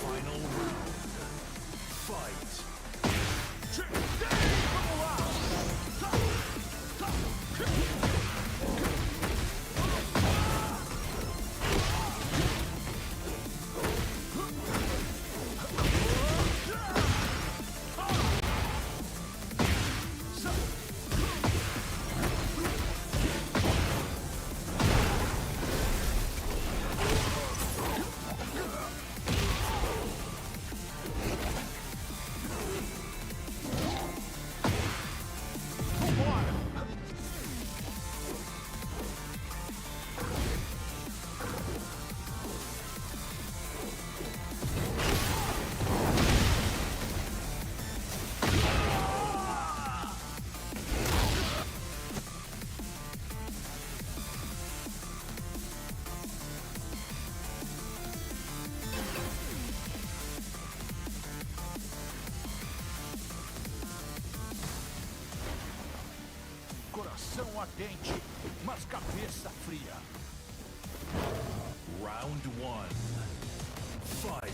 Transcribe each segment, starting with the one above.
Final round. Fight. Coração ardente, mas cabeça fria. Round one. Fight.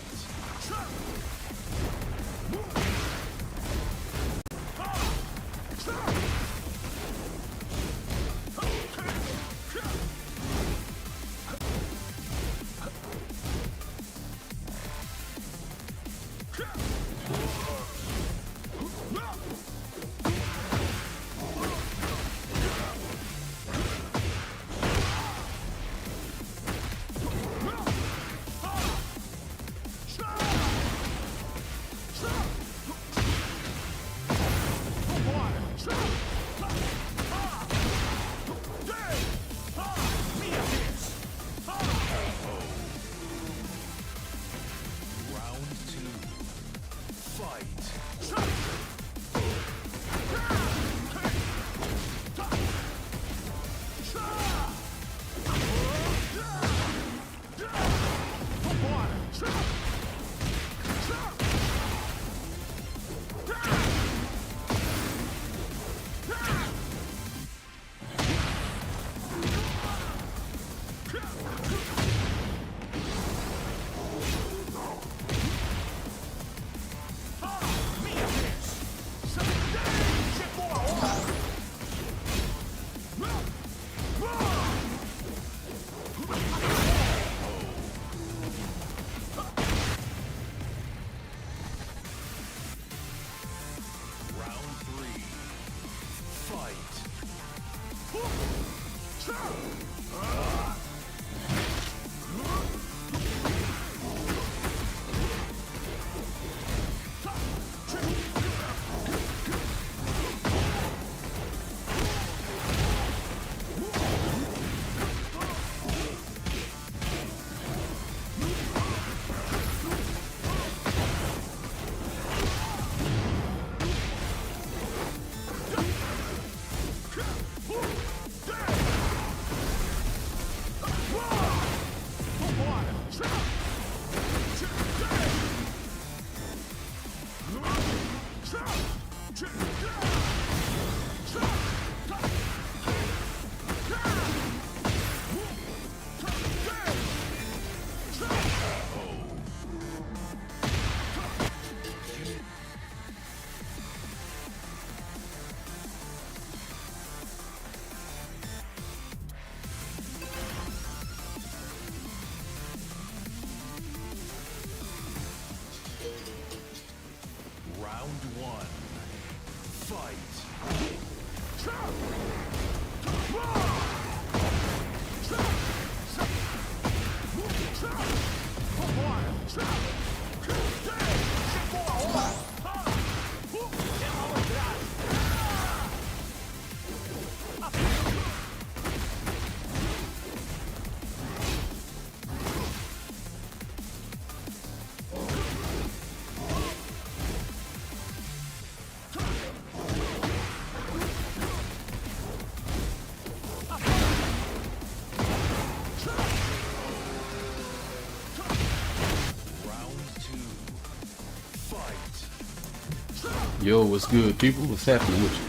Yo, what's good, people? What's happening with you?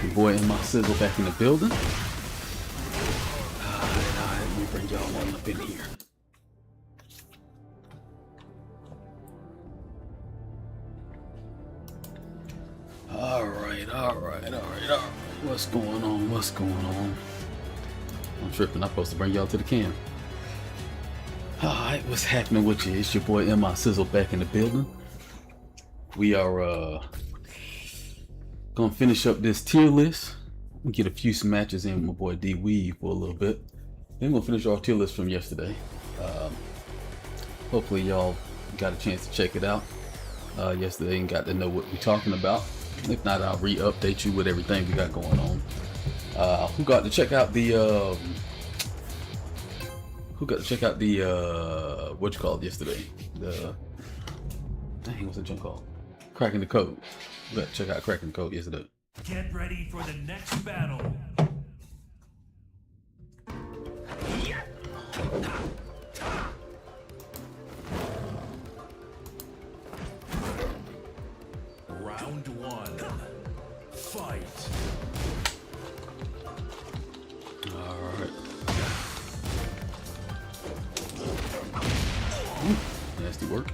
Your boy and my sizzle back in the building. Alright, let me bring y'all on up in here. Alright. What's going on? I'm tripping. I'm supposed to bring y'all to the cam. Alright, what's happening with you? It's your boy and my sizzle back in the building. We are gonna finish up this tier list. We get a few matches in with my boy D Weave for a little bit. Then we'll finish our tier list from yesterday. Hopefully y'all got a chance to check it out yesterday and got to know what we're talking about. If not, I'll re-update you with everything we got going on. Who got to check out the what you called yesterday? The dang, what's the junk called? Cracking the Code. You got to check out Cracking the Code yesterday. Get ready for the next battle. Round one. Fight. should work.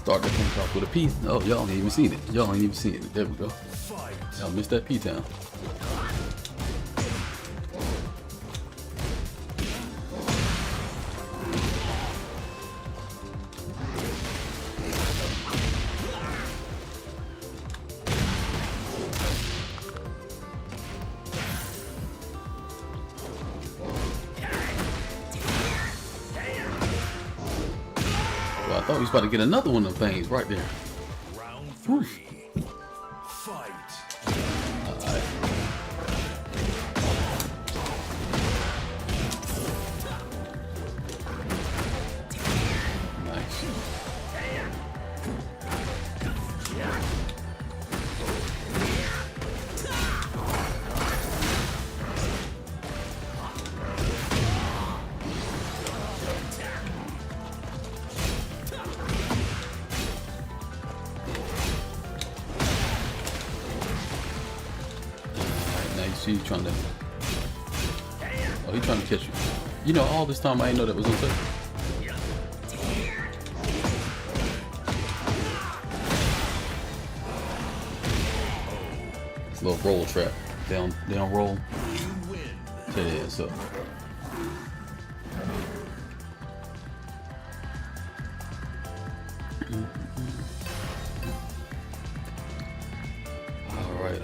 Start the thing off with a P. Oh, y'all ain't even seen it. Y'all ain't even seen it. There we go. Y'all missed that P-town. I thought we was about to get another one of them things right there. Round 3. Fight. Alright. Nice. See you trying to. Oh, he's trying to catch you. You know, all this time I didn't know that was on Tekken. It's a little roll trap. Down roll. Tear the ass up. Alright.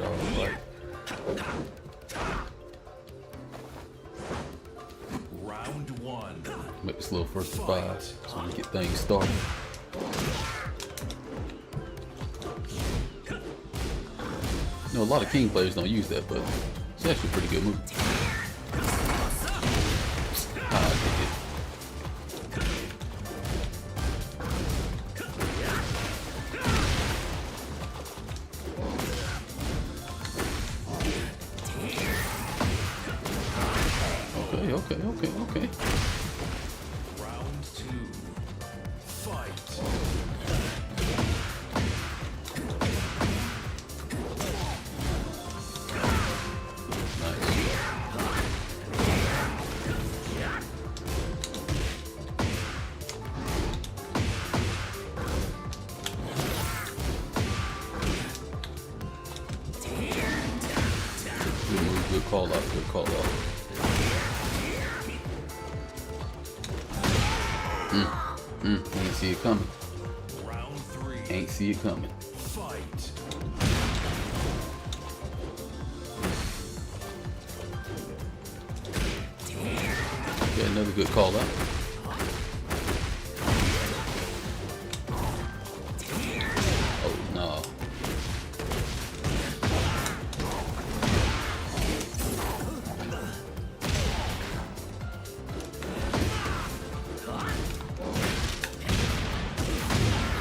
Round 1. Make this little first to 5 so we get things started. You know, a lot of King players don't use that, but it's actually a pretty good move. I dig it. Okay. Round 2. Fight. Good call out. Ain't see it coming. Round 3. Ain't see it coming. Fight. Got another good call out. Oh no.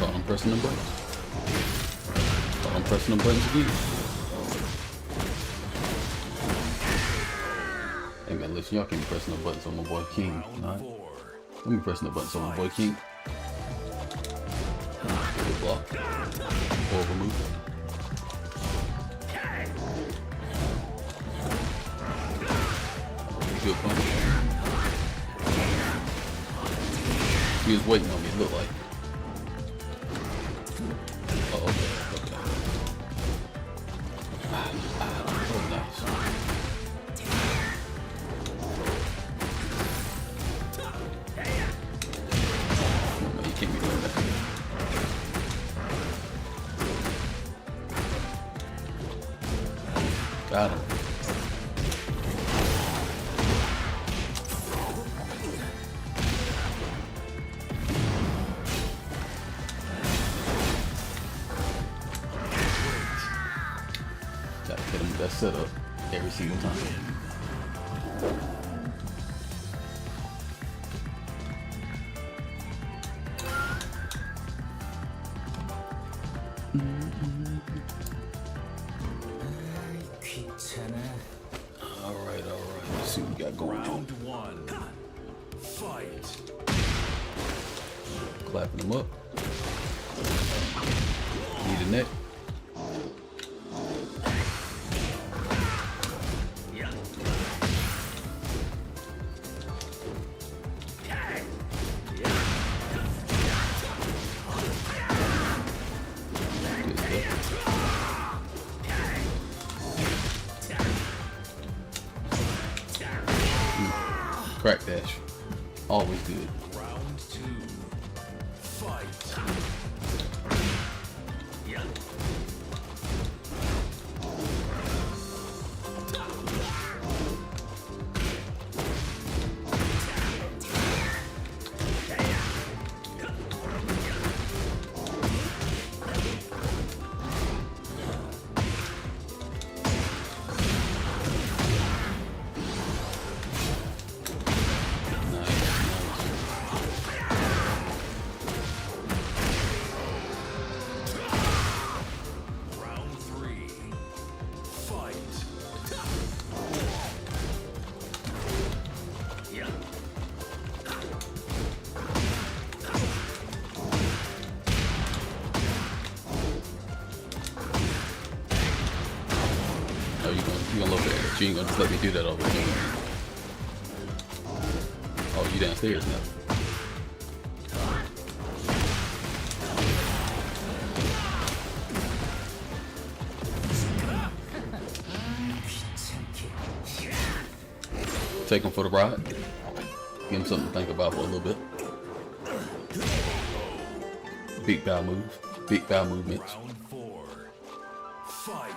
I'm pressing the buttons. I'm pressing the buttons again. Hey man, listen, y'all can't be pressing the buttons on my boy King. Alright? Let me pressing the buttons on my boy King. Good block. Horrible move. Good punch. He was waiting on me, it looked like. Oh, okay. Oh, nice. No, you can't be doing that. Got him. Gotta hit him with that setup every single time. Alright. Let's see what we got going on. Round 1. Fight. Clapping him up. Need a neck. Crack dash. Always good. Round 2. Fight. Round 3. Fight. Oh, you gonna look at it. You ain't gonna just let me do that over again. Oh, you downstairs now. Take him for the ride. Give him something to think about for a little bit. Big bow move. Big bow movements. Round 4. Fight.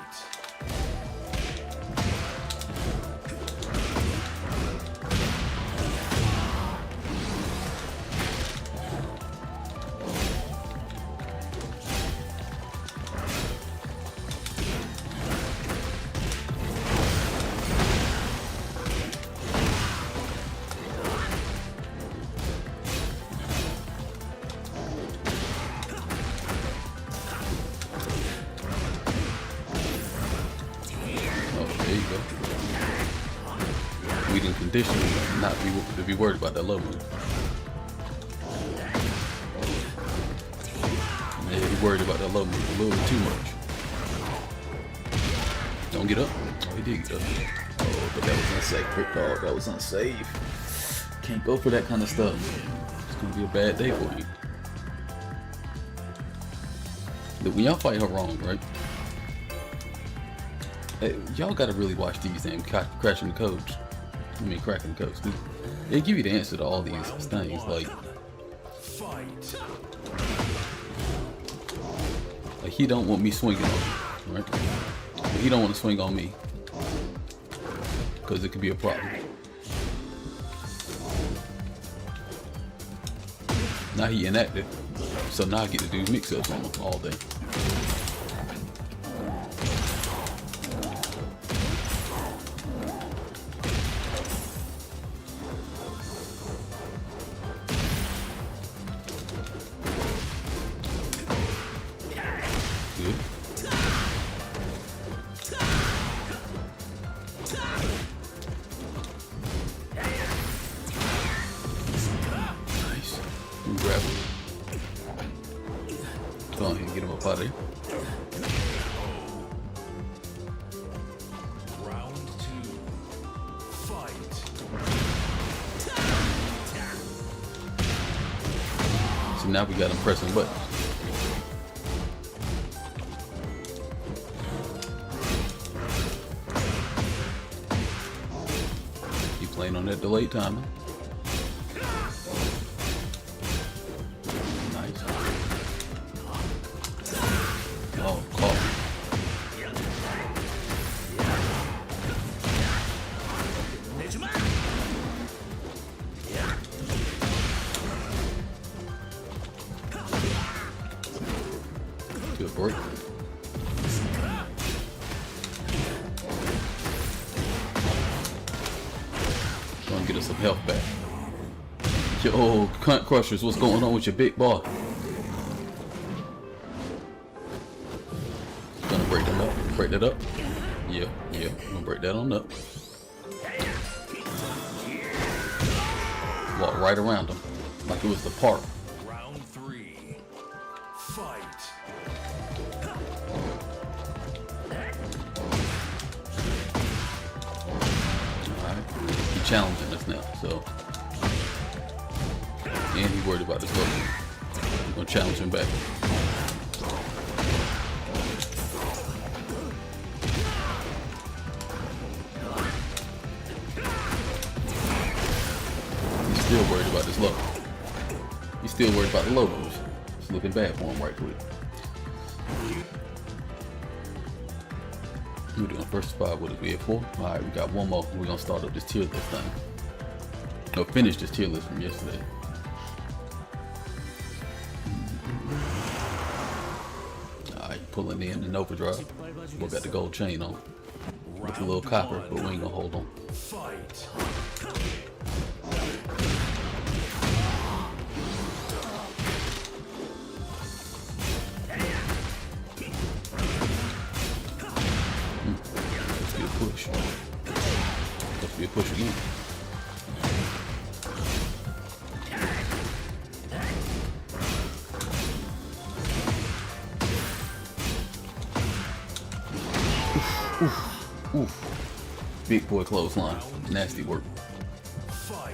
There you go. We didn't condition him not to be worried about that low move. Yeah, he worried about that low move a little bit too much. Don't get up. Oh, he did get up. Oh, but that was unsafe. Rip dog, that was unsafe. Can't go for that kind of stuff. It's gonna be a bad day for you. Look, when y'all fight her wrong, right? Hey, y'all gotta really watch these damn crashing the codes. I mean, cracking the codes. They give you the answer to all these things. Like he don't want me swinging on him, right? But he don't want to swing on me because it could be a problem. Now he inactive, so now I get to do mix-ups on him all day. Good. Nice. You grab him. Go on here and get him up out of here. Round 2. Fight. So now we got him pressing buttons. Keep playing on that delayed timer. Nice. Oh, caught. Good break. Gonna get us some health back. Yo, cunt crushers, what's going on with your big boy? Gonna break that up. Break that up. Yeah, yeah. I'm gonna break that on up. Walk right around him like it was the park. Round challenging us now, so. And he worried about his level. We're gonna challenge him back. He's still worried about his level. He's still worried about the logos. It's looking bad for him right quick. We're doing first 5. What is we at 4? Alright, we got one more. We're gonna start up this tier list thing. No, finish this tier list from yesterday. Alright, pulling in the overdrive. We got the gold chain on. With a little copper, but we ain't gonna hold on. Fight. Let's be a push. Let's be a push again. Oof. Big boy clothesline. Nasty work. Fight.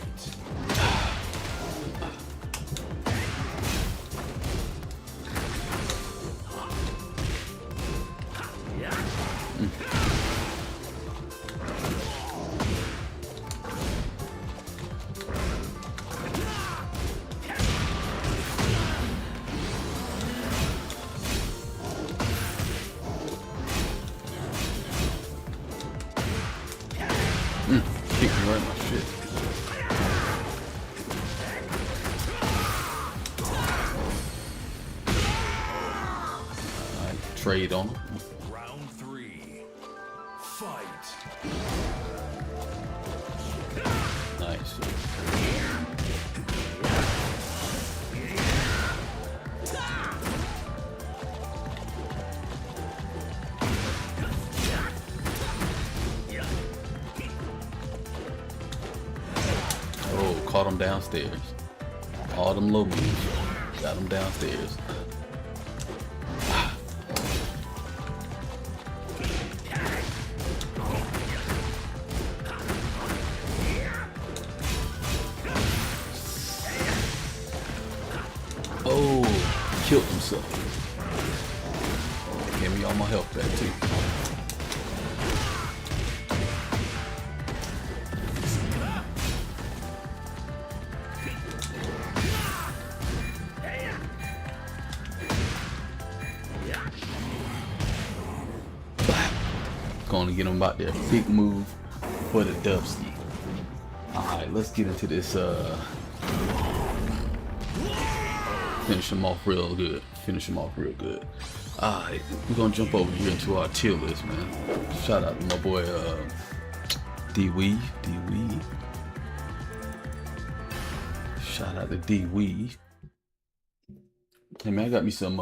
Kicked me right in my shit. Alright, trade on him. Round 3. Fight. Nice. Oh, caught him downstairs. All them low moves. Got him downstairs. Oh, killed himself. Gave me all my health back too. Going to get him out there. Big move for the dubski. Alright, let's get into this. Finish him off real good. Finish him off real good. Alright, we're going to jump over here into our tier list, man. Shout out to my boy D-Weave. D-Weave. Shout out to D-Weave. Hey man, I got me some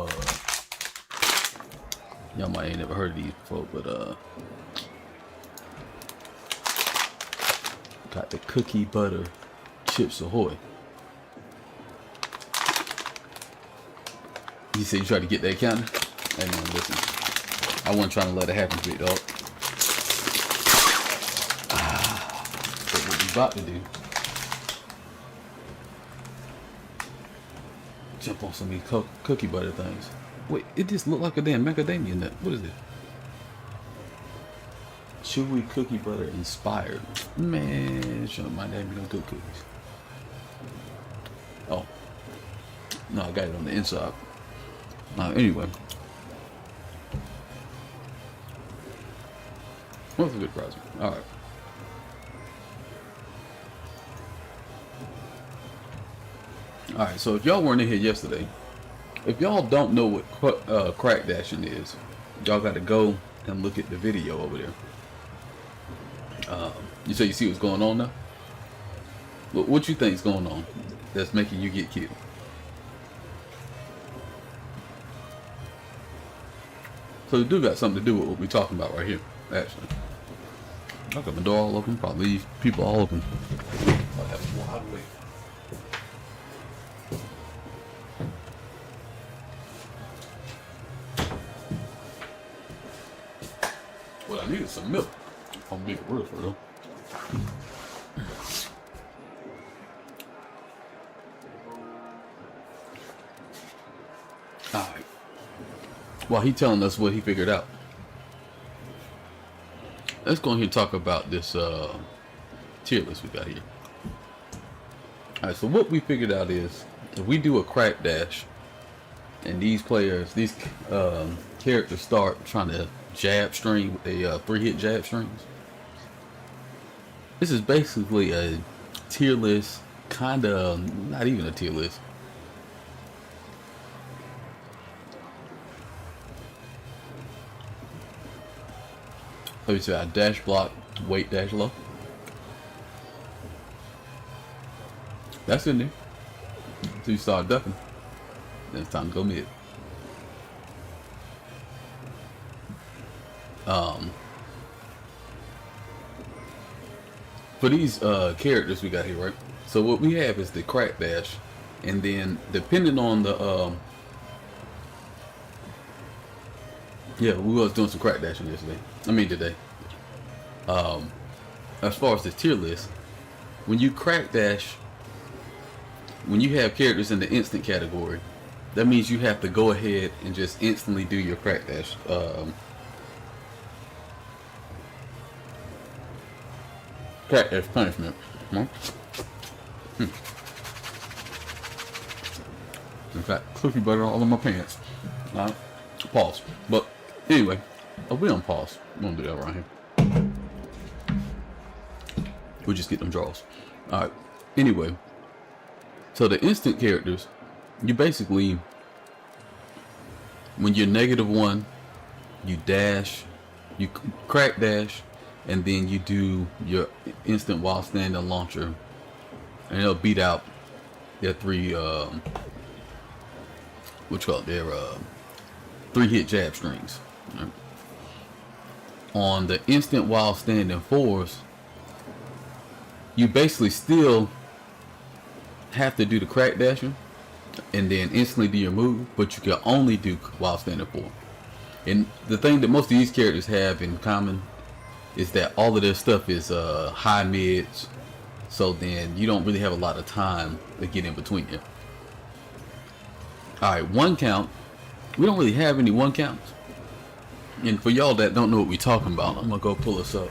y'all might ain't never heard of these before, but got the cookie butter Chips Ahoy. You said you tried to get that counter? Hey man, listen. I wasn't trying to let it happen, big dog. But what we about to do, jump on some of these cookie butter things. Wait, it just looked like a damn macadamia nut. What is it? Chewy cookie butter inspired. Man, shouldn't mind having no good cookies. Oh. No, I got it on the inside. Anyway. What's a good prize? Alright. Alright, so if y'all weren't in here yesterday, if y'all don't know what crack dashing is, y'all got to go and look at the video over there. You say you see what's going on now? What you think's going on that's making you get killed? So it do got something to do with what we're talking about right here, actually. I got my door all open, probably leave people all open. Well, I needed some milk. I'm being real for real. while he telling us what he figured out, let's go ahead and talk about this tier list we got here. Alright, so what we figured out is if we do a crack dash and these players, these characters start trying to jab string with a 3-hit jab strings, this is basically a tier list, kind of, not even a tier list. Let me see, I dash block, wait dash low. That's in there. So you start ducking. Then it's time to go mid. For these characters we got here, right? So what we have is the crack dash, and then depending on the yeah, we was doing some crack dashing yesterday. I mean today. As far as the tier list, when you crack dash, when you have characters in the instant category, that means you have to go ahead and just instantly do your crack dash. Crack dash punishment. In fact, cookie butter all in my pants. Pause. But anyway, we on pause. We won't do that around here. We'll just get them draws. Alright. Anyway. So the instant characters, you basically, when you're -1, you dash, you crack dash, and then you do your instant while standing launcher, and it'll beat out their 3-hit jab strings. Right? On the instant while standing 4s, you basically still have to do the crack dashing and then instantly do your move, but you can only do while standing 4. And the thing that most of these characters have in common is that all of their stuff is high mids, so then you don't really have a lot of time to get in between them. Alright, 1 count. We don't really have any 1 counts. And for y'all that don't know what we're talking about, I'm gonna go pull us up.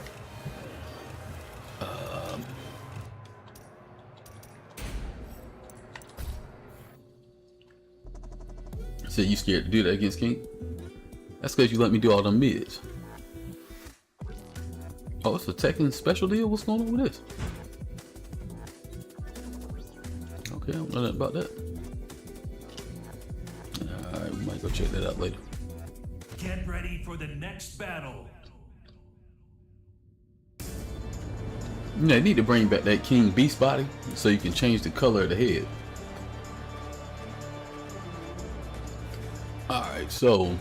So you scared to do that against King? That's because you let me do all them mids. Oh, it's a Tekken special deal? What's going on with this? Okay, I don't know nothing about that. Alright, we might go check that out later. Get ready for the next battle. Yeah, they need to bring back that King Beast body so you can change the color of the head. Alright, so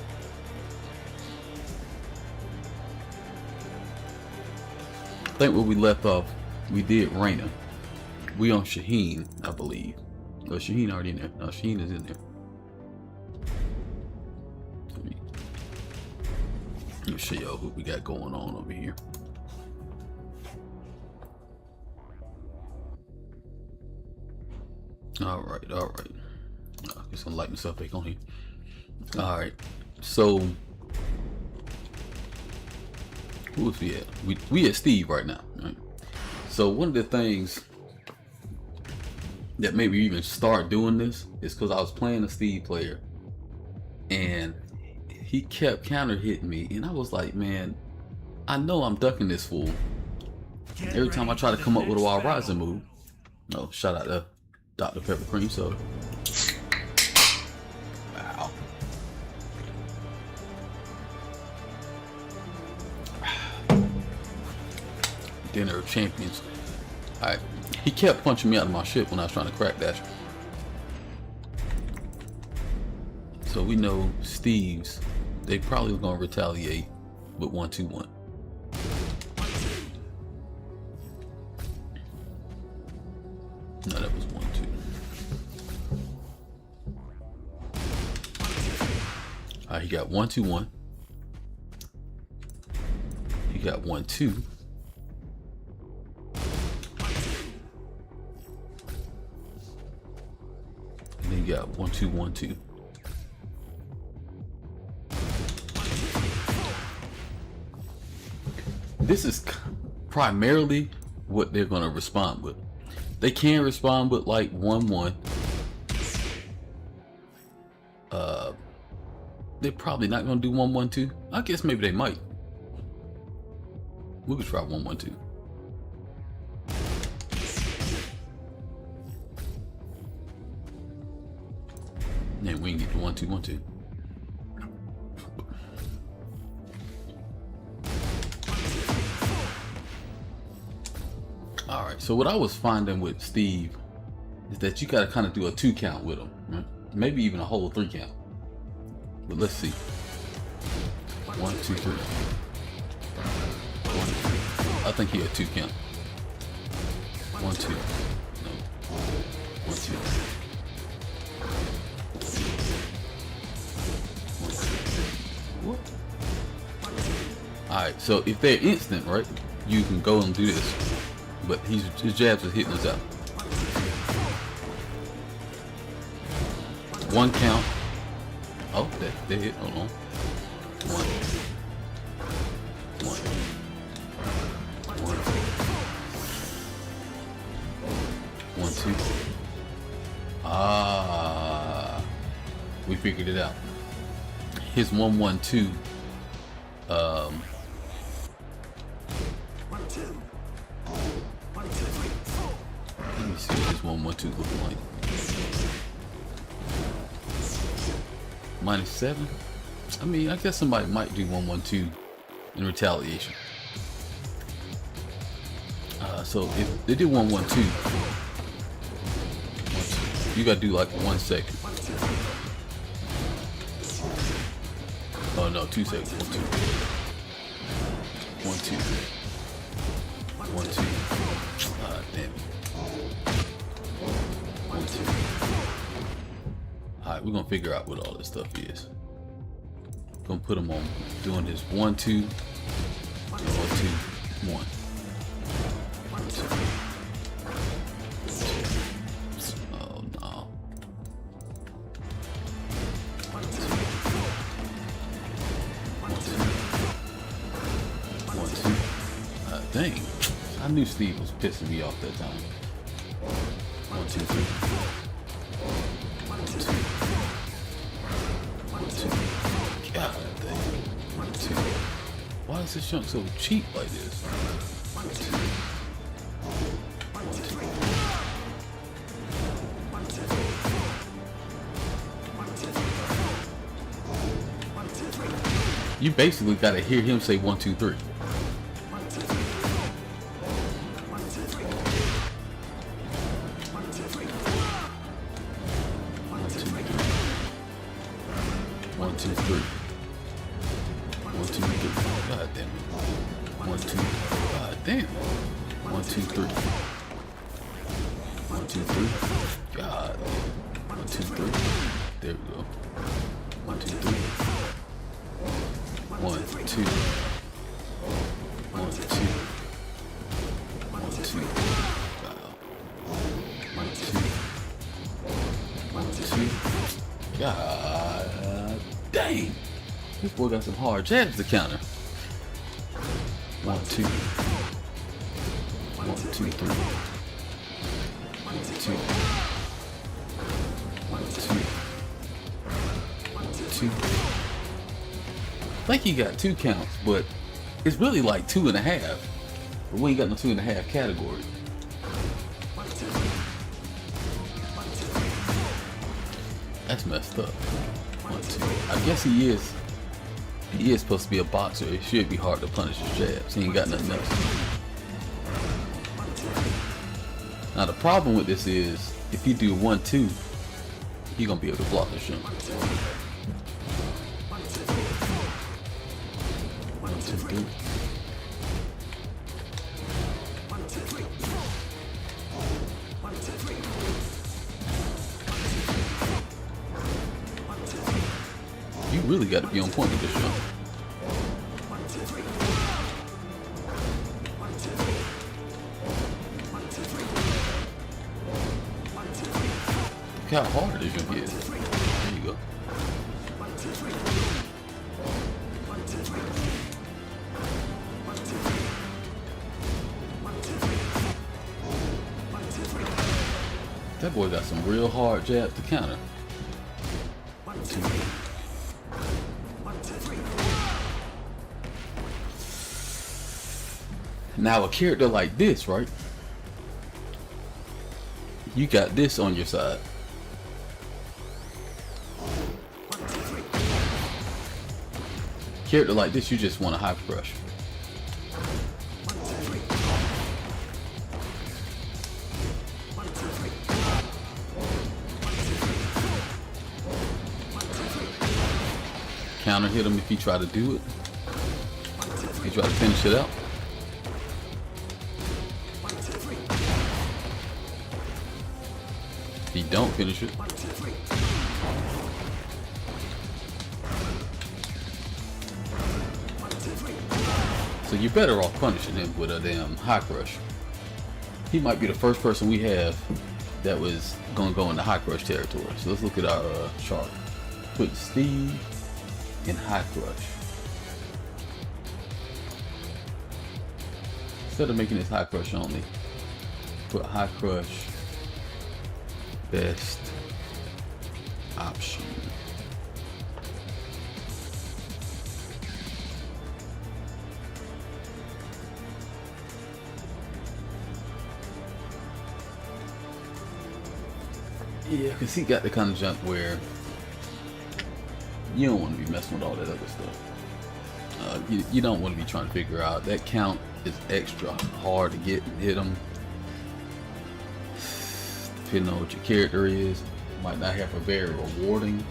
I think where we left off, we did Reina. We on Shaheen, I believe. Oh, Shaheen already in there. No, Shaheen is in there. Let me show y'all what we got going on over here. Alright. I guess I'll light myself back on here. Alright, so who was we at? We at Steve right now, right? So one of the things that made me even start doing this is because I was playing a Steve player and he kept counter hitting me, and I was like, man, I know I'm ducking this fool. Every time I try to come up with a wild rising move. Oh, shout out to Dr. Pepper Cream Soda. Wow. Dinner of Champions. Alright. He kept punching me out of my shit when I was trying to crack dash. So we know Steve's, they probably were gonna retaliate with 1-2-1. No, that was 1-2. Alright, he got 1-2-1. He got 1-2. And then he got 1-2-1-2. this is primarily what they're gonna respond with. They can respond with like 1-1. They're probably not gonna do 1-1-2. I guess maybe they might. We could try 1-1-2. And we can get the 1-2-1-2. All right. So what I was finding with Steve is that you gotta kind of do a 2 count with him, right? Maybe even a whole 3 count. But let's see. 1, 2, 3. 1, 2. I think he had 2 count. 1, 2. No. 1, 2. 1, 2. What? Alright, so if they're instant, right, you can go and do this. But his jabs are hitting us out. 1 count. Oh, they hit. Hold on. 1. 1. 1. 1, 2. Ah, we figured it out. His 1-1-2. Let me see what his 1-1-2 looking like. -7. I mean, I guess somebody might do 1-1-2 in retaliation. So if they do 1-1-2, you gotta do like 1 second. Oh no, 2 seconds. 1, 2. 1, 2. 1, 2. Damn it. 1, 2. Alright, we're gonna figure out what all this stuff is. Gonna put him on doing his 1, 2, 1, 2, 1. 1, 2. Oh no. 1, 2. 1, 2. Dang. I knew Steve was pissing me off that time. 1, 2, 3. 1, 2. 1, 2. God dang. 1, 2. Why is this junk so cheap like this? 1, 2. 1, 2. 1, 2. 1, 2. You basically gotta hear him say 1, 2, 3. 1, 2, 3. 1, 2, 3. 1, 2, 3. 1, 2, 3. 1, 2, 3. 1, 2, 3. God damn it. 1, 2. God damn it. 1, 2, 3. 1, 2, 3. God. 1, 2, 3. There we go. 1, 2, 3. 1, 2. 1, 2. 1, 2. Wow. 1, 2. 1, 2. God dang. This boy got some hard jabs to counter. 1, 2. 1, 2, 3. 1, 2. 1, 2. 2. I think he got 2 counts, but it's really like 2.5. But we ain't got no 2.5 category. That's messed up. 1, 2. I guess he is supposed to be a boxer. It should be hard to punish his jabs. He ain't got nothing else. Now the problem with this is, if you do 1, 2, he gonna be able to block the shot. 1, 2, 3. 1, 2, 3. 1, 2, 3. 1, 2, 3. You really got to be on point with this shot. 1, 2, 3. 1, 2, 3. 1, 2, 3. 1, 2, 3. Look how hard this jump is. There you go. 1, 2, 3. 1, 2, 3. 1, 2, 3. That boy got some real hard jabs to counter. Now a character like this, right? You got this on your side. Character like this, you just want a high crush. Counter hit him if he try to do it. He try to finish it out. If he don't finish it. So you're better off punishing him with a damn high crush. He might be the first person we have that was gonna go into high crush territory. So let's look at our chart. Put Steve in high crush. Instead of making this high crush only, put high crush best option. Yeah, because he got the kind of jump where you don't want to be messing with all that other stuff. You don't want to be trying to figure out that count is extra hard to hit him. Depending on what your character is, might not have a very rewarding.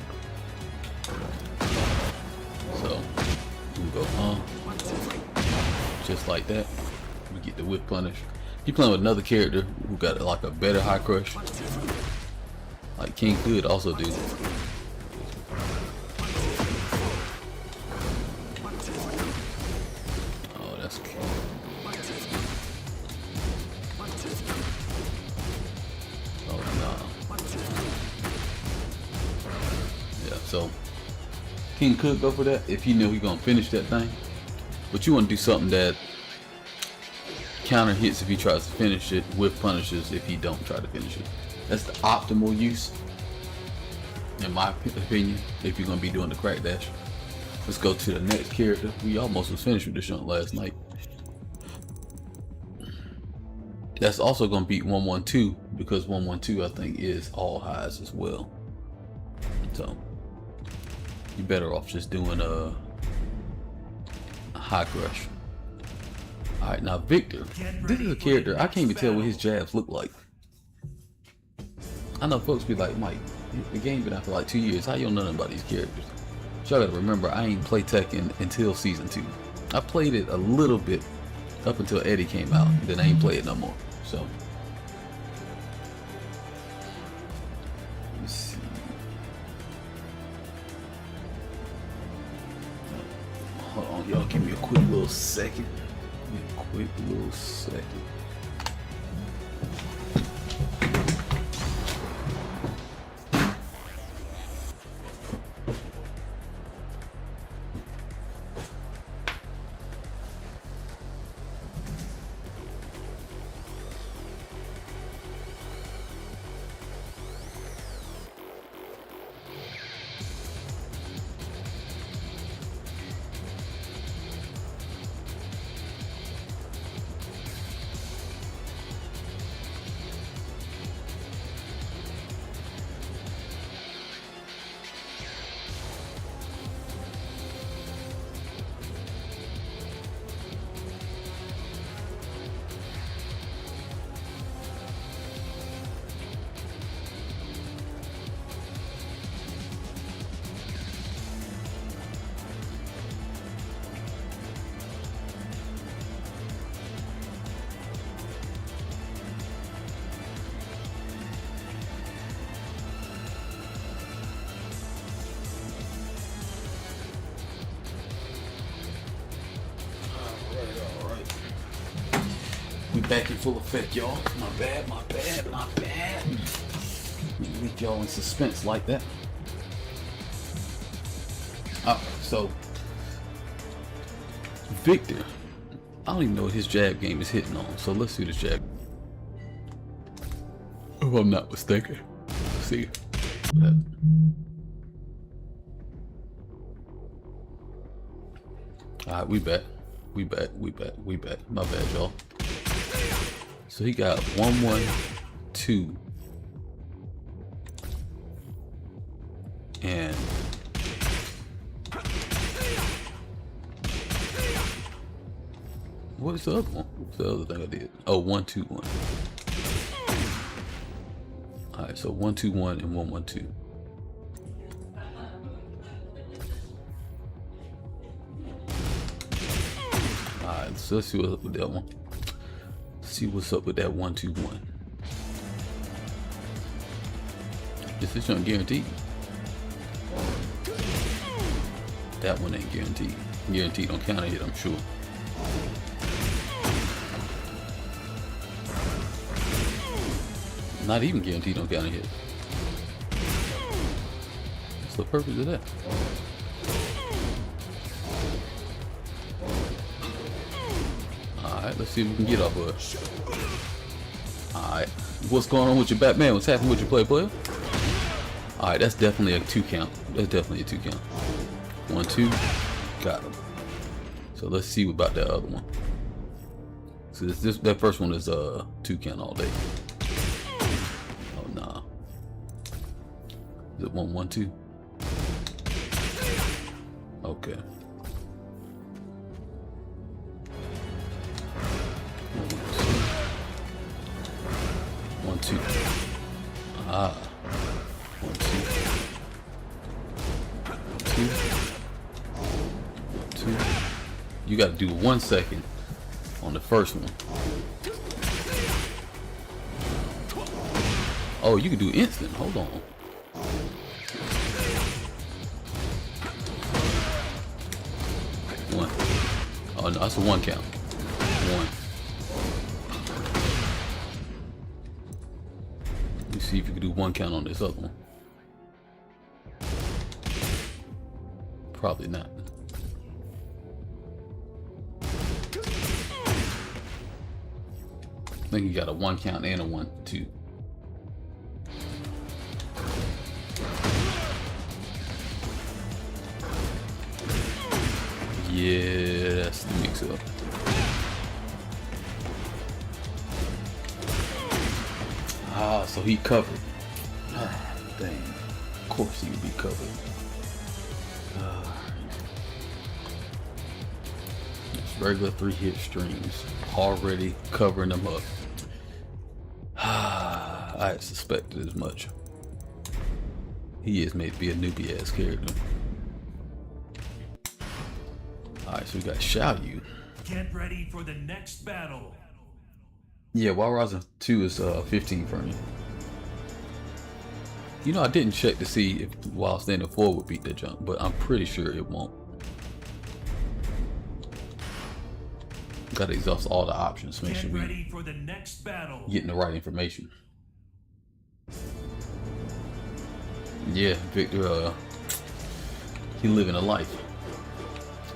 So you can go just like that. We get the whip punish. You playing with another character who got like a better high crush, like King could also do. Oh, that's cool. Oh no. Yeah, so King could go for that if he knew he gonna finish that thing. But you want to do something that counter hits if he tries to finish it, with punishes if he don't try to finish it. That's the optimal use, in my opinion, if you're gonna be doing the crack dash. Let's go to the next character. We almost was finished with this junk last night. That's also gonna beat 112 because 112 I think is all highs as well. So you're better off just doing a high crush. Alright, now Victor. This is a character I can't even tell what his jabs look like. I know folks be like, Mike, the game been out for like 2 years. How you don't know nothing about these characters? Y'all gotta remember, I ain't played Tekken until season 2. I played it a little bit up until Eddie came out. Then I ain't play it no more. So let's see. Hold on, y'all. Give me a quick little second. Quick little second. We back in full effect, y'all. My bad, my bad, my bad. Leave y'all in suspense like that. Alright, so Victor, I don't even know what his jab game is hitting on. So let's do this jab. If I'm not mistaken. Let's see. Alright, we back. We back. My bad, y'all. So he got 1, 1, 2. And what is the other one? What's the other thing I did? Oh, 1, 2, 1. Alright, so 1, 2, 1 and 1, 1, 2. Alright, so let's see what's up with that one. Let's see what's up with that 1, 2, 1. Is this one guaranteed? That one ain't guaranteed. Guaranteed don't count it, I'm sure. Not even guaranteed on counter hit. What's the purpose of that? Alright, let's see if we can get off of it. Alright. What's going on with your Batman? What's happening with your player? Alright, that's definitely a 2 count. That's definitely a 2 count. 1, 2. Got him. So let's see about that other one. So that first one is 2 count all day. Oh nah. Is it 1, 1, 2? Okay. 1, 2. Ah. 1, 2. 2. You got to do 1 second on the first one. Oh, you can do instant. Hold on. One. Oh no, that's a 1 count. 1. Let me see if you can do 1 count on this other one. Probably not. I think you got a 1 count and a 1, 2. Yeah, that's the mix up. Ah, so he covered. Ah, dang. Of course he would be covered. Just regular 3-hit streams. Already covering them up. I had suspected as much. He is made to be a newbie ass character. Alright, so we got Xiaoyu. Get ready for the next battle. Yeah, Wild Rising 2 is 15 for me. You know, I didn't check to see if Wild Standing 4 would beat that jump, but I'm pretty sure it won't. Gotta exhaust all the options, make sure we for the next battle. Getting the right information. Yeah, Victor, he living a life.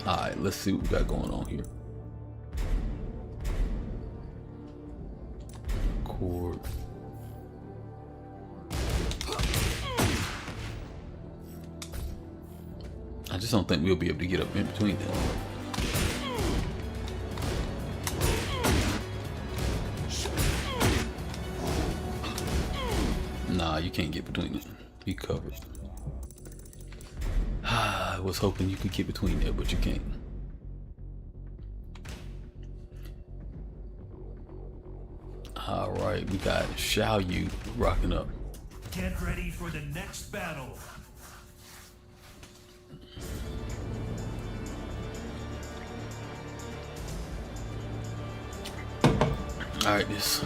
Alright, let's see what we got going on here. Chord. I just don't think we'll be able to get up in between them. Nah, you can't get between them. He covers. I was hoping you could get between there, but you can't. Alright, we got Xiaoyu rocking up. Get ready for the next battle. Alright, this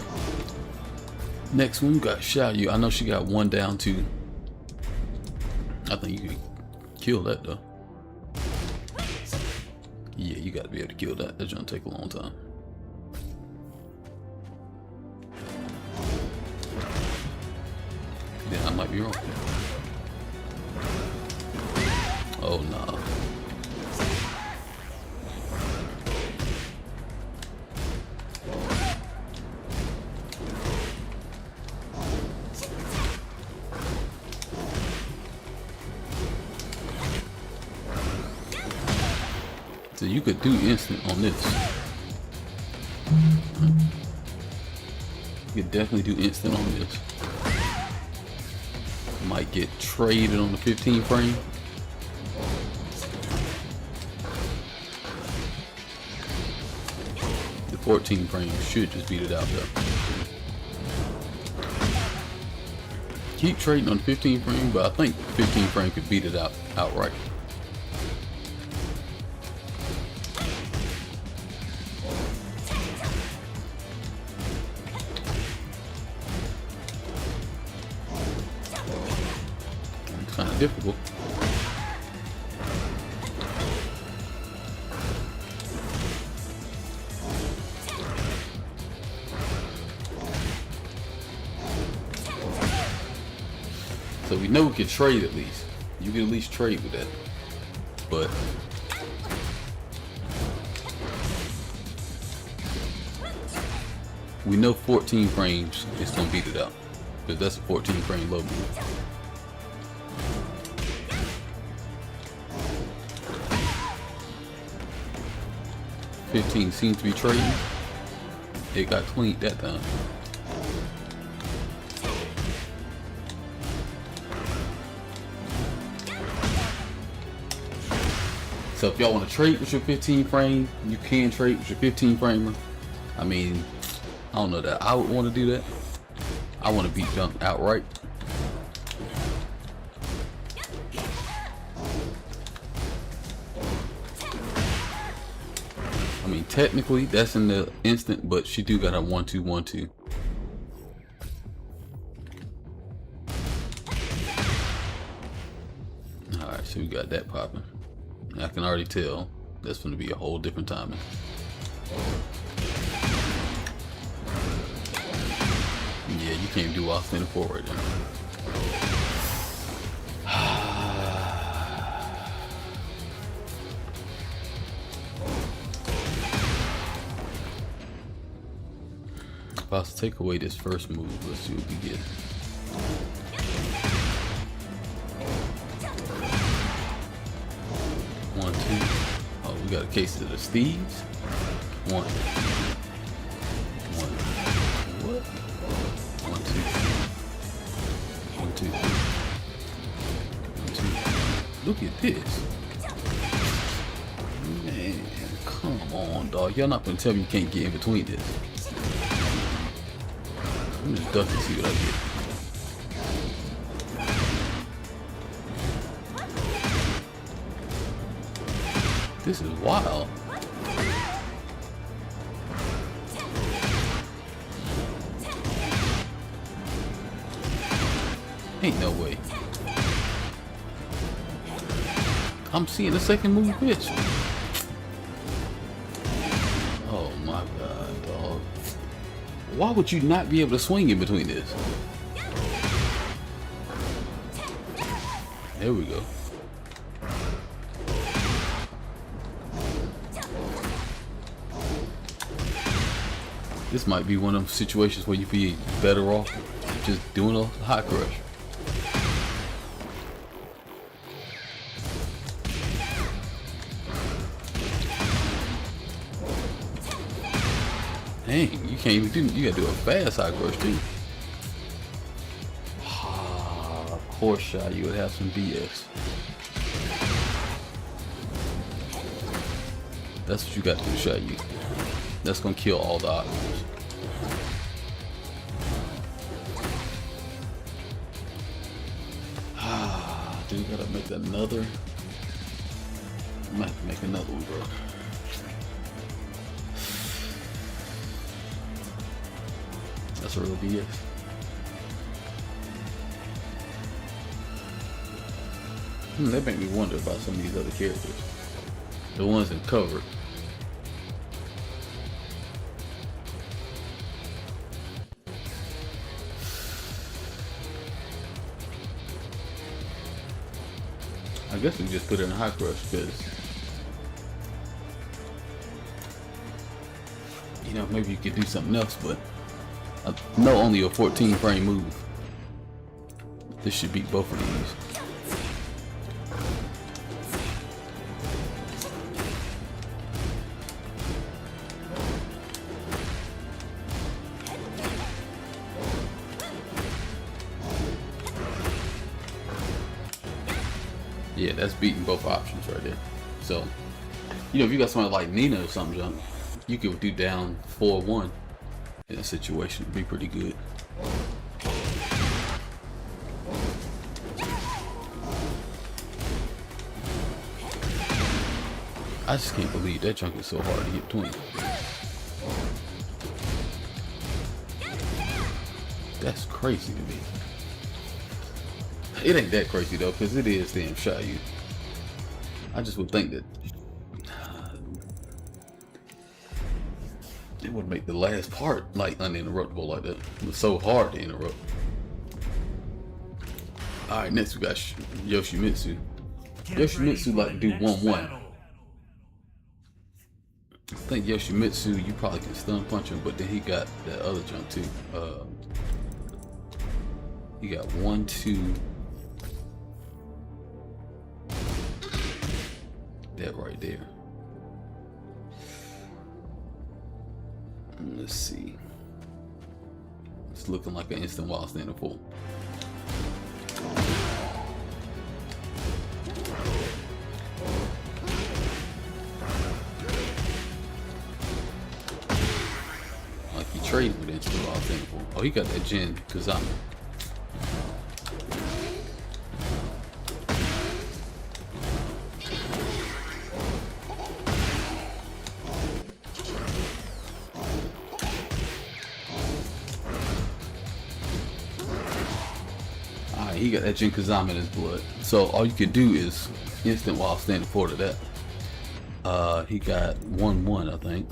next one we got Xiaoyu. I know she got 1 down 2. I think you can kill that though. Yeah, you gotta be able to kill that. That's gonna take a long time. Yeah, I might be wrong. Oh no. you could do instant on this. You could definitely do instant on this. Might get traded on the 15 frame. The 14 frame should just beat it out though. Keep trading on 15 frame, but I think 15 frame could beat it out outright. It's kind of difficult. So we know we can trade at least. You can at least trade with that. But we know 14 frames is gonna beat it out. Because that's a 14 frame low move. $15 seems to be trading. It got cleaned that time. So if y'all want to trade with your 15 frame, you can trade with your 15 framer. I mean, I don't know that I would want to do that. I want to beat Junk outright. I mean, technically that's in the instant, but she do got a 1-2-1-2. All right, so we got that popping. I can already tell that's going to be a whole different timing. Yeah, you can't do offset forward right If I was to take away this first move, let's see what we get. We got a case of the Steves. One. What? 1, 2. 1, 2. 1, 2. Look at this. Man, come on, dog. Y'all not gonna tell me you can't get in between this. Let me just duck and see what I get. This is wild. Ain't no way. I'm seeing the second move pitch. Oh my god, dog. Why would you not be able to swing in between this? There we go. This might be one of those situations where you'd be better off just doing a high crush. Dang, you can't even do, you gotta do a fast high crush too. Of course, Shy, you would have some BS. That's what you got to do, Shy. You. That's gonna kill all the options. Do we gotta make another? I might have to make another one, bro. That's a real BS. That made me wonder about some of these other characters. The ones in cover. I guess we just put it in high crush because, you know, maybe you could do something else, but I know only a 14 frame move. This should beat both of these. Yeah, that's beating both options right there. So, you know, if you got somebody like Nina or something, John, you could do down 4-1 in a situation. It'd be pretty good. I just can't believe that junk is so hard to hit between. That's crazy to me. It ain't that crazy though, because it is damn shy. I just would think that it would make the last part like uninterruptible like that. It was so hard to interrupt. Alright, next we got Yoshimitsu. Yoshimitsu like to do 1-1. I think Yoshimitsu, you probably can stun punch him, but then he got that other jump too. He got 1-2. That right there. Let's see. It's looking like an instant while standing full. Like he traded with instant while standing full. Oh, he got that Jin Kazama. He got that Jin Kazama in his blood. So all you can do is instant while standing forward to that. He got 1-1, I think.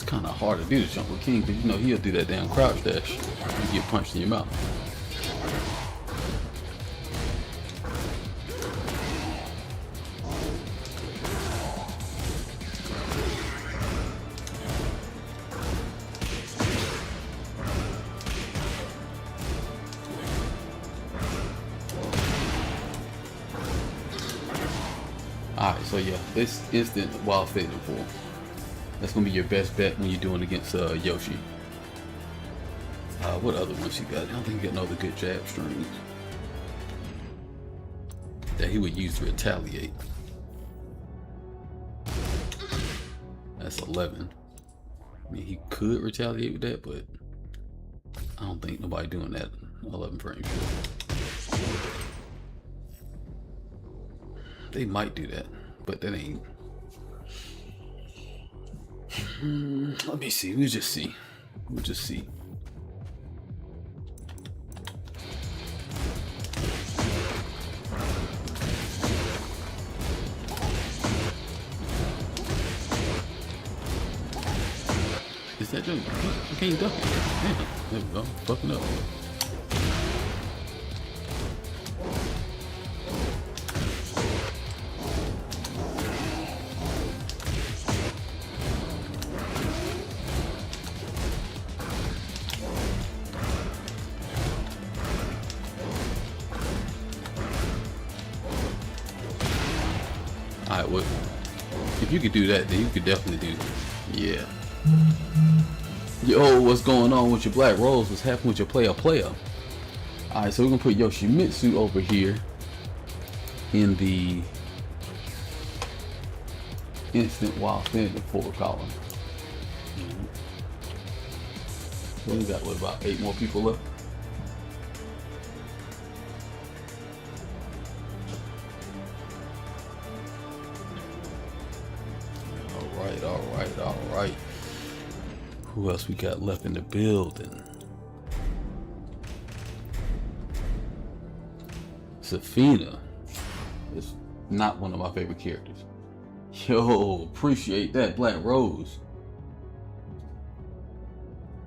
Kind of hard to do the jump with King because you know he'll do that damn crouch dash. You get punched in your mouth. Alright, so yeah, this instant while standing full. That's gonna be your best bet when you're doing against Yoshi. What other ones he got? I don't think he got no other good jab strings that he would use to retaliate. That's 11. I mean, he could retaliate with that, but I don't think nobody doing that 11 frames. They might do that, but that ain't. Let me see. We'll just see. We'll just see. Is that doing? I can't duck it. Damn. There we go. Fucking up. Alright, well, if you could do that, then you could definitely do, yeah. Yo, what's going on with your Black Rose? What's happening with your player? Alright, so we're gonna put Yoshimitsu over here in the instant while standing forward column. So we got, what, about 8 more people left? Alright. Who else we got left in the building? Safina is not one of my favorite characters. Yo, appreciate that, Black Rose.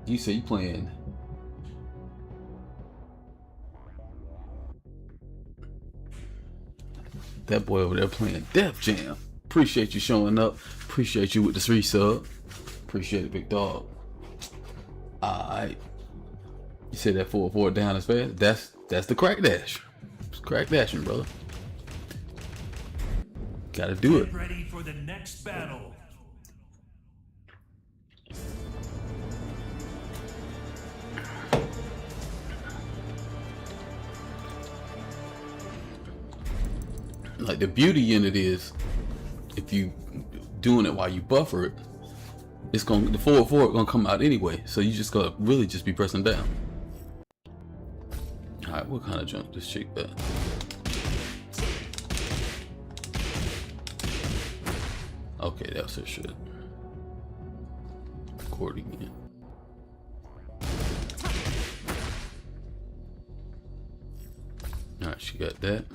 You say you playing That boy over there playing Def Jam. Appreciate you showing up. Appreciate you with the 3 sub. Appreciate it, big dog. Alright. You said that forward down as fast? That's the crack dash. It's crack dashing, brother. Gotta do it. Get ready for the next battle. Like, the beauty in it is, if you doing it while you buffer it, it's gonna, the forward gonna come out anyway. So you just gotta really just be pressing down. All right, what kind of jump this chick got? Okay, that was her shit. Record again. All right, she got that.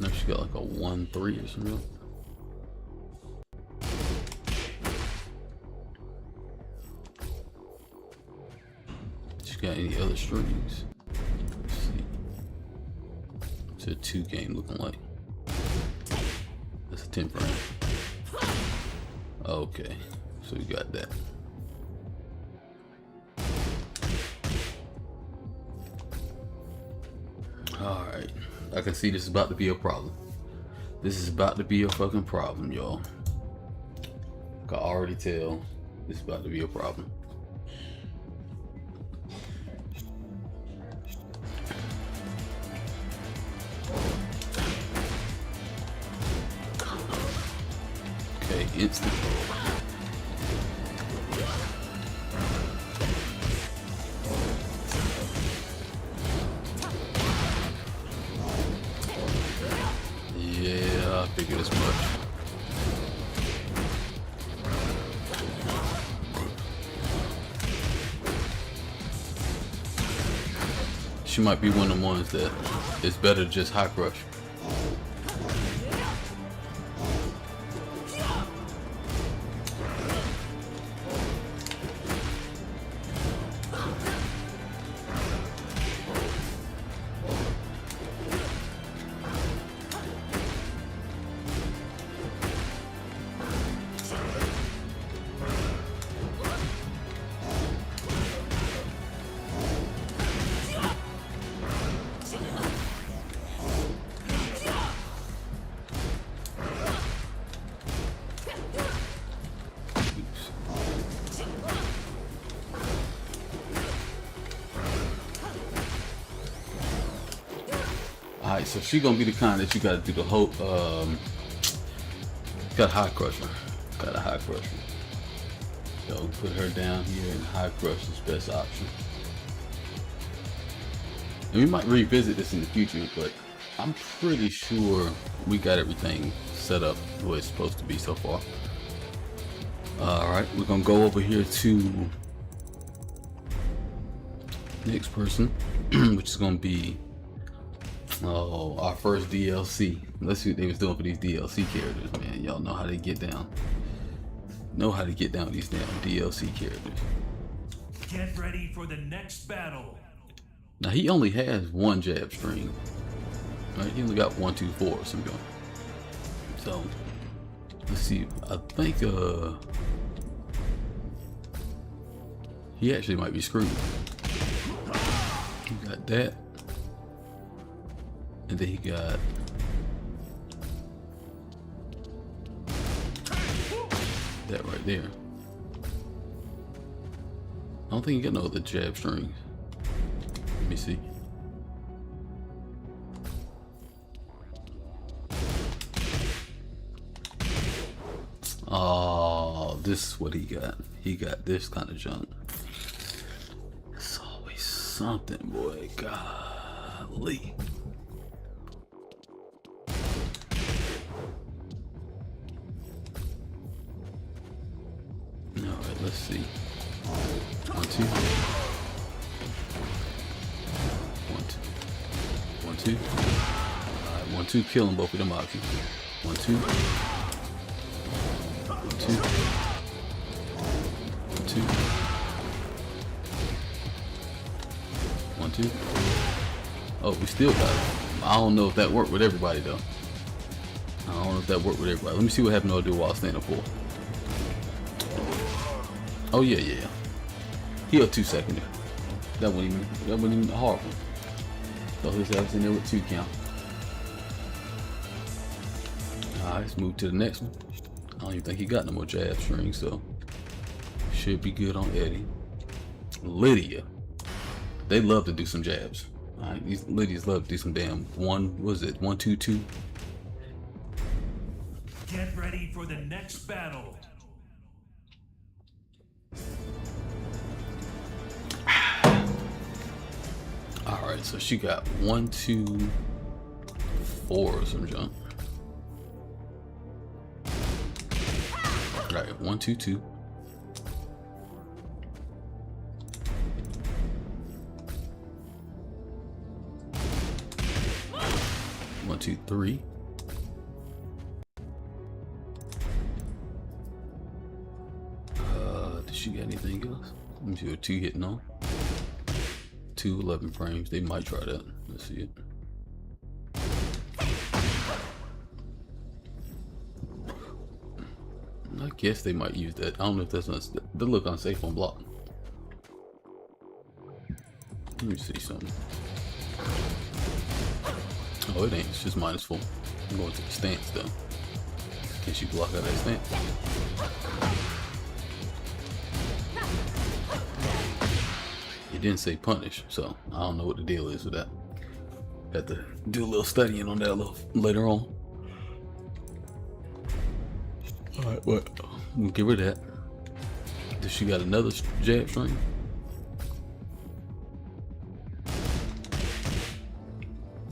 No, she got like a 1-3 or something. She got any other strings? Let's see. It's a 2 game looking like. That's a 10 frame. Okay, so we got that. All right. I can see this is about to be a problem. This is about to be a fucking problem, y'all. I can already tell this is about to be a problem. Okay, instant. I figured as much. She might be one of the ones that it's better to just high crush. Alright, so she gonna be the kind that you gotta do the whole got high crusher. Got a high crusher. So put her down here and high crush is best option. And we might revisit this in the future, but I'm pretty sure we got everything set up the way it's supposed to be so far. Alright, we're gonna go over here to next person, which is gonna be our first DLC. Let's see what they was doing for these DLC characters, man. Y'all know how they get down. Know how to get down with these damn DLC characters. Get ready for the next battle. Now he only has 1 jab string. Right? He only got 1, 2, 4 or something. So let's see. I think he actually might be screwed. He got that. And then he got that right there. I don't think he got no other jab strings. Let me see. Oh, this is what he got. He got this kind of junk. It's always something, boy. Golly. Alright, let's see. 1, 2. 1, 2. 1, 2. Alright, 1, 2, killing both of them options. 1, 2. 1, 2. 1, 2. 1, 2. Oh, we still got it. I don't know if that worked with everybody though. I don't know if that worked with everybody. Let me see what happened to I do while standing full. Oh yeah, yeah. He up 2 seconds. That wasn't even hard one. So his ass in there with 2 count. Alright, let's move to the next one. I don't even think he got no more jab strings, so should be good on Eddie. Lydia. They love to do some jabs. Alright, these Lydias love to do some damn 1-2-2. Get ready for the next battle. Alright, so she got 1, 2, 4 or some junk. Right, 1, 2, 2. One, 2, 3. Does she got anything else? Let me see what 2 hitting on. 2, 11 frames. They might try that. Let's see it. I guess they might use that. I don't know if that's they look unsafe on block. Let me see something. Oh, it ain't. It's just -4. I'm going to the stance though. Can she block out that stance? It didn't say punish, so I don't know what the deal is with that. Got to do a little studying on that a little later on. Alright, well, we'll get rid of that. Does she got another jab string?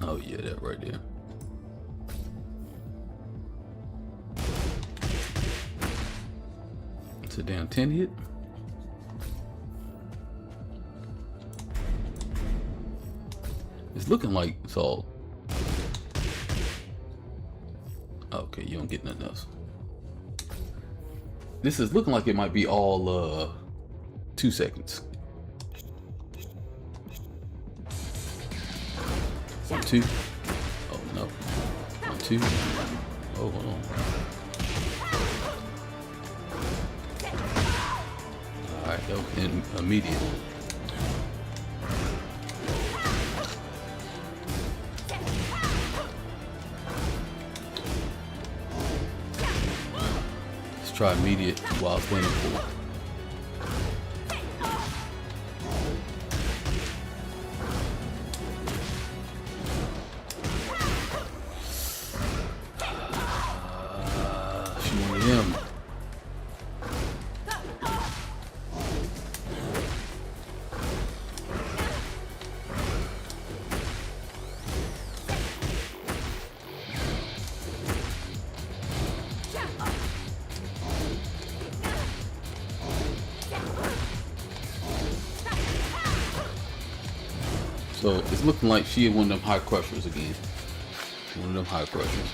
Oh yeah, that right there. It's a damn 10 hit. It's looking like it's all. Okay, you don't get nothing else. This is looking like it might be all 2 seconds. 1, 2. Oh no. 1, 2. Oh, hold on. Alright, that was immediate. Let's try immediate while standing full. Him. So it's looking like she had one of them high crushers again. One of them high crushers.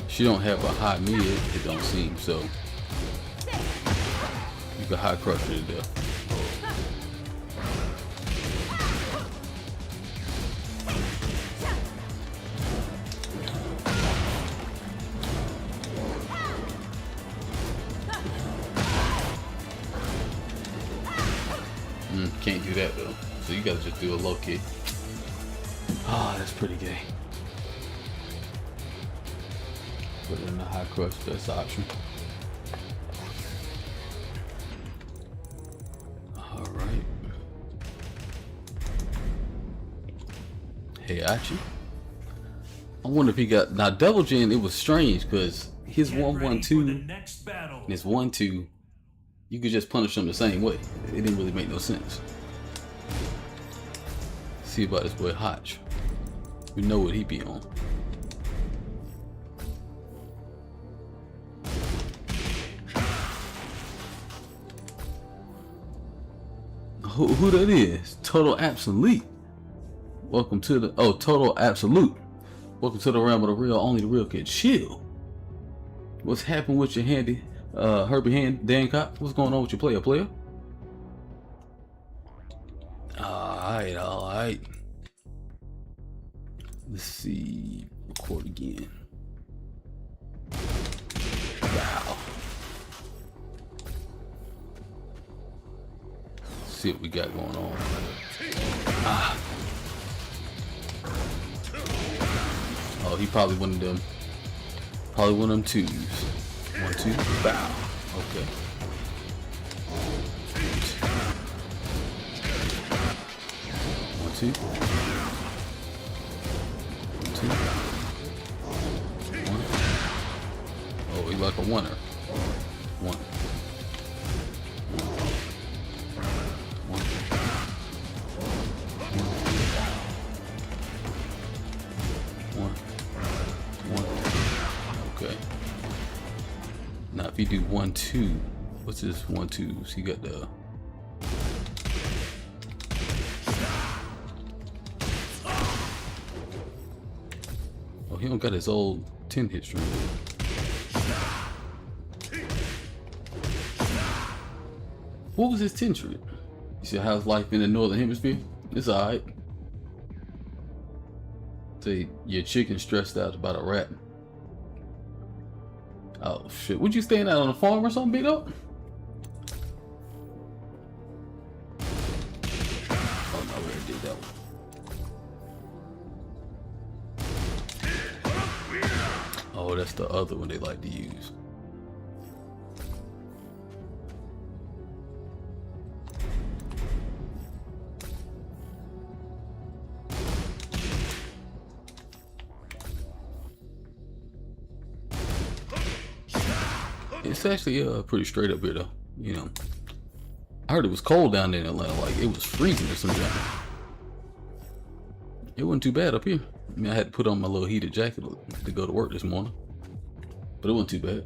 She don't have a high mid, it don't seem, so you can high crush her to death. Can't do that though, so you gotta just do a low kick. Ah, that's pretty gay. Put it in the high crush, that's the option. Alright. Hey, Achi. I wonder if he got. Now, Double Gen, it was strange because his 1-1-2 and his 1-2, you could just punish him the same way. It didn't really make no sense. See about this boy Hotch. We know what he be on. Who that is? Total Absolute. Welcome to the Total Absolute. Welcome to the realm of the real. Only the real can chill. What's happened with your handy Herbie Hand Dan Cop? What's going on with your player? Alright, alright. Let's see. Record again. Wow. Let's see what we got going on. Ah. Oh, he probably one of them. Probably one of them twos. 1, 2, bow. Okay. 1, 2. 1, 2. 1. Oh, he like a oneer. 1. 1. 1. 1. 1. Okay. Now if you do 1, 2, what's this 1, 2? So you got the he don't got his old 10 hit string. What was his 10 string? You see how's life in the northern hemisphere? It's alright. Say your chicken stressed out about a rat. Oh shit! Would you staying out on a farm or something, big up? Oh no, we already did that one. Oh, that's the other one they like to use. It's actually pretty straight up here though. You know, I heard it was cold down there in Atlanta, like it was freezing or something. It wasn't too bad up here. I mean, I had to put on my little heated jacket to go to work this morning, but it wasn't too bad.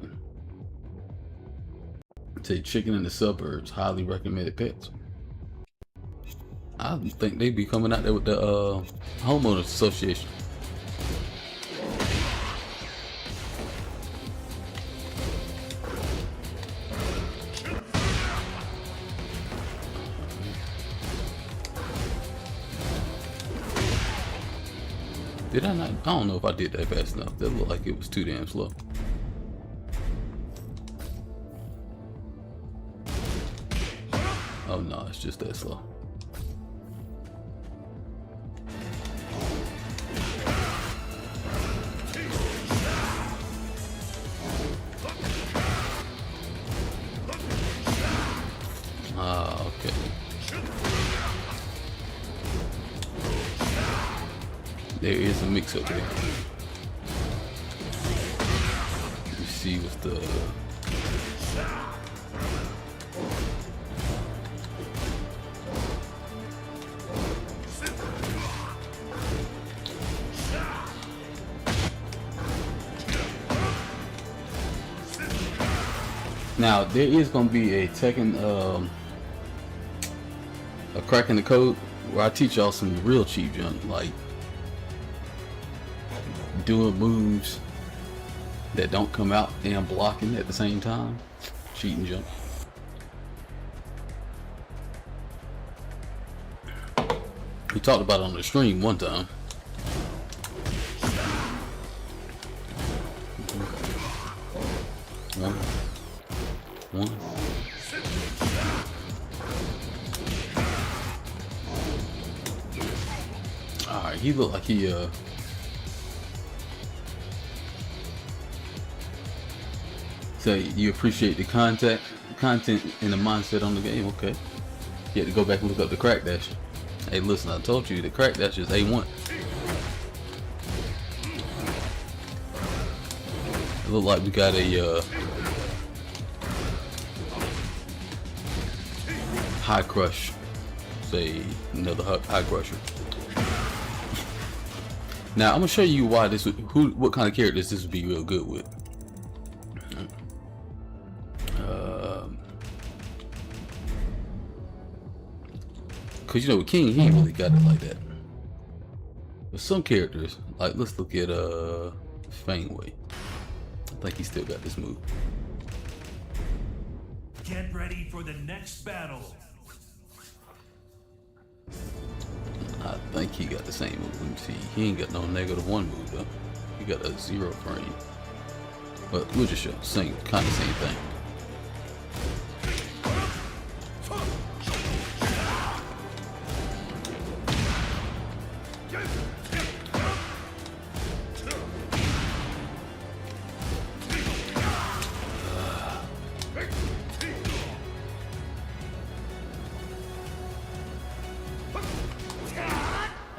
Say chicken in the suburbs, highly recommended pets. I think they be coming out there with the homeowners association. Did I not? I don't know if I did that fast enough. That looked like it was too damn slow. Oh no, it's just that slow. Ah, okay. There is a mix up there. You see what's the now there is gonna be a Tekken a crack in the code where I teach y'all some real cheap junk, like doing moves that don't come out and blocking at the same time. Cheating jump. We talked about it on the stream one time. One. Alright, he looked like he so you appreciate the content and the mindset on the game, okay. You had to go back and look up the crack dash. Hey listen, I told you the crack dash is A1. It look like we got a high crush. Say another high crusher. Now I'm gonna show you why this would, what kind of characters this would be real good with. Cause you know with King he ain't really got it like that. But some characters, like let's look at Fangway. I think he still got this move. Get ready for the next battle. I think he got the same move. Let me see. He ain't got no -1 move though. He got a 0 frame. But we'll just show same kind of same thing.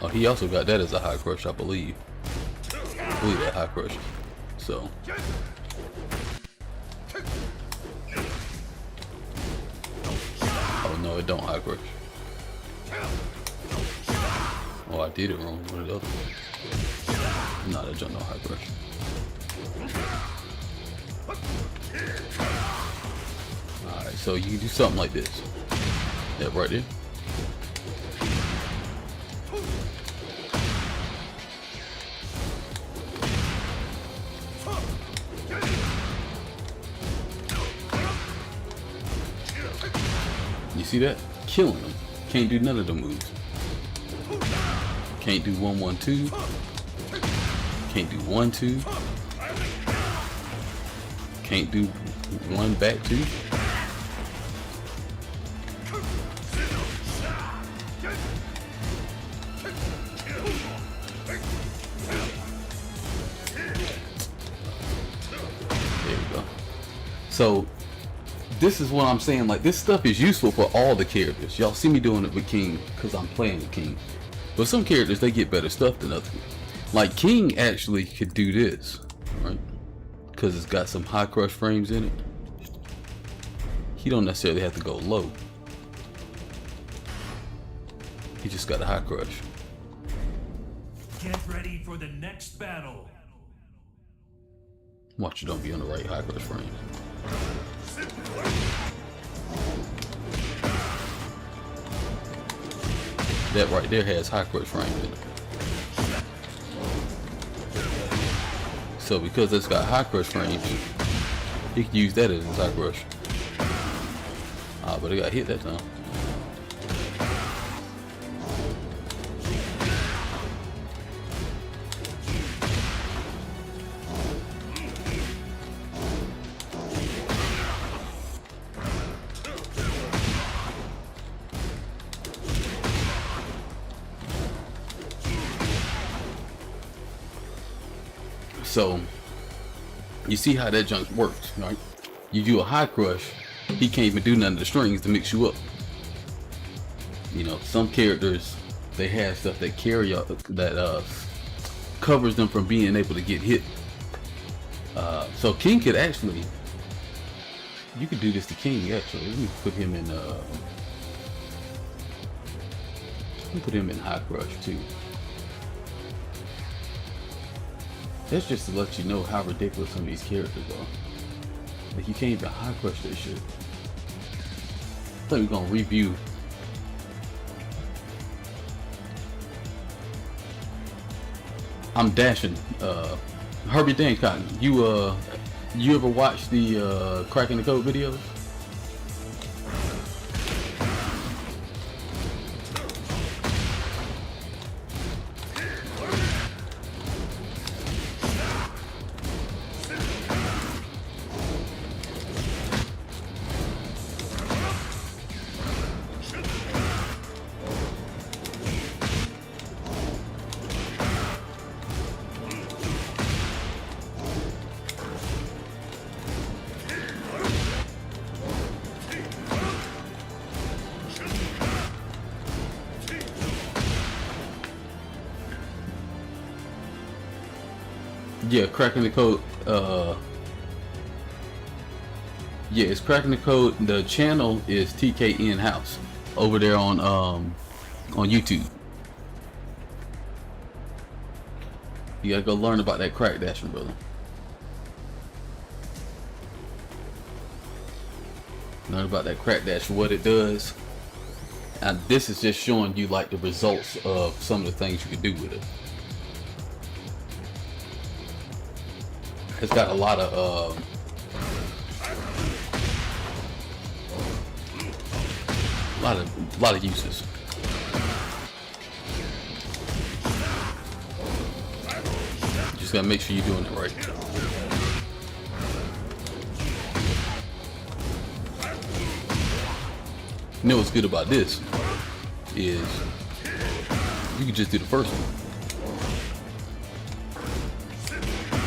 Oh, he also got that as a high crush, I believe. I believe that high crush. So. Oh no, it don't high crush. Oh, I did it wrong. What are the other ones? Nah, that jump no high crush. Alright, so you can do something like this. Yeah, right there. You see that? Killing him. Can't do none of the moves. Can't do 1-1-2. Can't do 1-2. Can't do 1 back 2. There we go. So this is what I'm saying, like this stuff is useful for all the characters. Y'all see me doing it with King because I'm playing with King. But some characters, they get better stuff than others. Like King actually could do this, right? Because it's got some high crush frames in it. He don't necessarily have to go low. He just got a high crush. Get ready for the next battle. Watch you don't be on the right high crush frames. That right there has high crush frames in it. So because it's got high crush frames, he can use that as his high crush. Ah, but it got hit that time. So you see how that junk works, right? You do a high crush, he can't even do none of the strings to mix you up. You know, some characters, they have stuff that carry up that covers them from being able to get hit. So King could actually, you could do this to King actually. Let me put him in high crush too. That's just to let you know how ridiculous some of these characters are. Like you can't even high crush this shit. I think we're gonna review. I'm dashing. Herbie Dancock, you ever watch the Cracking the Code videos? Yeah, Cracking the Code. Yeah, it's Cracking the Code. The channel is TKN House over there on YouTube. You gotta go learn about that crack dashing, brother. Learn about that crack dash, what it does. And this is just showing you like the results of some of the things you can do with it. It's got a lot of lot of uses. just gotta make sure you're doing it right. You know what's good about this is you can just do the first one.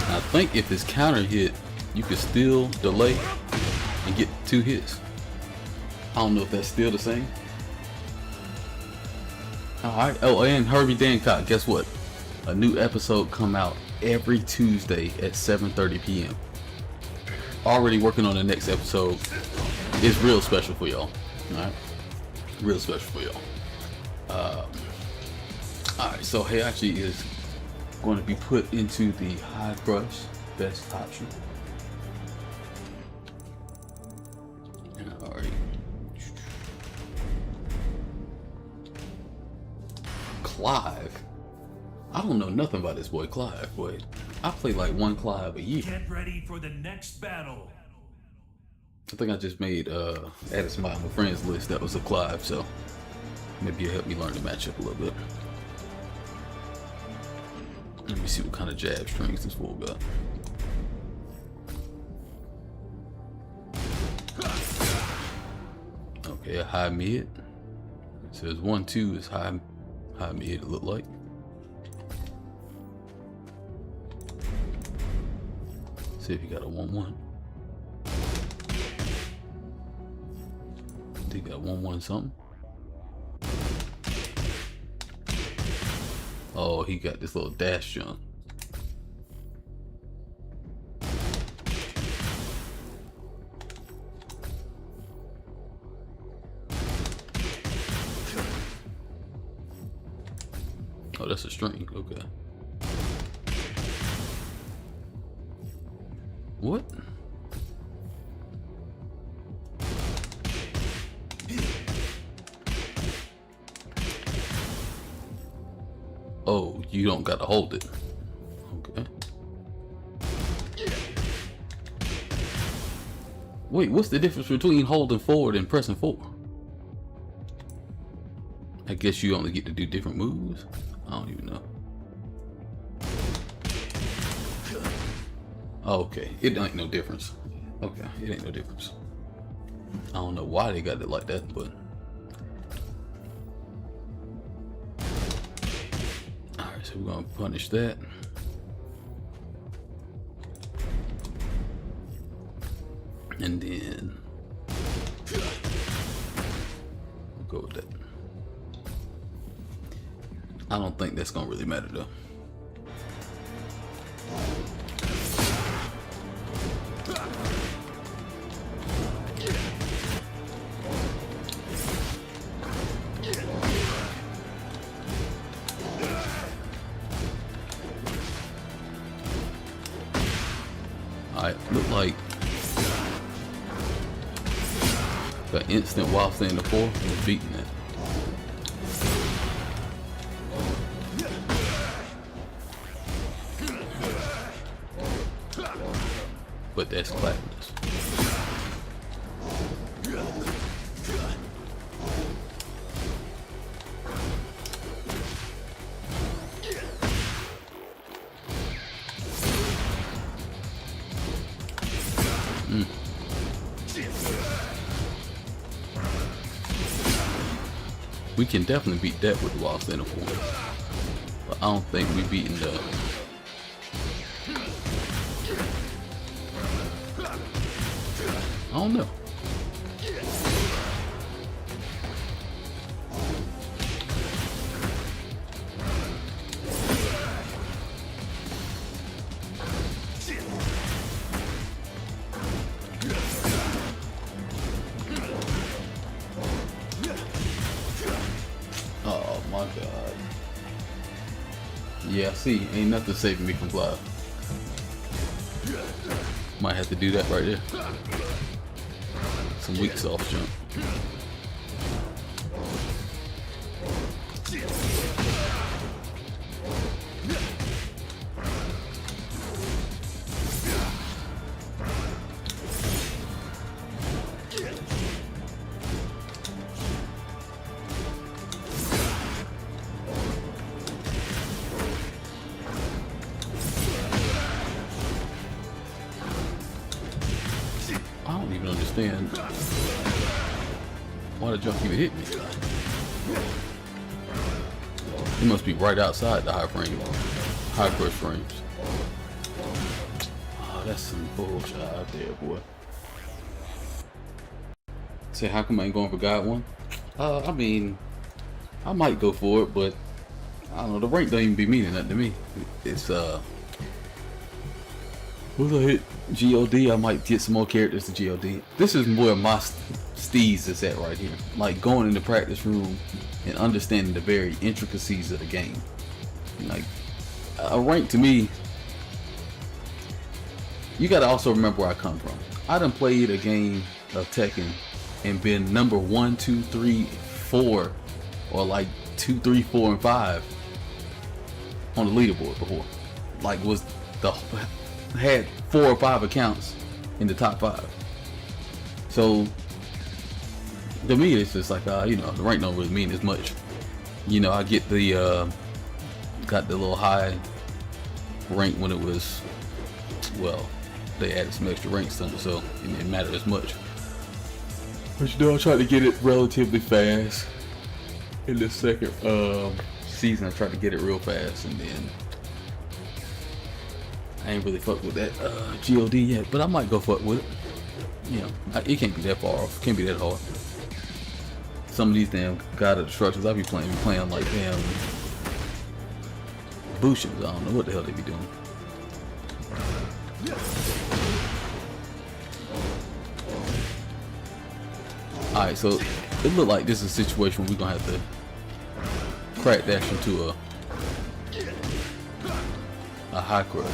I think if it's counter hit, you can still delay and get 2 hits. I don't know if that's still the same. Alright, oh, and Herbie Dancock, guess what? A new episode come out every Tuesday at 7:30 p.m. Already working on the next episode. It's real special for y'all. Alright? Real special for y'all. Alright, so Heihachi is going to be put into the high crush best option. Alright. Clive. I don't know nothing about this boy Clive, but I play like one Clive a year. Get ready for the next battle. I think I just made added somebody on my friends list that was a Clive, so maybe it'll help me learn the matchup a little bit. Let me see what kind of jab strings this fool got. Okay, a high mid. It says 1-2 is high mid, it look like. See if he got a 1-1. He got 1-1 something. Oh, he got this little dash jump. Oh, that's a string. Okay. What? Oh, you don't gotta hold it. Okay. Wait, what's the difference between holding forward and pressing forward? I guess you only get to do different moves? I don't even know. Oh, okay, it ain't no difference. Okay, it ain't no difference. I don't know why they got it like that, but alright, so we're gonna punish that. And then we'll go with that. I don't think that's gonna really matter though. Alright, look like the instant while staying the 4 was beating that. But that's clapping us. We can definitely beat that with the wild center 4, but I don't think we beating the. I don't know. Oh my god. Yeah, see, ain't nothing saving me from Clive. Might have to do that right there. Some weak soft jump. even understand why the junk even hit me. It must be right outside the high crush frames. Oh, that's some bullshit out there, boy. Say, how come I ain't going for God one? I mean, I might go for it, but I don't know. The rank don't even be meaning nothing to me. It's once I hit GOD, I might get some more characters to GOD. This is where my steez is at right here. Like going in the practice room and understanding the very intricacies of the game. Like a rank to me, you gotta also remember where I come from. I done played a game of Tekken and been number 1, 2, 3, 4, or like 2, 3, 4, and 5 on the leaderboard before. Like had 4 or 5 accounts in the top 5. So to me, it's just like you know, the rank don't really mean as much. You know, I get the got the little high rank when it was, well, they added some extra ranks to it, so it didn't matter as much. But you know, I tried to get it relatively fast in the second season. I tried to get it real fast, and then I ain't really fucked with that GOD yet, but I might go fuck with it. You know, it can't be that far off. Can't be that hard. Some of these damn God of Destructions I be playing like damn Bushins. I don't know what the hell they be doing. Alright, so it look like this is a situation where we're gonna have to crack dash into a high crush.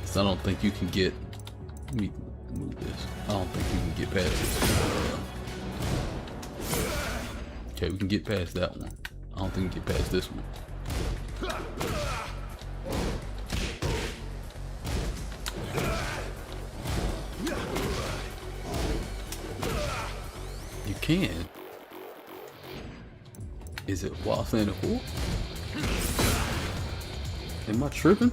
So I don't think you can get, let me move this. I don't think you can get past this. Okay, we can get past that one. I don't think we can get past this one. You can. Is it while standing full? Am I tripping?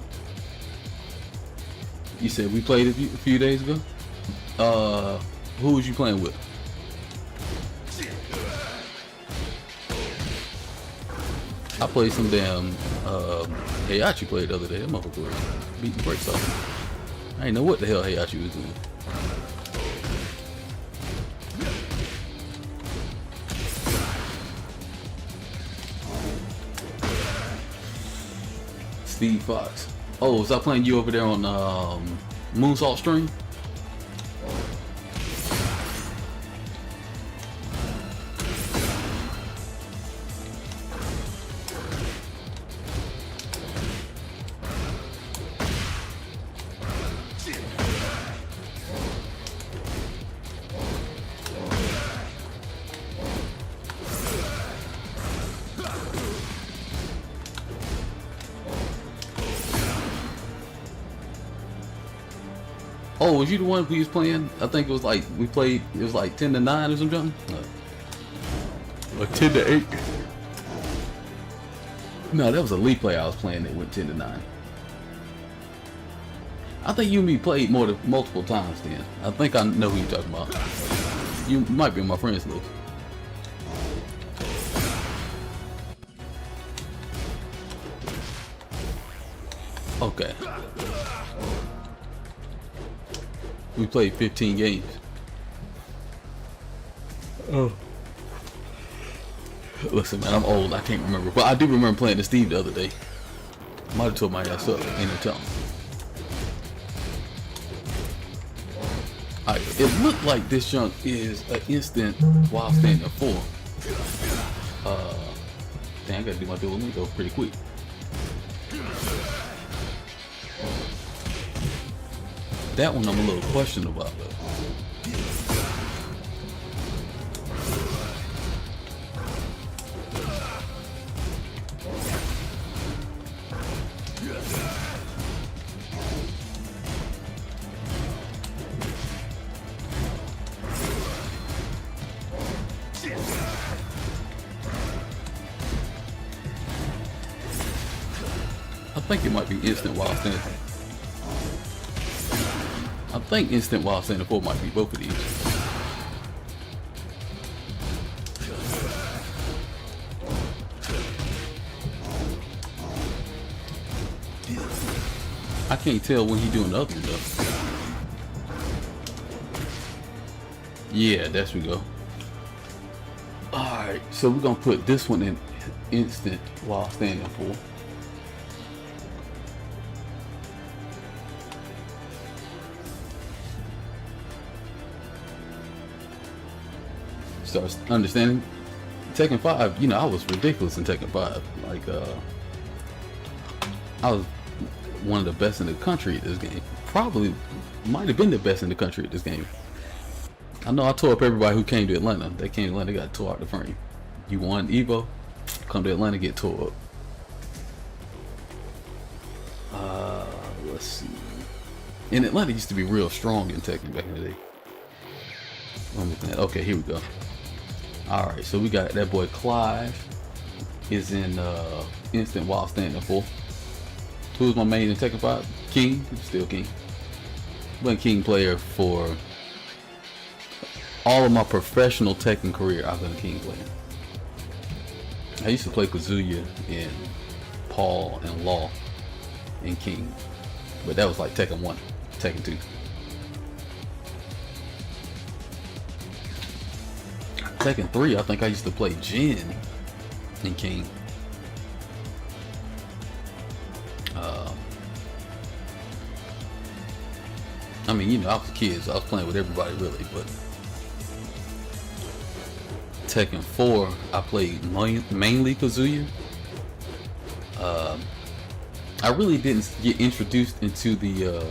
You said we played a few days ago? Who was you playing with? I played some damn Heihachi played the other day. That motherfucker was beating the brakes off. I didn't know what the hell Heihachi was doing. Steve Fox. Oh, was I playing you over there on Moonsault stream? Oh, was you the one who was playing? I think it was like we played. It was like 10-9 or something. Or 10-8. No, that was a League play I was playing that went 10-9. I think you and me played multiple times then. I think I know who you're talking about. You might be on my friends list. Okay. We played 15 games. Oh. Listen, man, I'm old. I can't remember. But I do remember playing the Steve the other day. Might have told my ass up. Ain't no telling. Alright, it looked like this junk is an instant while standing full. Dang, I gotta do my dual link go pretty quick. That one I'm a little questionable about though. I think it might be instant while standing. I think Instant Wild Standing 4 might be both of these. I can't tell when he doing the other one though. Yeah, there we go. Alright, so we're gonna put this one in Instant While Standing 4. Starts understanding Tekken 5. You know, I was ridiculous in Tekken 5. Like, I was one of the best in the country at this game. Probably might have been the best in the country at this game. I know I tore up everybody who came to Atlanta. They came to Atlanta, got tore out the frame. You won Evo, come to Atlanta, get tore up. Let's see. And Atlanta used to be real strong in Tekken back in the day. Okay, here we go. Alright, so we got that boy Clive is in Instant While Standing 4. Who's my main in Tekken 5? King, still King. Been King player for all of my professional Tekken career. I've been a King player. I used to play Kazuya and Paul and Law and King, but that was like Tekken 1, Tekken 2. Tekken 3, I think I used to play Jin and King. I mean, you know, I was a kid, so I was playing with everybody really, but Tekken 4, I played mainly Kazuya. I really didn't get introduced into the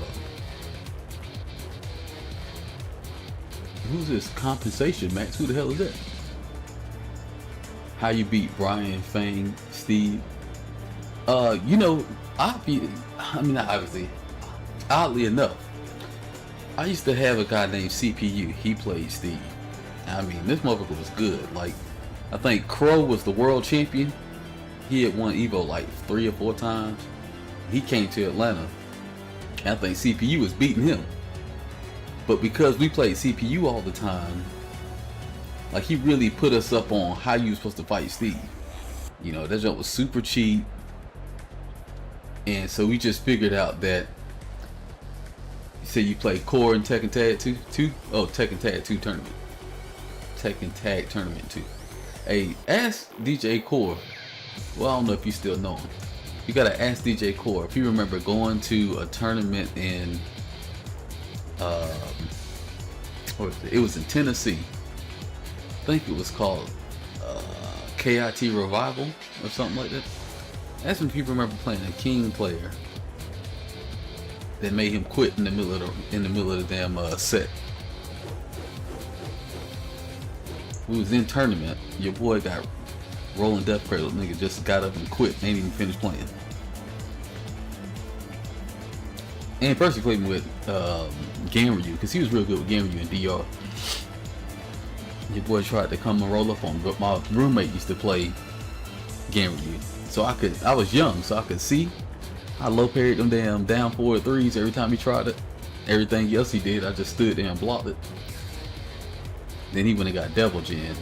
who's this Compensation Max? Who the hell is that? How you beat Brian, Fang, Steve? You know, not obviously, oddly enough, I used to have a guy named CPU. He played Steve. I mean, this motherfucker was good. Like, I think Crow was the world champion. He had won Evo like 3 or 4 times. He came to Atlanta, and I think CPU was beating him. But because we played CPU all the time, like, he really put us up on how you were supposed to fight Steve. You know, that jump was super cheap. And so we just figured out that, you say you play Core and Tekken Tag 2? Oh, Tekken Tag 2 tournament. Tekken Tag Tournament 2. Hey, ask DJ Core. Well, I don't know if you still know him. You gotta ask DJ Core if you remember going to a tournament in it was in Tennessee. I think it was called KIT Revival or something like that. Ask him if you remember playing a King player that made him quit in the middle of the damn set. We was in tournament. Your boy got rolling death cradle. Nigga just got up and quit. Ain't even finished playing. And first he played with Ganryu, because he was real good with Ganryu and DR. Your boy tried to come and roll up on him, but my roommate used to play Ganryu. So I was young, so I could see. I low parried them damn down forward threes every time he tried it. Everything else he did, I just stood there and blocked it. Then he went and got Devil Jin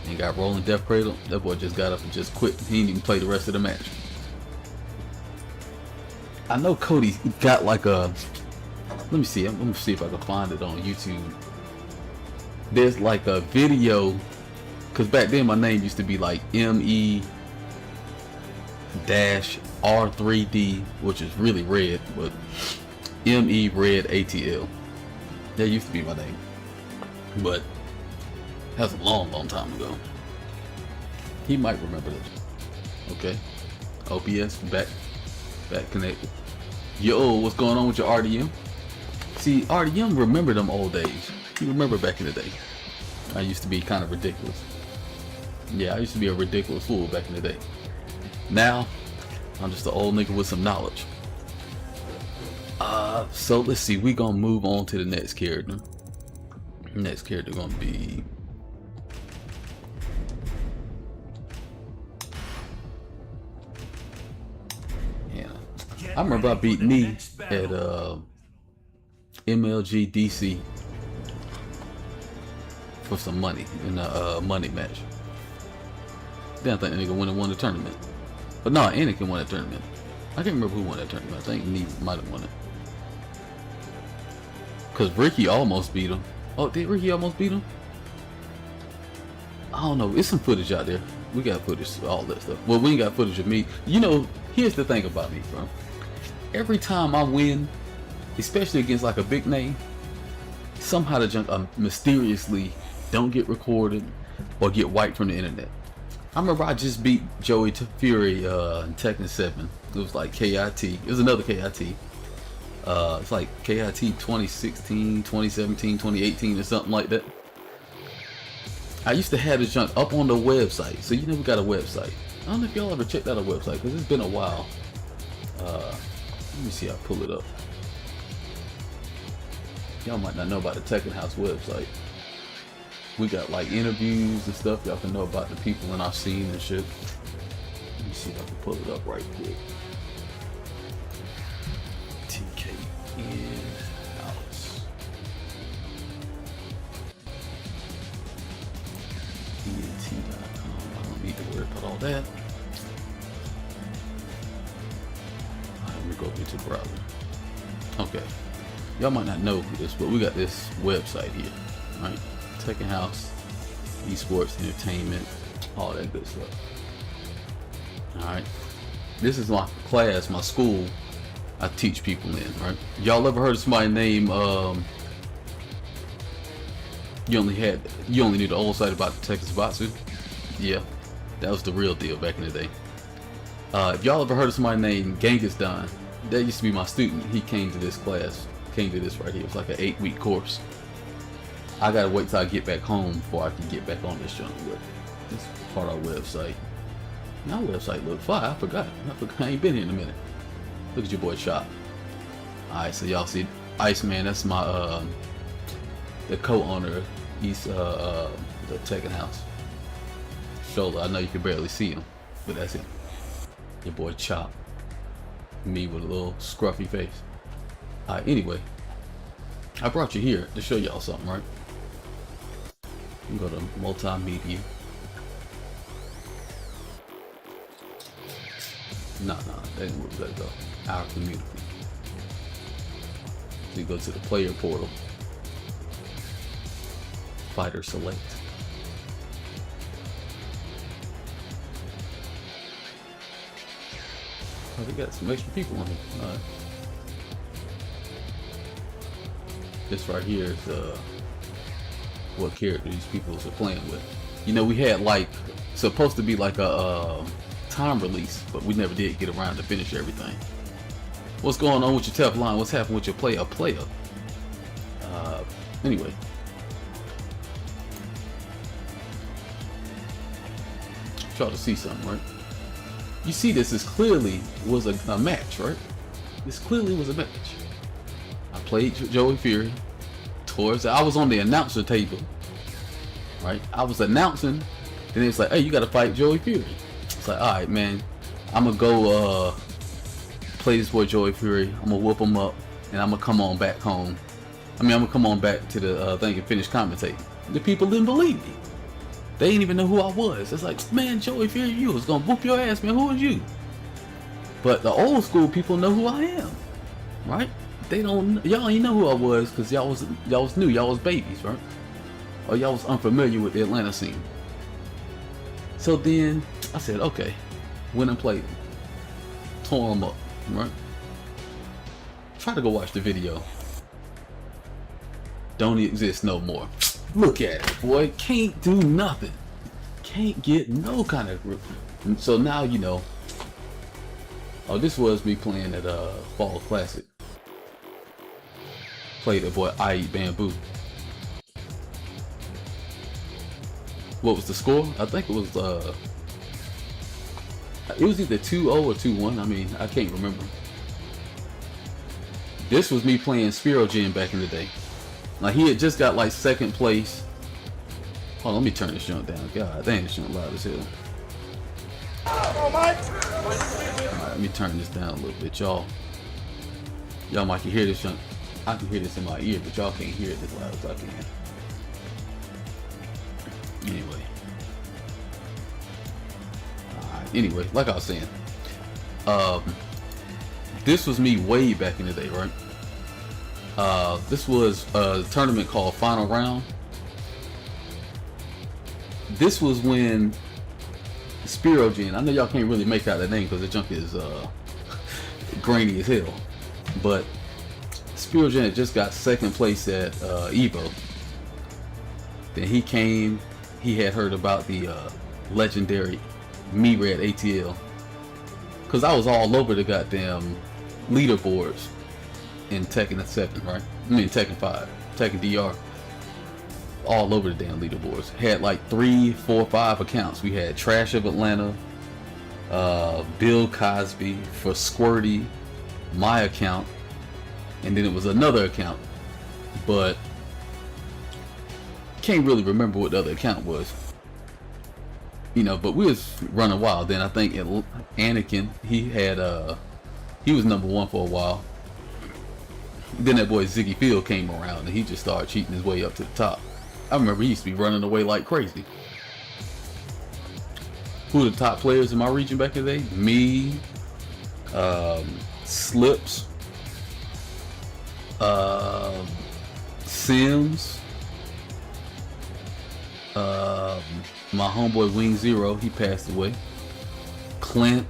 and got rolling death cradle. That boy just got up and just quit. He didn't even play the rest of the match. I know Cody got like a, let me see, I'm gonna see if I can find it on YouTube. There's like a video, cause back then my name used to be like ME-R3D, which is really red, but ME Red ATL. That used to be my name. But that was a long time ago. He might remember this. Okay. OPS back connected. Yo, what's going on with your RDM? See, RDM remember them old days. You remember back in the day. I used to be kind of ridiculous. Yeah, I used to be a ridiculous fool back in the day. Now, I'm just an old nigga with some knowledge. So let's see, we gonna move on to the next character. Next character gonna be I remember I beat me at MLG DC for some money in a money match. Then I think the nigga won the tournament. But no, Anakin won the tournament. I can't remember who won that tournament. I think he might have won it. Cause Ricky almost beat him. Oh, did Ricky almost beat him? I don't know. It's some footage out there. We got footage, all that stuff. Well, we ain't got footage of me. You know, here's the thing about me, bro. Every time I win, especially against like a big name, somehow the junk mysteriously don't get recorded or get wiped from the internet. I remember I just beat Joey Fury in Tekken 7. It was like KIT. It was another KIT. It's like KIT 2016, 2017, 2018 or something like that. I used to have this junk up on the website. So you know we got a website. I don't know if y'all ever checked out a website because it's been a while. Let me see, I'll pull it up. Y'all might not know about the Tekken House website. We got like interviews and stuff. Y'all can know about the people in our scene and shit. Let me see if I can pull it up right quick. TKN House. ENT.com. I don't need to worry about all that. Let me go into the browser. Okay. Y'all might not know this, but we got this website here. Right? Tekken House, esports, entertainment, all that good stuff. Alright. This is my class, my school I teach people in, right? Y'all ever heard of somebody named you only knew the old site about the Texas Batsu? Yeah. That was the real deal back in the day. If y'all ever heard of somebody named Genghis Don, that used to be my student. He came to this class, came to this right here. It was like an 8-week course. I gotta wait till I get back home before I can get back on this junk. But this is part of our website. Now website look fire. I forgot. I ain't been here in a minute. Look at your boy Chop. Alright, so y'all see Iceman, that's my the co-owner. He's the Tekken House. Shoulder. I know you can barely see him, but that's him. Your boy Chop. Me with a little scruffy face. Alright, anyway. I brought you here to show y'all something, right? You can go to multimedia. Nah, that didn't work. Let go. Our community. So you go to the player portal. Fighter select. Oh, they got some extra people on here. Alright. This right here is what character these people are playing with. You know, we had like supposed to be like a time release, but we never did get around to finish everything. What's going on with your Teflon? What's happening with your player? Anyway. Try to see something, right? You see this clearly was a match, right? This clearly was a match. I played Joey Fury. I was on the announcer table, right? I was announcing, and it's like, hey, you gotta fight Joey Fury. It's like, alright, man, I'm gonna go play this boy Joey Fury. I'm gonna whoop him up, and I'm gonna come on back home. I'm gonna come on back to the thing and finish commentating. The people didn't believe me. They didn't even know who I was. It's like, man, Joey Fury, you was gonna whoop your ass, man. Who are you? But the old school people know who I am, right? They don't. Y'all ain't know who I was because y'all was new. Y'all was babies, right? Or y'all was unfamiliar with the Atlanta scene. So then I said, okay, went and played them, tore them up, right? Try to go watch the video. Don't exist no more. Look at it, boy. Can't do nothing. Can't get no kind of grip. So now you know. Oh, this was me playing at Fall Classic. Played the boy I Eat Bamboo. What was the score? I think it was either 2-0 or 2-1. I mean, I can't remember. This was me playing Spirogen back in the day. Like he had just got like second place. Hold on, let me turn this junk down. God dang, this junk loud as hell. Alright, let me turn this down a little bit, y'all. Y'all might can hear this junk. I can hear this in my ear, but y'all can't hear it as loud as I can. Anyway. Anyway, like I was saying, this was me way back in the day, right? This was a tournament called Final Round. This was when Spirogen, I know y'all can't really make out the name because the junk is grainy as hell, but Spirogen had just got second place at Evo. Then he came, he had heard about the legendary Me Red ATL, because I was all over the goddamn leaderboards in Tekken 7, right? I mean Tekken 5, Tekken DR, all over the damn leaderboards. Had like 3, 4, 5 accounts. We had Trash of Atlanta, Bill Cosby, for Squirty, my account, and then it was another account, but can't really remember what the other account was. You know, but we was running wild. Then I think Anakin, he was #1 for a while. Then that boy Ziggy Field came around and he just started cheating his way up to the top. I remember he used to be running away like crazy. Who are the top players in my region back in the day? Me, Slips, Sims, my homeboy Wing Zero, he passed away. Clint.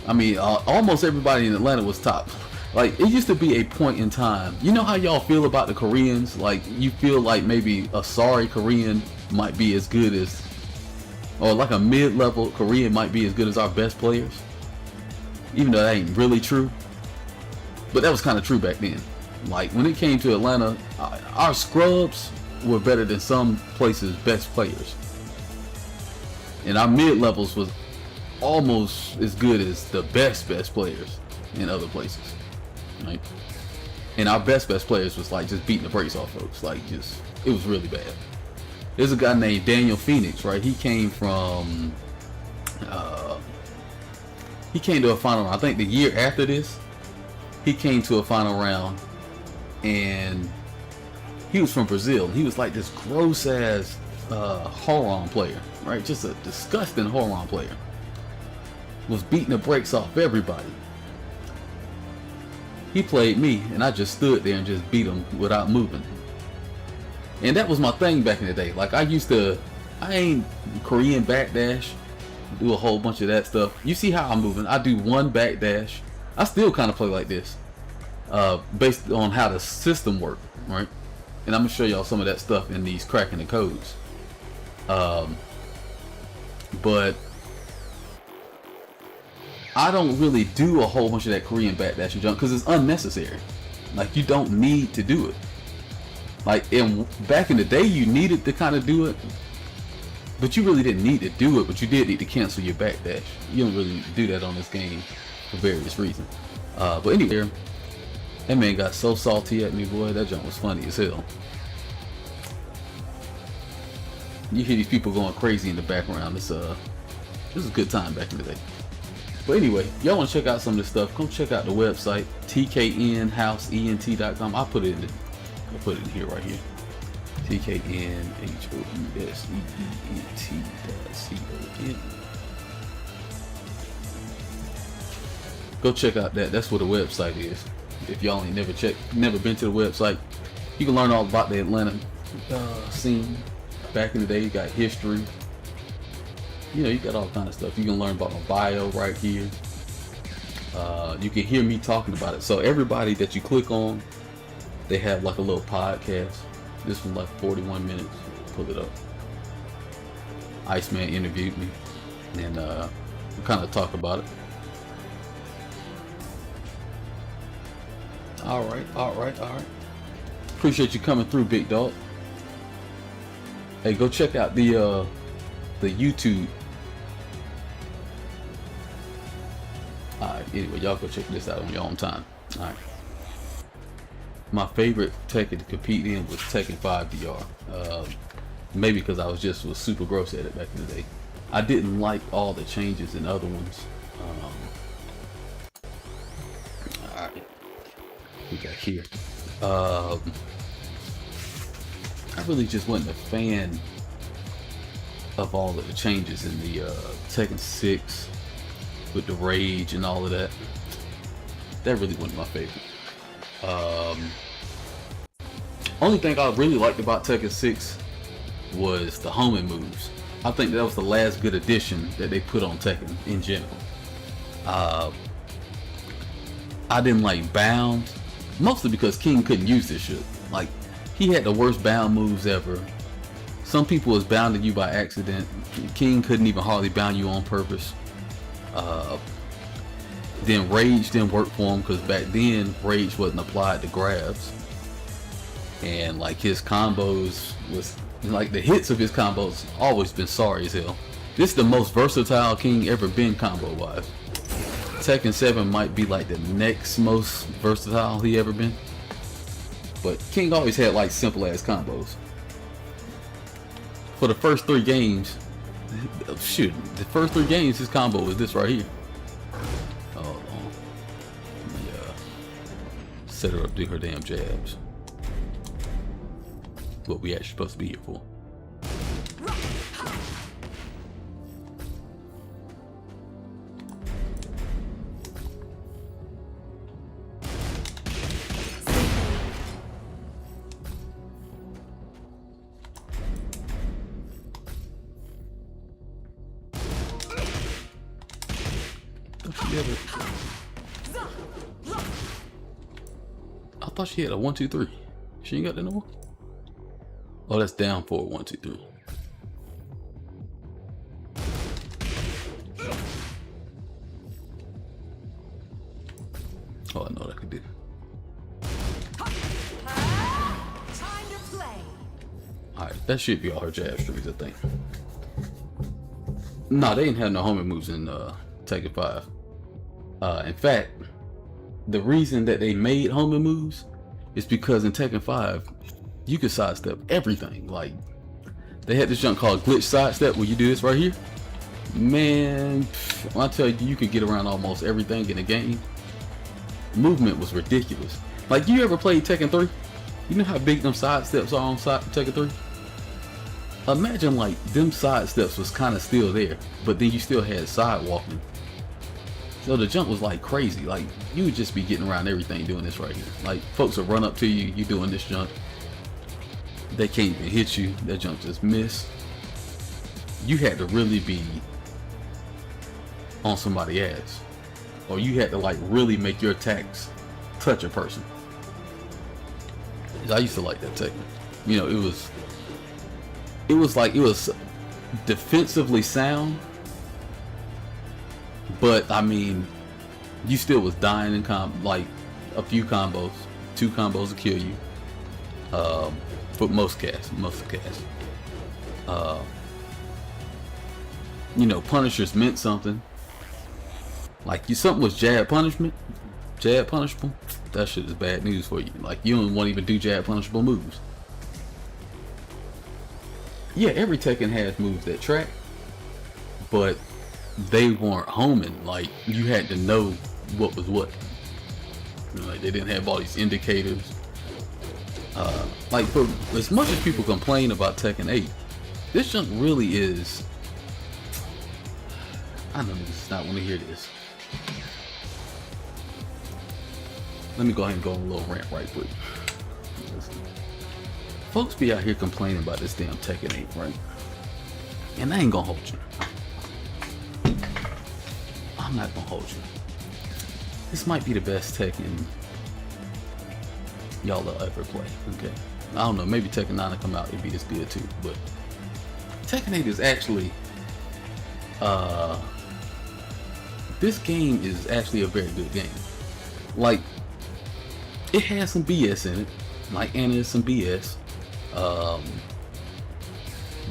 I mean, almost everybody in Atlanta was top. Like, it used to be a point in time. You know how y'all feel about the Koreans? Like, you feel like maybe a sorry Korean might be as good as, or like a mid-level Korean might be as good as our best players. Even though that ain't really true. But that was kind of true back then. Like, when it came to Atlanta, our scrubs were better than some places' best players. And our mid-levels was almost as good as the best players in other places. Right? And our best players was like just beating the brakes off folks. Like, just, it was really bad. There's a guy named Daniel Phoenix, right? He came from, he came to a final round. I think the year after this, he came to a final round, and he was from Brazil. He was like this gross ass Horon player, right? Just a disgusting Horon player. Was beating the brakes off everybody. He played me, and I just stood there and just beat him without moving. And that was my thing back in the day. Like, I ain't Korean backdash, do a whole bunch of that stuff. You see how I'm moving? I do one backdash. I still kind of play like this, based on how the system works, right? And I'm gonna show y'all some of that stuff in these cracking the codes. But I don't really do a whole bunch of that Korean backdash and jump because it's unnecessary. Like, you don't need to do it. Like, back in the day, you needed to kind of do it, but you really didn't need to do it. But you did need to cancel your backdash. You don't really do that on this game for various reasons. But anyway, that man got so salty at me, boy. That jump was funny as hell. You hear these people going crazy in the background. This is a good time back in the day. But anyway, y'all want to check out some of this stuff? Come check out the website, tknhouseent.com. I'll put it in here right here. tknhouseent.com. Go check out that. That's what the website is. If y'all ain't never been to the website, you can learn all about the Atlanta scene. Back in the day, you got history. You know, you got all kind of stuff. You can learn about my bio right here. You can hear me talking about it. So everybody that you click on, they have like a little podcast. This one like 41 minutes. Pull it up. Iceman interviewed me, and we kind of talk about it. All right. Appreciate you coming through, big dog. Hey, go check out the YouTube. Alright, anyway, y'all go check this out on your own time. Alright. My favorite Tekken to compete in was Tekken 5 DR. Maybe because I was super gross at it back in the day. I didn't like all the changes in other ones. Alright. We got here? I really just wasn't a fan of all of the changes in the Tekken 6 with the rage and all of that. That really wasn't my favorite. Only thing I really liked about Tekken 6 was the homing moves. I think that was the last good addition that they put on Tekken in general. I didn't like bounds, mostly because King couldn't use this shit. Like, he had the worst bound moves ever. Some people was bounding you by accident. King couldn't even hardly bound you on purpose. Then rage didn't work for him because back then rage wasn't applied to grabs. And like his combos was like the hits of his combos always been sorry as hell. This is the most versatile King ever been combo wise. Tekken 7 might be like the next most versatile he ever been. But King always had like simple ass combos. For the first 3 games, shoot, the first 3 games his combo was this right here. Hold on. Let me set her up, do her damn jabs. What we actually supposed to be here for. I thought she had a 1, 2, 3. She ain't got that no more. Oh, that's down for 1, 2, 3. Oh, I know what I could do. Time to play. Alright, that should be all her jab strings, I think. Nah, they didn't have no homing moves in Tekken 5. In fact, the reason that they made homing moves is because in Tekken 5, you could sidestep everything. Like, they had this junk called glitch sidestep where you do this right here. Man, when I tell you, you could get around almost everything in the game. Movement was ridiculous. Like, you ever played Tekken 3? You know how big them sidesteps are on Tekken 3? Imagine like them sidesteps was kind of still there, but then you still had side walking. So the jump was like crazy. Like, you would just be getting around everything doing this right here. Like, folks will run up to you, you doing this jump. They can't even hit you. That jump just missed. You had to really be on somebody's ass, or you had to like really make your attacks touch a person. I used to like that Tekken. You know, it was defensively sound, but I mean, you still was dying in like a few combos, 2 combos to kill you. For most casts. You know, punishers meant something. Like, something was jab punishable. That shit is bad news for you. Like, you don't want to even do jab punishable moves. Yeah, every Tekken has moves that track, but they weren't homing. Like, you had to know what was what. You know, like, they didn't have all these indicators. Like, for as much as people complain about Tekken 8, this junk really is. I know niggas does not want to hear this. Let me go ahead and go on a little rant right quick. Listen. Folks be out here complaining about this damn Tekken 8, right? And I ain't gonna hold you. I'm not gonna hold you. This might be the best Tekken y'all will ever play, okay? I don't know, maybe Tekken 9 will come out, it'd be this good too, but Tekken 8 is actually, this game is actually a very good game. Like, it has some BS in it, like, and there's some BS.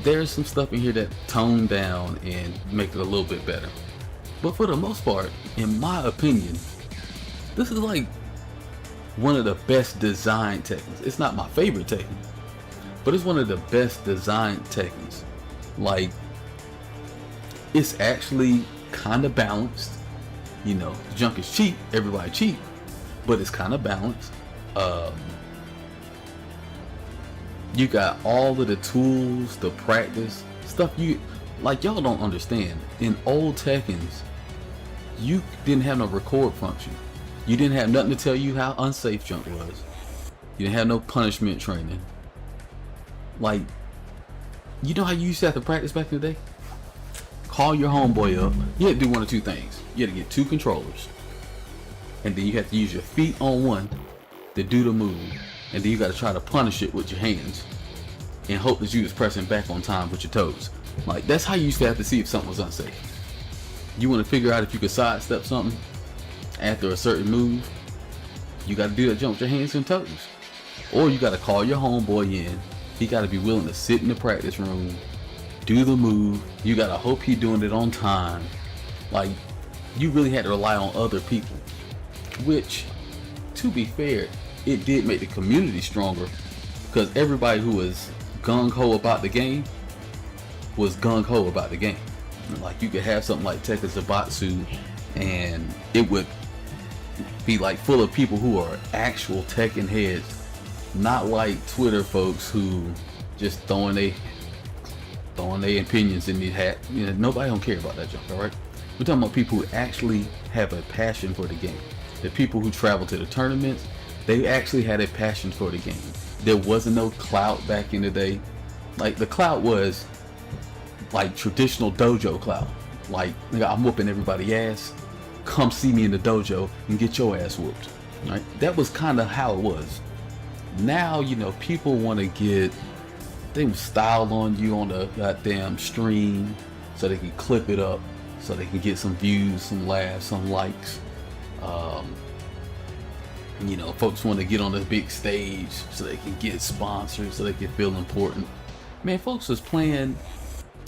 There's some stuff in here that tone down and make it a little bit better. But for the most part, in my opinion, this is like one of the best designed Tekkens. It's not my favorite Tekken, but it's one of the best designed Tekkens. Like, it's actually kind of balanced. You know, the junk is cheap, everybody cheap, but it's kind of balanced. You got all of the tools, the practice stuff. You like, y'all don't understand. In old Tekkens, you didn't have no record function. You didn't have nothing to tell you how unsafe junk was. You didn't have no punishment training. Like, you know how you used to have to practice back in the day? Call your homeboy up. You had to do one of two things. You had to get 2 controllers, and then you have to use your feet on one to do the move, and then you got to try to punish it with your hands and hope that you was pressing back on time with your toes. Like, that's how you used to have to see if something was unsafe. You want to figure out if you could sidestep something after a certain move, you got to do that jump with your hands and toes, or you got to call your homeboy in. He got to be willing to sit in the practice room, do the move. You got to hope he doing it on time. Like, you really had to rely on other people, which, to be fair, it did make the community stronger, because everybody who was gung-ho about the game was gung-ho about the game. Like, you could have something like Tekken Zabatsu, and it would be like full of people who are actual Tekken heads, not like Twitter folks who just throwing their opinions in the hat. You know, nobody don't care about that junk, all right? We're talking about people who actually have a passion for the game. The people who travel to the tournaments, they actually had a passion for the game. There wasn't no clout back in the day. Like, the clout was like traditional dojo clout. Like, nigga, I'm whooping everybody's ass. Come see me in the dojo and get your ass whooped. Right? That was kind of how it was. Now, you know, people want to get things styled on you on the goddamn stream so they can clip it up, so they can get some views, some laughs, some likes. You know, folks want to get on the big stage so they can get sponsored, so they can feel important. Man, folks was playing.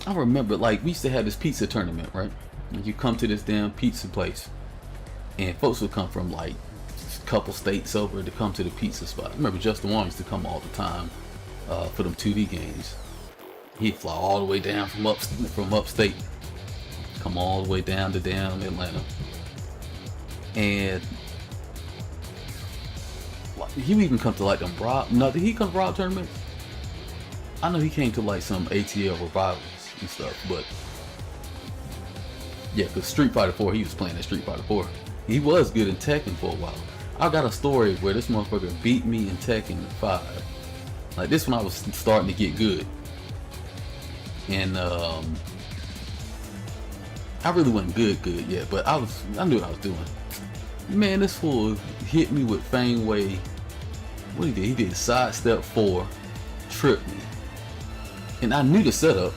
I remember, like, we used to have this pizza tournament, right? And you come to this damn pizza place, and folks would come from like a couple states over to come to the pizza spot. I remember Justin Wong used to come all the time for them 2D games. He'd fly all the way down from upstate, come all the way down to damn Atlanta, and he would even come to like them Rob. No, did he come to Rob tournaments? I know he came to like some ATL revivals and stuff, but yeah, because Street Fighter 4, he was playing at Street Fighter 4. He was good in Tekken for a while. I got a story where this motherfucker beat me in Tekken 5. Like, this when I was starting to get good. And I really wasn't good yet, but I knew what I was doing. Man, this fool hit me with Fang Wei. What he did? He did sidestep 4, tripped me. And I knew the setup.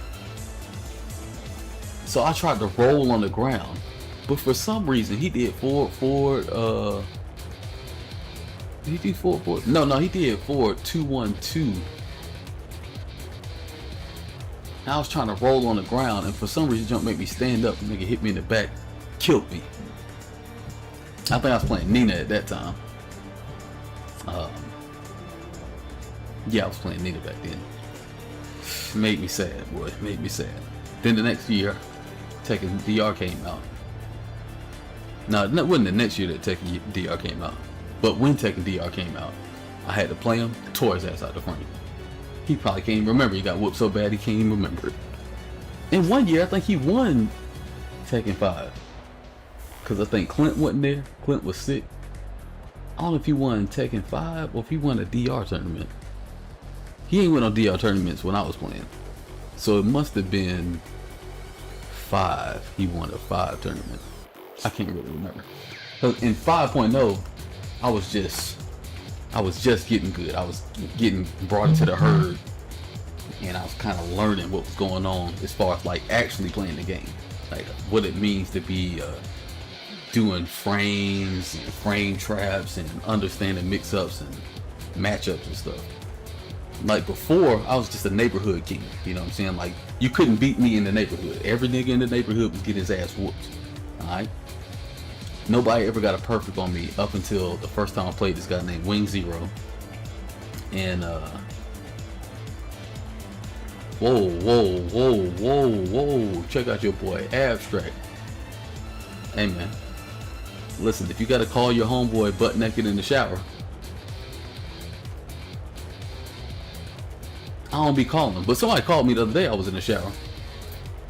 So I tried to roll on the ground, but for some reason he did forward. Did he do forward? No, he did forward 2-1-2. I was trying to roll on the ground, and for some reason, jump made me stand up. And nigga hit me in the back, killed me. I think I was playing Nina at that time. Yeah, I was playing Nina back then. Made me sad, boy. Made me sad. Then the next year, Tekken DR came out. No, it wasn't the next year that Tekken DR came out. But when Tekken DR came out, I had to play him, tore his ass out the frame. He probably can't even remember. He got whooped so bad he can't even remember it. And one year, I think he won Tekken 5. Because I think Clint wasn't there. Clint was sick. I don't know if he won Tekken 5 or if he won a DR tournament. He ain't win no DR tournaments when I was playing. So it must have been 5. He won a 5 tournament. I can't really remember. Cause in 5.0, I was just getting good. I was getting brought into the herd, and I was kind of learning what was going on as far as like actually playing the game, like what it means to be doing frames and frame traps and understanding mix-ups and matchups and stuff. Like before, I was just a neighborhood king. You know what I'm saying? Like, you couldn't beat me in the neighborhood. Every nigga in the neighborhood was getting his ass whooped. Alright? Nobody ever got a perfect on me up until the first time I played this guy named Wing Zero. And whoa. Check out your boy Abstract. Hey man. Listen, if you gotta call your homeboy butt naked in the shower, don't be calling them. But somebody called me the other day. I was in the shower.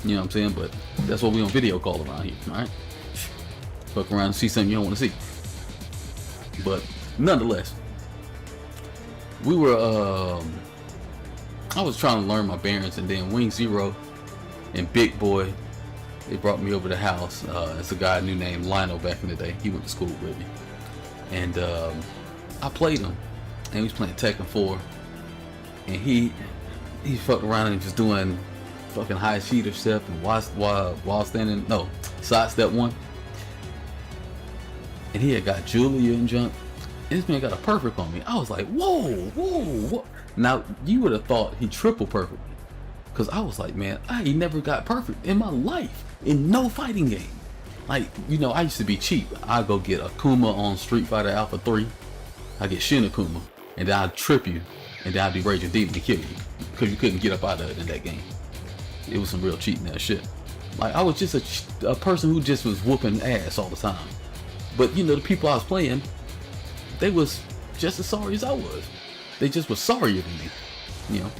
You know what I'm saying? But that's what we on video call around here, alright? Fuck around and see something you don't want to see. But nonetheless, we were I was trying to learn my bearings, and then Wing Zero and Big Boy, they brought me over to the house. It's a guy I knew named Lionel back in the day. He went to school with me. And I played him, and he was playing Tekken 4. And he fucked around and just doing fucking high cheater step and while standing, no, side step one. And he had got Julia and junk. And this man got a perfect on me. I was like, whoa. Now, you would have thought he triple perfect me. Because I was like, man, I ain't never got perfect in my life. In no fighting game. Like, you know, I used to be cheap. I go get Akuma on Street Fighter Alpha 3. I get Shin Akuma. And then I'd trip you. And then I'd be Raging Demon to kill you. Because you couldn't get up out of it in that game. It was some real cheating that shit. Like, I was just a person who just was whooping ass all the time. But, you know, the people I was playing, they was just as sorry as I was. They just was sorrier than me. You know,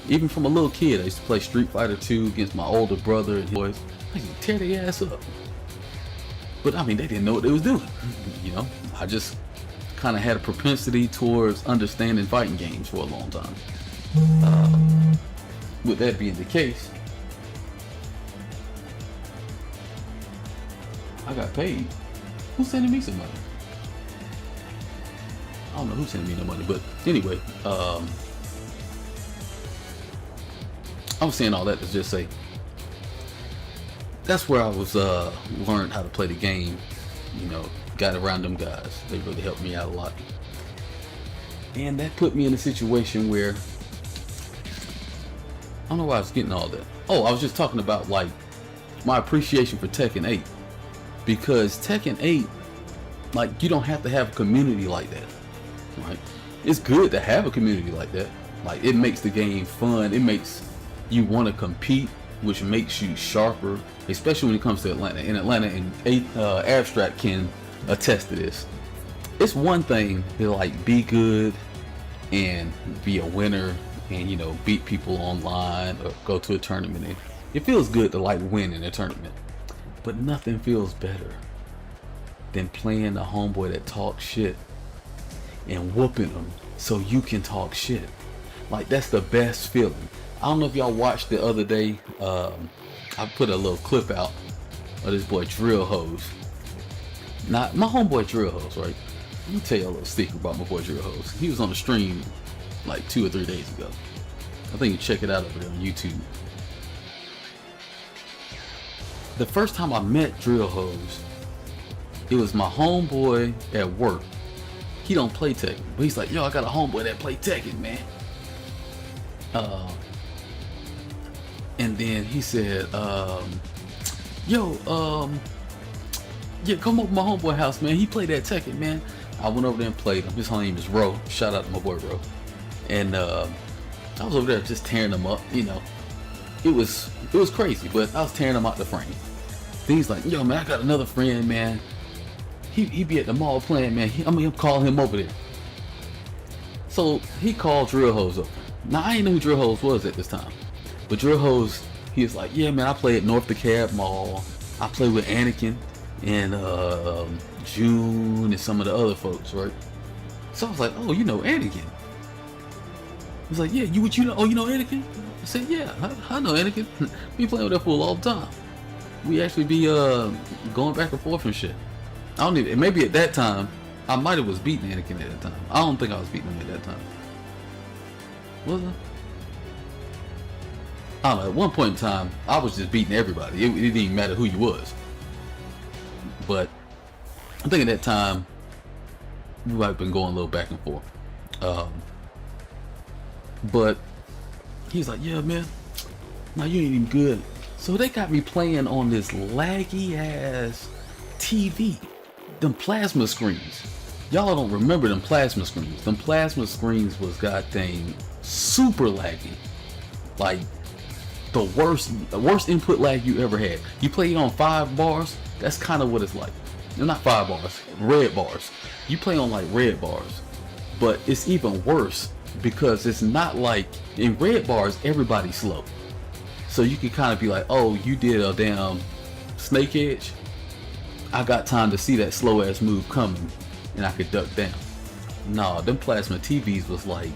even from a little kid, I used to play Street Fighter 2 against my older brother and his boys. I used to tear their ass up. But, I mean, they didn't know what they was doing. You know, I just kind of had a propensity towards understanding fighting games for a long time. With that being the case, I got paid. Who's sending me some money? I don't know who's sending me no money, but anyway, I was saying all that to just say that's where I was learned how to play the game. You know, got around them guys. They really helped me out a lot, and that put me in a situation where I don't know why I was getting all that. Oh, I was just talking about like my appreciation for Tekken 8. Because Tekken 8, like, you don't have to have a community like that, right? It's good to have a community like that. Like, it makes the game fun. It makes you want to compete, which makes you sharper, especially when it comes to Atlanta. In Atlanta, and Abstract can attest to this. It's one thing to, like, be good and be a winner and, you know, beat people online or go to a tournament. And it feels good to, like, win in a tournament. But nothing feels better than playing a homeboy that talks shit and whooping them so you can talk shit. Like, that's the best feeling. I don't know if y'all watched the other day. I put a little clip out of this boy Drill Hose. Not my homeboy Drill Hose, right? Let me tell you a little secret about my boy Drill Hose. He was on the stream like 2 or 3 days ago. I think you check it out over there on YouTube. The first time I met Drill Hose, it was my homeboy at work. He don't play Tekken, but he's like, yo, I got a homeboy that play Tekken, man. And then he said, yeah, come over to my homeboy house, man. He played that Tekken, man. I went over there and played him. His name is Ro. Shout out to my boy Ro. And I was over there just tearing him up, you know. It was crazy, but I was tearing him out the frame. Then he's like, yo, man, I got another friend, man. He be at the mall playing, man. I'm calling him over there. So he called Drill Hose up. Now, I didn't know who Drill Hose was at this time. But Drill Hose, he was like, yeah, man, I play at North DeKalb Mall. I play with Anakin and June and some of the other folks, right? So I was like, oh, you know Anakin. He's like, yeah, you know? Oh, you know Anakin? I said, yeah, I know Anakin. We playing with that fool all the time. We actually be going back and forth and shit. I don't even, maybe at that time, I might have was beating Anakin at that time. I don't think I was beating him at that time. Was I? I don't know, at one point in time, I was just beating everybody. It didn't even matter who you was. But I think at that time, we might have been going a little back and forth. But he's like, yeah, man, nah, you ain't even good. So they got me playing on this laggy ass TV. Them plasma screens. Y'all don't remember them plasma screens. Them plasma screens was goddamn super laggy. Like the worst input lag you ever had. You play on 5 bars, that's kind of what it's like. No, not 5 bars, red bars. You play on like red bars. But it's even worse because it's not like in red bars everybody's slow, so you can kind of be like, oh, you did a damn snake edge, I got time to see that slow ass move coming and I could duck down. Nah, them plasma TVs was like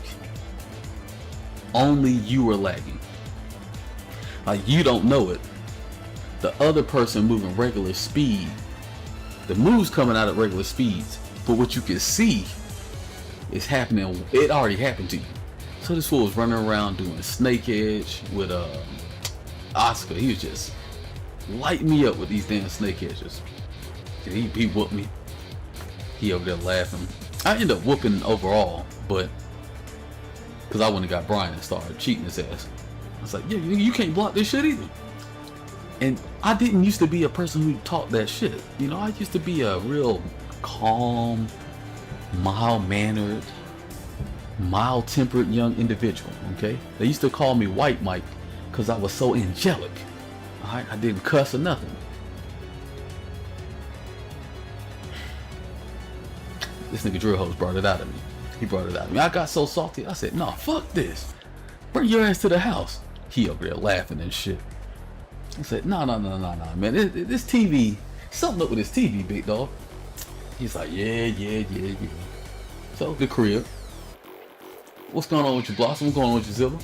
only you were lagging. Like, you don't know it, the other person moving regular speed, the moves coming out at regular speeds, but what you can see is happening, it already happened to you. So this fool was running around doing snake edge with Oscar. He was just lighting me up with these damn snake edges. He whooped me. He over there laughing. I ended up whooping overall, but because I went and got Brian and started cheating his ass. I was like, yeah, you can't block this shit either. And I didn't used to be a person who taught that shit. You know, I used to be a real calm, mild-mannered, mild-tempered young individual, okay? They used to call me White Mike because I was so angelic. Alright, I didn't cuss or nothing. This nigga Drill Hose brought it out of me. He brought it out of me. I got so salty, I said, nah, fuck this. Bring your ass to the house. He over there laughing and shit. I said, no, man. This TV, something up with this TV, big dog. He's like, yeah. So, the crib. What's going on with your Blossom? What's going on with your Zilla?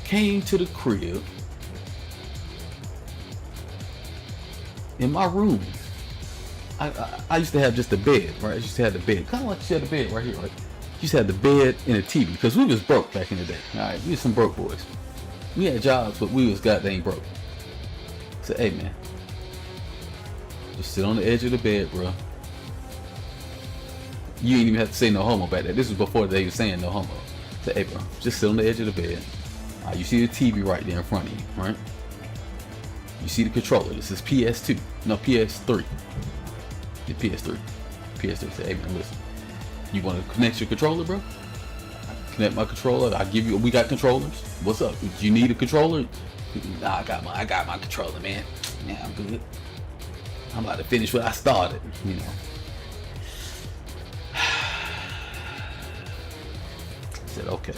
Came to the crib. In my room. I used to have just a bed, right? I used to have the bed. Kind of like you had the bed right here, right? You used to have the bed and a TV. Because we was broke back in the day. Alright, we was some broke boys. We had jobs, but we was goddamn broke. I said, hey man, just sit on the edge of the bed, bro. You ain't even have to say no homo back there. This was before they were saying no homo. I said, hey bro, just sit on the edge of the bed. You see the TV right there in front of you, right? You see the controller. This is PS2. No, PS3. The PS3. PS3. Say, hey man, listen. You want to connect your controller, bro? Connect my controller. I give you. We got controllers. What's up? Do you need a controller? Nah, I got my controller, man. Yeah, I'm good. I'm about to finish what I started. You know. I said, okay.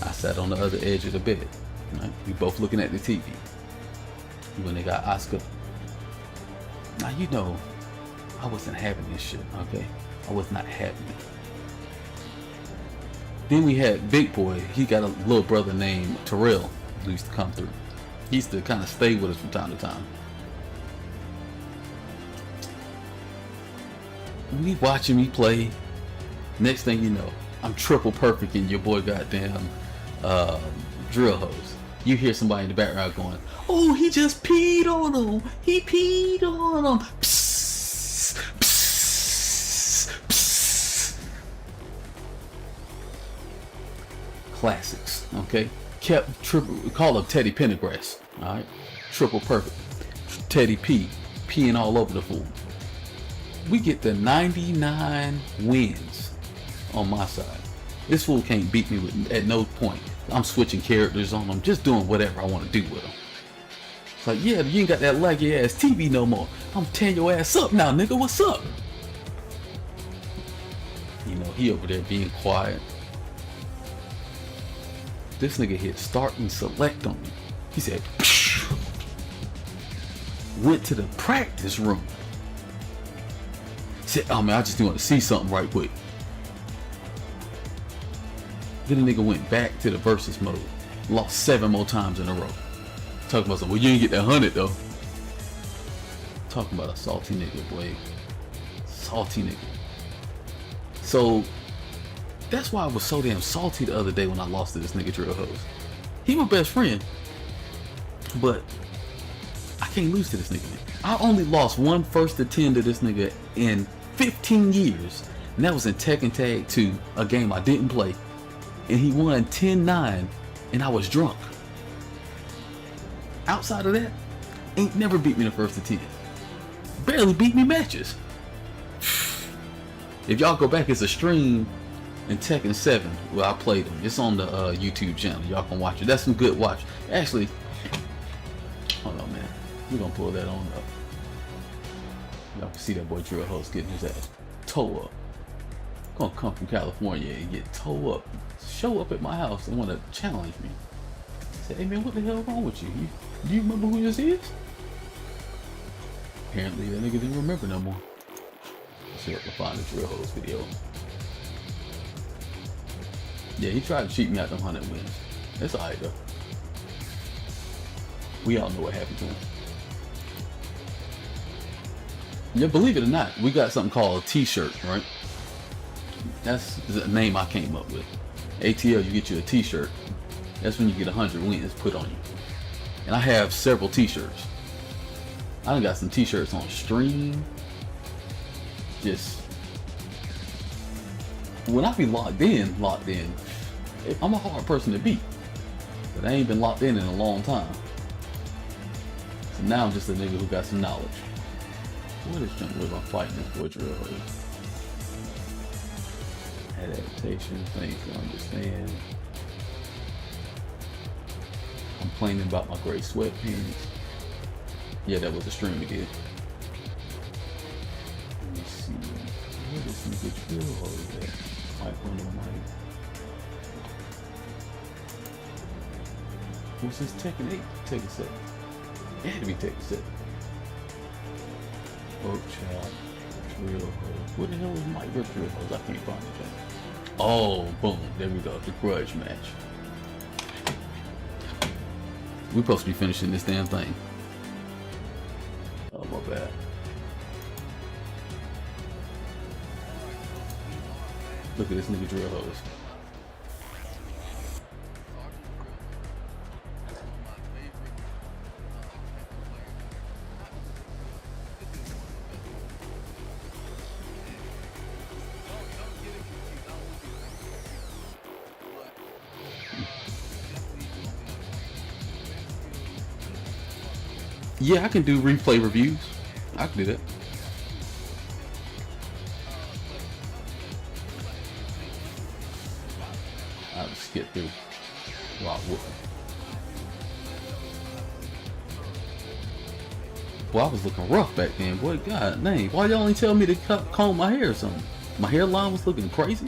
I sat on the other edge of the bed. Right? We both looking at the TV. When they got Oscar. Now you know, I wasn't having this shit. Okay, I was not having it. Then we had Big Boy. He got a little brother named Terrell who used to come through. He used to kind of stay with us from time to time. We watching me play. Next thing you know, I'm triple perfect in your boy goddamn Drill Hose. You hear somebody in the background going, oh, he just peed on him. He peed on him. Psst, psst, psst. Classics, okay? Kept triple, call him Teddy Pendergrass, all right? Triple perfect. Teddy P, peeing all over the fool. We get the 99 wins on my side. This fool can't beat me with, at no point. I'm switching characters on him, just doing whatever I want to do with him. It's like, yeah, you ain't got that laggy ass TV no more. I'm tearing your ass up now, nigga. What's up? You know, he over there being quiet. This nigga hit start and select on me. He said, psh! Went to the practice room. Said, oh man, I just want to see something right quick. Then the nigga went back to the versus mode. Lost 7 more times in a row. Talking about something, well, you ain't get that 100 though. Talking about a salty nigga, boy. Salty nigga. So, that's why I was so damn salty the other day when I lost to this nigga Drill Hose. He my best friend. But, I can't lose to this nigga. I only lost one first to 10 to this nigga in 15 years. And that was in Tekken Tag 2, a game I didn't play. And he won 10-9, and I was drunk. Outside of that, ain't never beat me in the first to 10. Barely beat me matches. If y'all go back, it's a stream in Tekken 7 where I played him. It's on the YouTube channel. Y'all can watch it. That's some good watch. Actually, hold on, man. We're gonna pull that on up. Y'all can see that boy Drill Host getting his ass toe up. gonna come from California and get towed up, show up at my house and want to challenge me. Say, hey man, what the hell wrong with you? Do you remember who this is? Apparently that nigga didn't remember no more. Let's see if I can find the drill hose video. Yeah, he tried to cheat me out them 100 wins. It's alright though. We all know what happened to him. Yeah, believe it or not, we got something called a t-shirt, right? That's the name I came up with. ATL, you get you a t-shirt. That's when you get 100 wins put on you. And I have several t-shirts. I done got some t-shirts on stream. Just when I be locked in, I'm a hard person to beat. But I ain't been locked in a long time. So now I'm just a nigga who got some knowledge. What is jump with? I'm fighting this boy drill hose. Adaptation, things to understand. Complaining about my gray sweatpants. Yeah, that was a stream we did. Let me see. What is nigga drill hose at? Mic on the mic. What's this Tekken 8? Tekken 7. It had to be Tekken 7. Oak chop, drill hose. What the hell is my drill hose? I can't find it. Oh, boom. There we go. The grudge match. We're supposed to be finishing this damn thing. Oh, my bad. Look at this nigga drill hose. Yeah, I can do replay reviews. I can do that. I'll just skip through while whooping. Boy, I was looking rough back then. Boy, god dang. Why y'all ain't tell me to comb my hair or something? My hairline was looking crazy.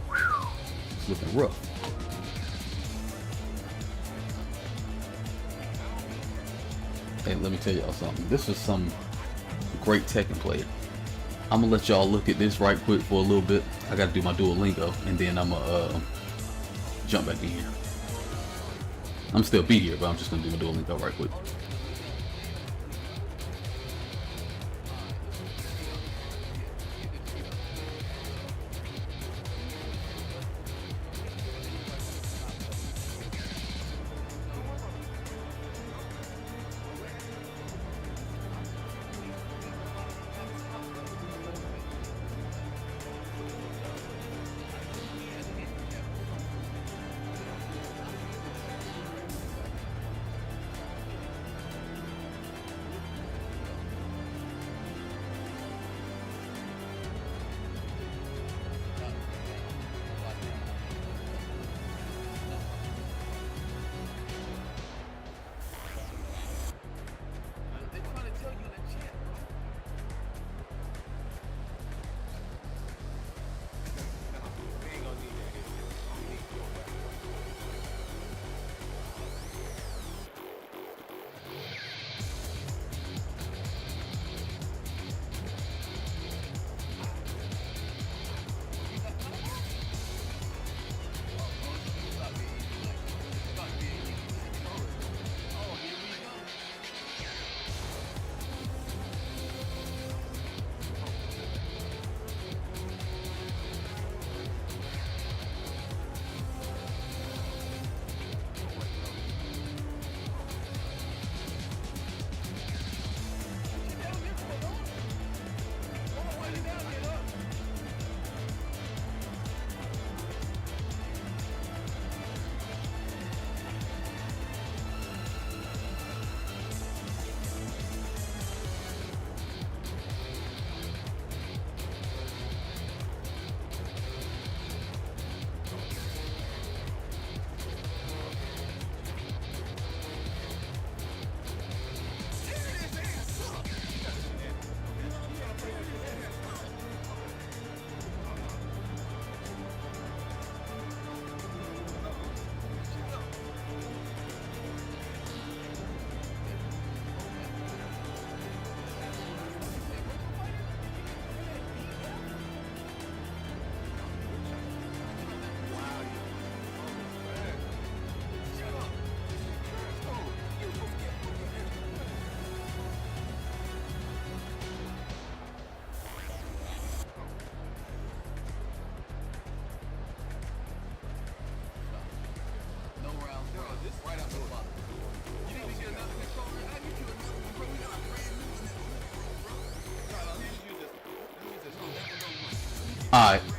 Whew. It's looking rough. Hey, let me tell y'all something. This was some great Tekken player. I'm gonna let y'all look at this right quick for a little bit. I gotta do my Duolingo, and then I'm gonna jump back in here. I'm still be here, but I'm just gonna do my Duolingo right quick.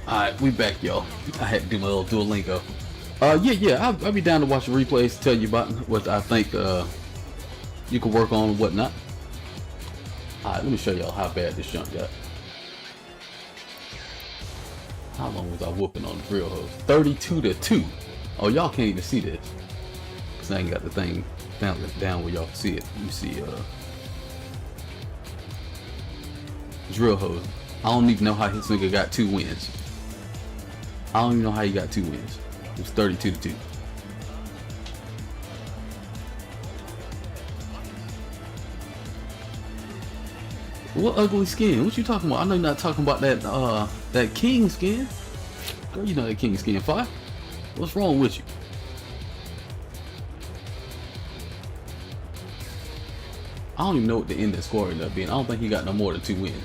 Alright, we back, y'all. I had to do my little Duolingo. Yeah, I'll be down to watch the replays, tell you about what I think you can work on and whatnot. Alright, let me show y'all how bad this junk got. How long was I whooping on the drill hose? 32-2. Oh, y'all can't even see this. Cause I ain't got the thing down where y'all can see it. You see, drill hose. I don't even know how his nigga got 2 wins. I don't even know how he got 2 wins. It was 32-2. What ugly skin? What you talking about? I know you're not talking about that king skin. Girl, you know that king skin. Fire. What's wrong with you? I don't even know what the end of the score ended up being. I don't think he got no more than 2 wins.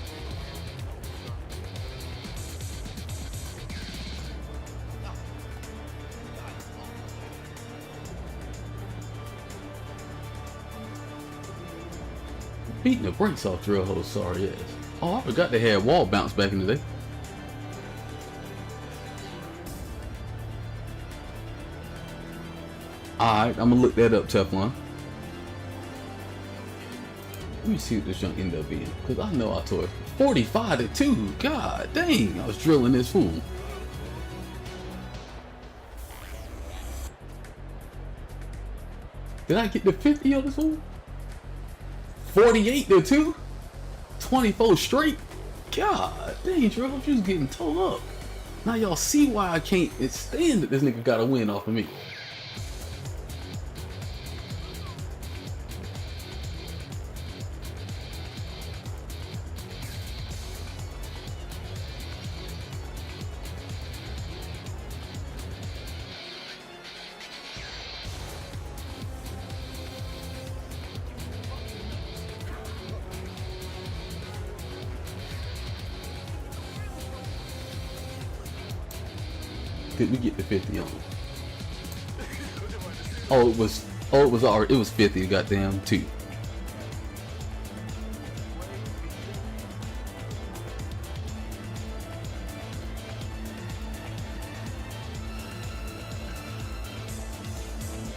Beating the brakes off drill hose, sorry ass. Oh, I forgot they had wall bounce back in the day. Alright, I'm gonna look that up, Teflon. Let me see what this junk ended up being. Cause I know I tore it. 45-2. God dang, I was drilling this fool. Did I get the 50 on this fool? 48-2? 24 straight? God dang, drill, you was getting tore up. Now y'all see why I can't stand that this nigga got a win off of me. Did we get the 50 on it? It was 50, goddamn 2.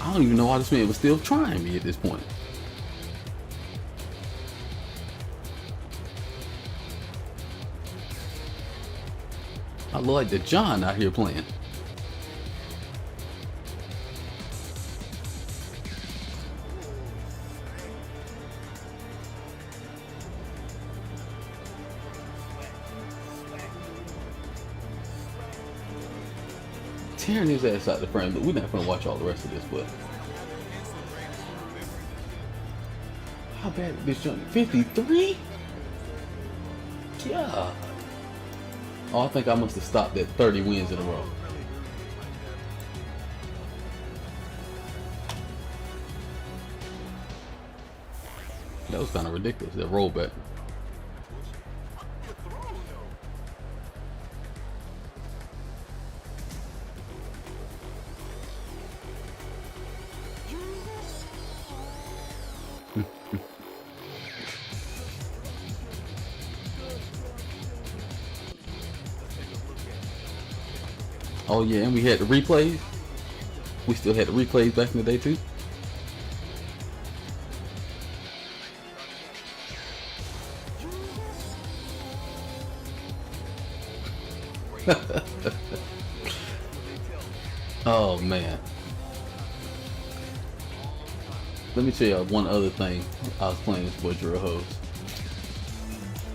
I don't even know why this man was still trying me at this point. I look like the John out here playing. Tearing his ass out the frame, but we're not gonna watch all the rest of this, but how bad did this jump? 53? Yeah. Oh, I think I must have stopped at 30 wins in a row. That was kind of ridiculous, that rollback. Oh yeah, and we had the replays. We still had the replays back in the day too. Oh man. Let me tell you one other thing. I was playing this boy Drill Hose.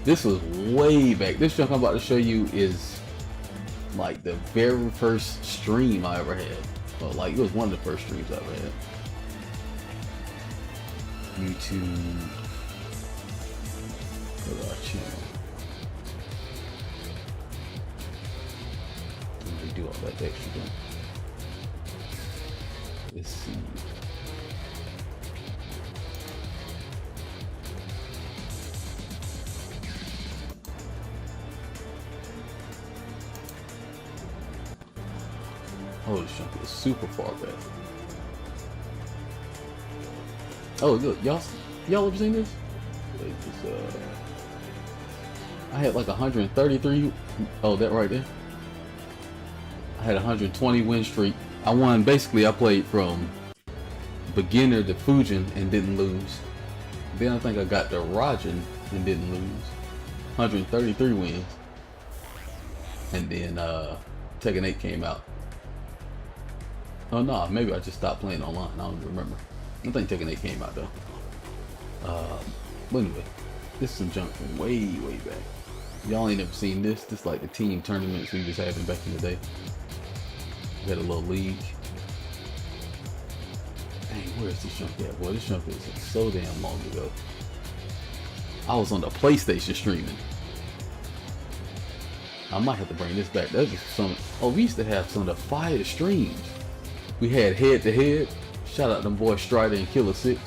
This was way back. This junk I'm about to show you is like the very first stream I ever had. Well, like it was one of the first streams I ever had. YouTube. Go to our channel. Let me do all that extra thing. Let's see. Oh, this junk is super far back. Oh, look, y'all ever seen this? Wait, this, I had like 133. Oh, that right there. I had a 120 win streak. I won, basically I played from beginner to Fujin and didn't lose. Then I think I got to Rajan and didn't lose. 133 wins. And then Tekken 8 came out. Oh no, maybe I just stopped playing online. I don't even remember. I think Tekken 8 came out though. But anyway, this is some junk from way back. Y'all ain't never seen this. This is like the team tournaments we was having back in the day. We had a little league. Dang, where's this junk at? Boy, this junk is so damn long ago. I was on the PlayStation streaming. I might have to bring this back. That was some. Oh, we used to have some of the fire streams. We had head to head. Shout out them boys Strider and Killer 6.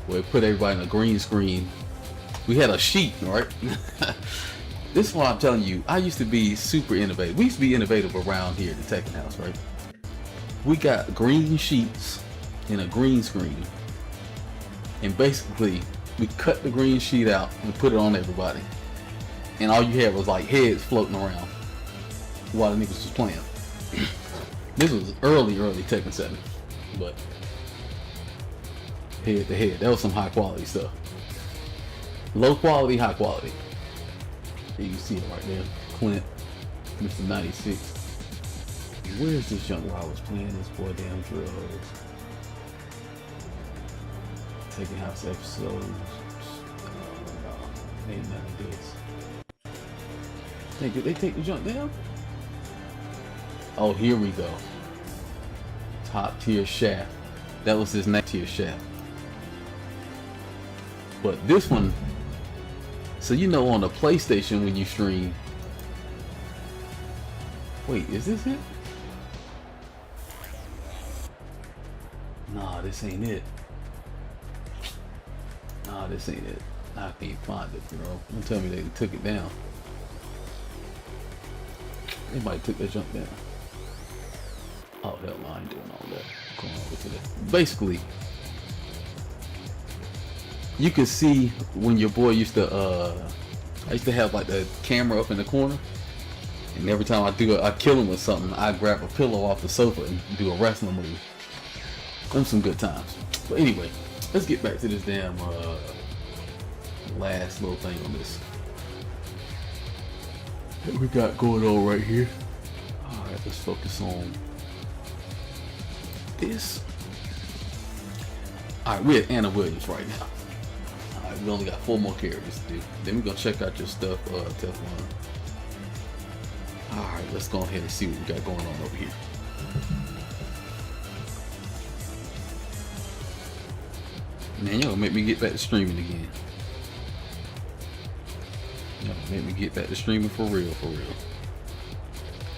Where we put everybody in a green screen. We had a sheet, right? This is why I'm telling you, I used to be super innovative. We used to be innovative around here at the Tekken house, right? We got green sheets and a green screen. And basically, we cut the green sheet out and put it on everybody. And all you had was like heads floating around while the niggas was playing. This was early Tekken 7. But head to head, that was some high quality stuff. Low quality, high quality. You see it right there. Clint, Mr. 96. Where's this junk where I was playing this boy damn drill hoes? Taking house episodes. No, ain't none of this. Did they take the junk down? Oh, here we go. Top tier shaft. That was his next tier shaft. But this one, so you know on the PlayStation when you stream. Wait, is this it? Nah, this ain't it. Nah, this ain't it. I can't find it, bro. Don't tell me they took it down. They might took that jump down. Oh hell no, I ain't doing all that. Going over to that. Basically, you can see when your boy used to I used to have like the camera up in the corner, and every time I kill him with something, I grab a pillow off the sofa and do a wrestling move. Them some good times. But anyway, let's get back to this damn last little thing on this that we got going on right here. Alright, let's focus on this. Alright, we're at Anna Williams right now. Alright, we only got 4 more characters to do. Then we're gonna check out your stuff, Teflon. Alright, let's go ahead and see what we got going on over here. Man, y'all make me get back to streaming again. Y'all make me get back to streaming for real, for real.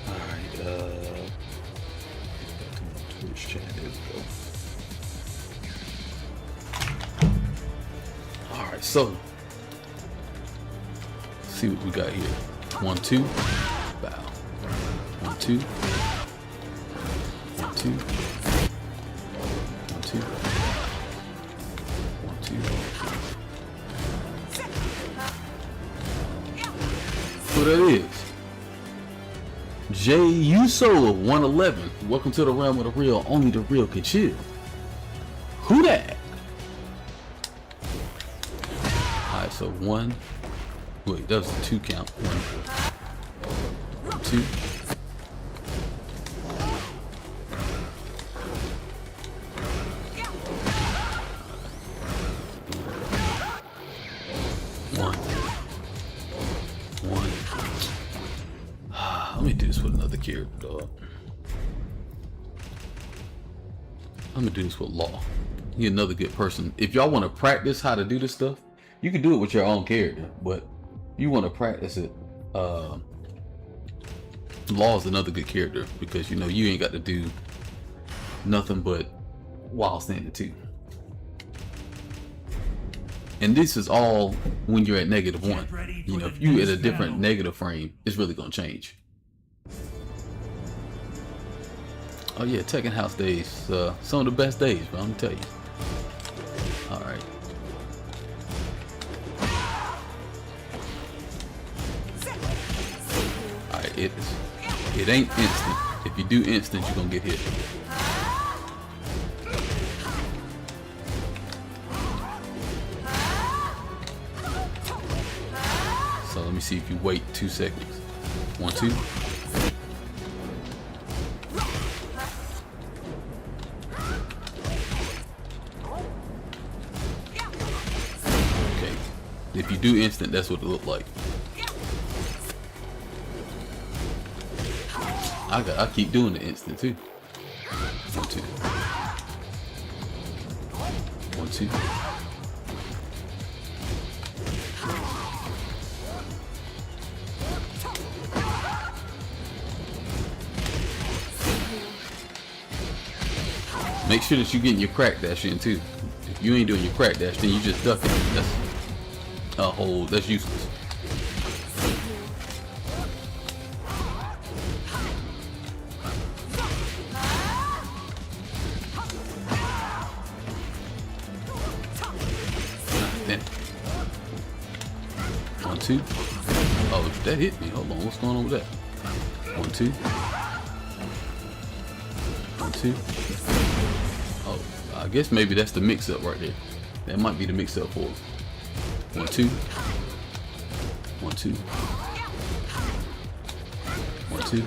Alright, back to my Twitch chat, there we go. Alright, so let's see what we got here. 1, 2, bow. 1, 2. 1, 2. 1, 2. 1, 2. Who that is? Jay Uso of 111. Welcome to the realm of the real. Only the real can chill. Who that? Alright, so 1. Wait, that was a 2 count. 1, 2. 1. Let me do this with another character, dog. I'm gonna do this with Law. He's another good person. If y'all want to practice how to do this stuff, you can do it with your own character, but you want to practice it. Law is another good character because you know you ain't got to do nothing but while standing too. And this is all when you're at -1. You know, if you at a different negative frame, it's really gonna change. Oh yeah, Tekken House days, some of the best days, bro. I'm gonna tell you. All right. All right, it ain't instant. If you do instant, you're gonna get hit. So let me see if you wait 2 seconds. 1, 2. Okay. If you do instant, that's what it looked like. I keep doing the instant too. 1, 2. 1, 2. Make sure that you're getting your crack dash in too. If you ain't doing your crack dash, then you just ducking. That's useless. Damn. 1, 2. Oh, that hit me. Hold on, what's going on with that? 1, 2. 1, 2. Oh, I guess maybe that's the mix-up right there. That might be the mix-up for it. 1, 2. 1, 2. 1, 2.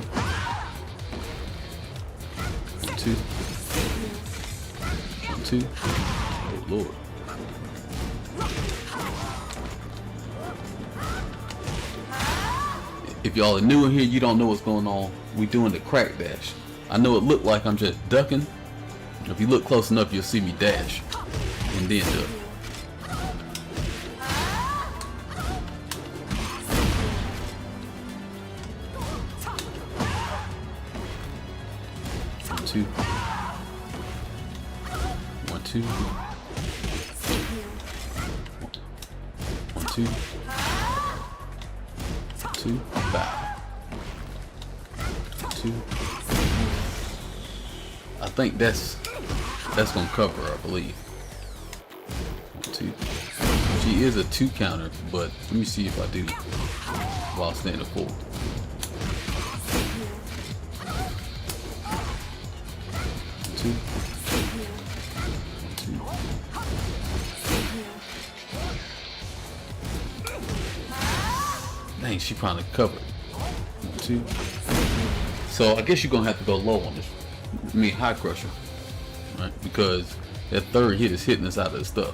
1, 2. 1, 2. Oh Lord. If y'all are new in here, you don't know what's going on. We doing the crack dash. I know it looked like I'm just ducking. If you look close enough, you'll see me dash and then duck. One, 2. 1, 2. 1, 2. 2. 5. 2. I think that's gonna cover her, I believe. 1, 2. She is a 2 counter, but let me see if I do while standing forward. 2. 2. Dang, she probably covered. 1, 2. So I guess you're gonna have to go low on this. I mean, high crusher, right? Because that third hit is hitting us out of the stuff.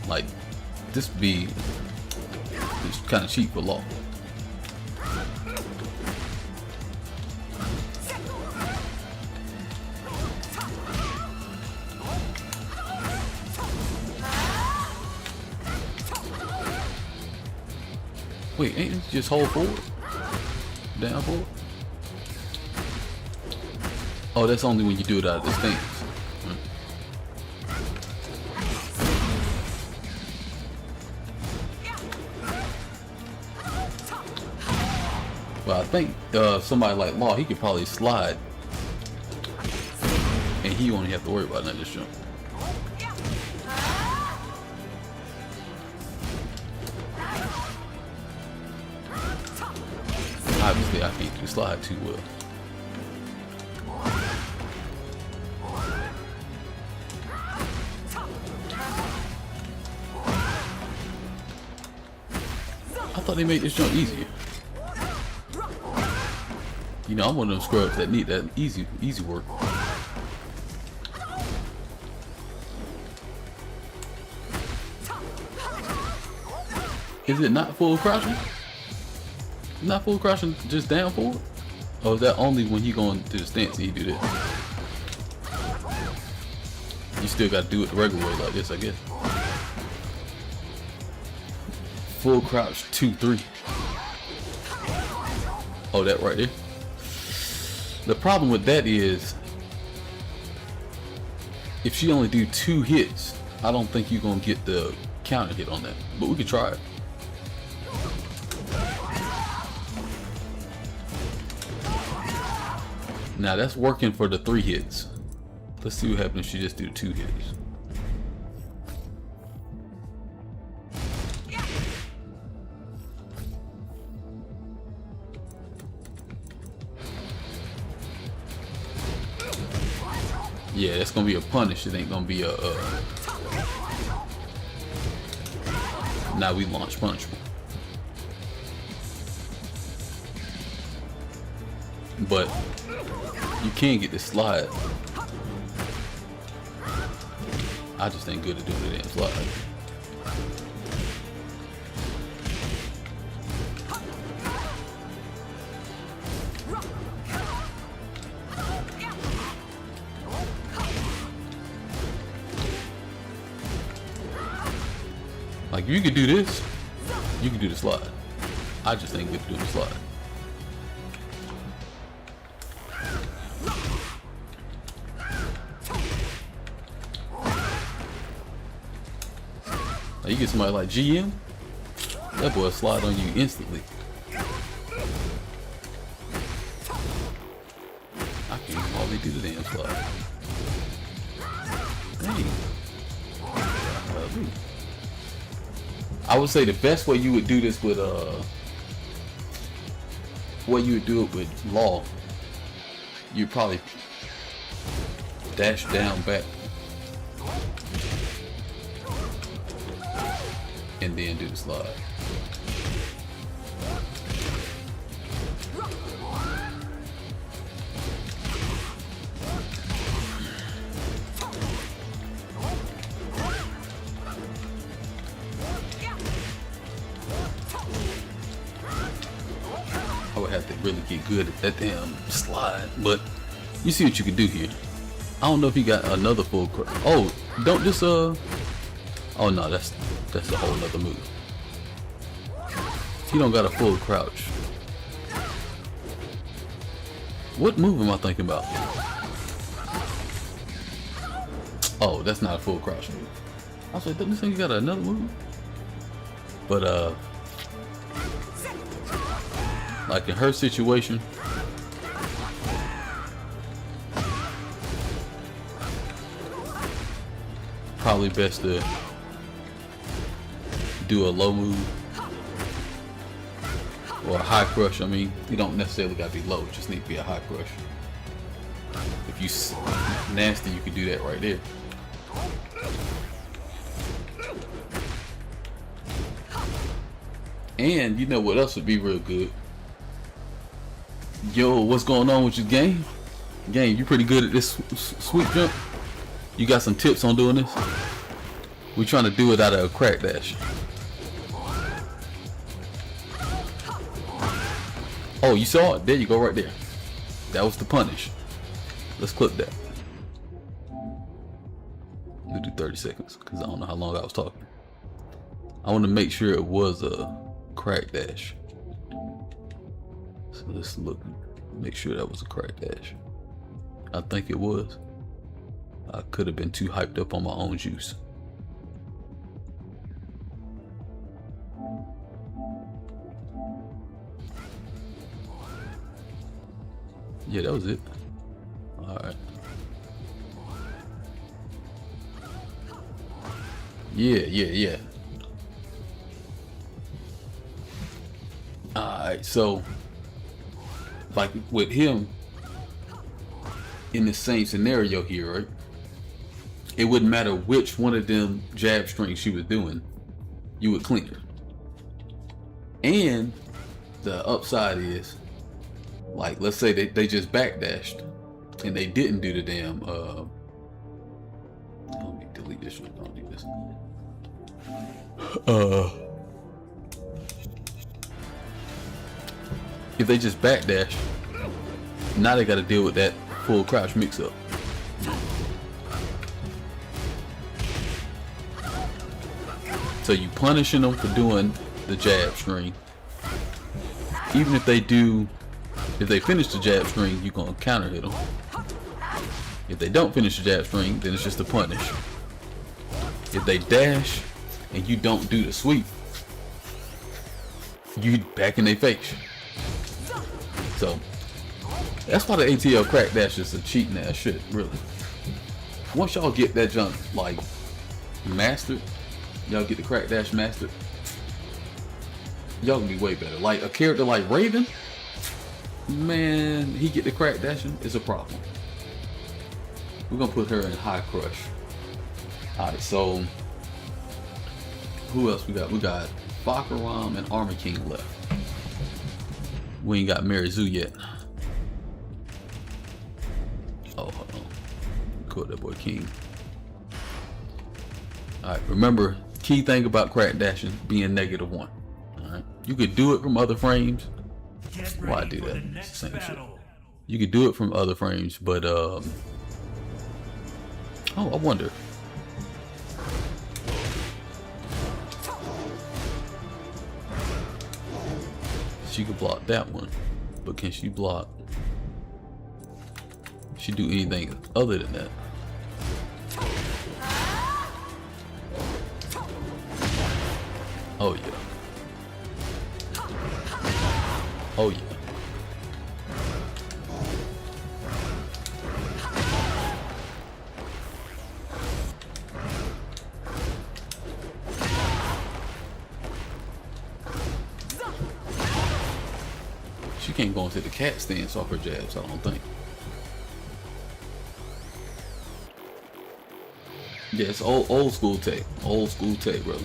Like, this be it's kind of cheap for law. Wait, ain't it just hold forward? Down forward? Oh, that's only when you do it out of the stance. Well, I think somebody like Law, he could probably slide, and he won't have to worry about that this jump. Obviously, I can't do slide too well. I thought they made this jump easier. You know, I'm one of them scrubs that need that easy work. Is it not full crouching? Not full crouching, just down forward? Or is that only when he going to the stance and he do this? You still got to do it the regular way like this, I guess. Full crouch 2, 3. Oh, that right there. The problem with that is, if she only do 2 hits, I don't think you're gonna get the counter hit on that. But we could try it. Now that's working for the 3 hits. Let's see what happens if she just do 2 hits. Yeah, that's gonna be a punish. It ain't gonna be a. Now we launch punishment. But you can get this slide. I just ain't good at doing the damn slide. Like, you could do this, you can do the slide. I just ain't good at doing the slide. Now you get somebody like GM, that boy slide on you instantly. I can't even hardly do the damn slide. Dang. I would say the best way you would do this with way you would do it with Law, you'd probably dash down back and then do the slide. I would have to really get good at that damn slide, but you see what you can do here. I don't know if he got another full crouch. Oh, don't just oh no, that's a whole nother move. He don't got a full crouch. What move am I thinking about? Oh, that's not a full crouch move. I was like, doesn't this thing got another move? But like in her situation, probably best to do a low move or a high crush. I mean, you don't necessarily gotta be low, it just need to be a high crush. If you nasty, you can do that right there. And you know what else would be real good? Yo, what's going on with your game? Game, you pretty good at this sweep jump? You got some tips on doing this? We're trying to do it out of a crack dash. Oh, you saw it? There you go, right there. That was the punish. Let's clip that. We'll do 30 seconds because I don't know how long I was talking. I want to make sure it was a crack dash. So let's look, make sure that was a crack dash. I think it was. I could have been too hyped up on my own juice. Yeah, that was it. Alright. Yeah. Alright, so like with him in the same scenario here, right? It wouldn't matter which one of them jab strings she was doing, you would clean her. And the upside is, like, let's say they just backdashed and they didn't do the damn let me delete this one. Don't do this. If they just backdash, now they got to deal with that full crouch mix up. So you punishing them for doing the jab string. Even if they finish the jab string, you're gonna counter hit them. If they don't finish the jab string, then it's just a punish. If they dash and you don't do the sweep, you back in their face. So that's why the ATL crack dash is a cheating ass shit, really. Once y'all get that jump like mastered, y'all get the crack dash mastered, y'all gonna be way better. Like a character like Raven, man, he get the crack dashing is a problem. We're gonna put her in high crush. Alright, so who else we got? We got Fakaram and Armor King left. We ain't got Marizu yet. Oh, hold on. Call that boy King. Alright, remember, key thing about crack dashing being -1. Alright. You could do it from other frames. Why do that? It's the same shit. You could do it from other frames, but oh, I wonder. She could block that one, but can she block? She do anything other than that? Oh yeah. Oh yeah. She can't go into the cat stance off her jabs, I don't think. Yeah, it's old school tech. Old school tech, bro.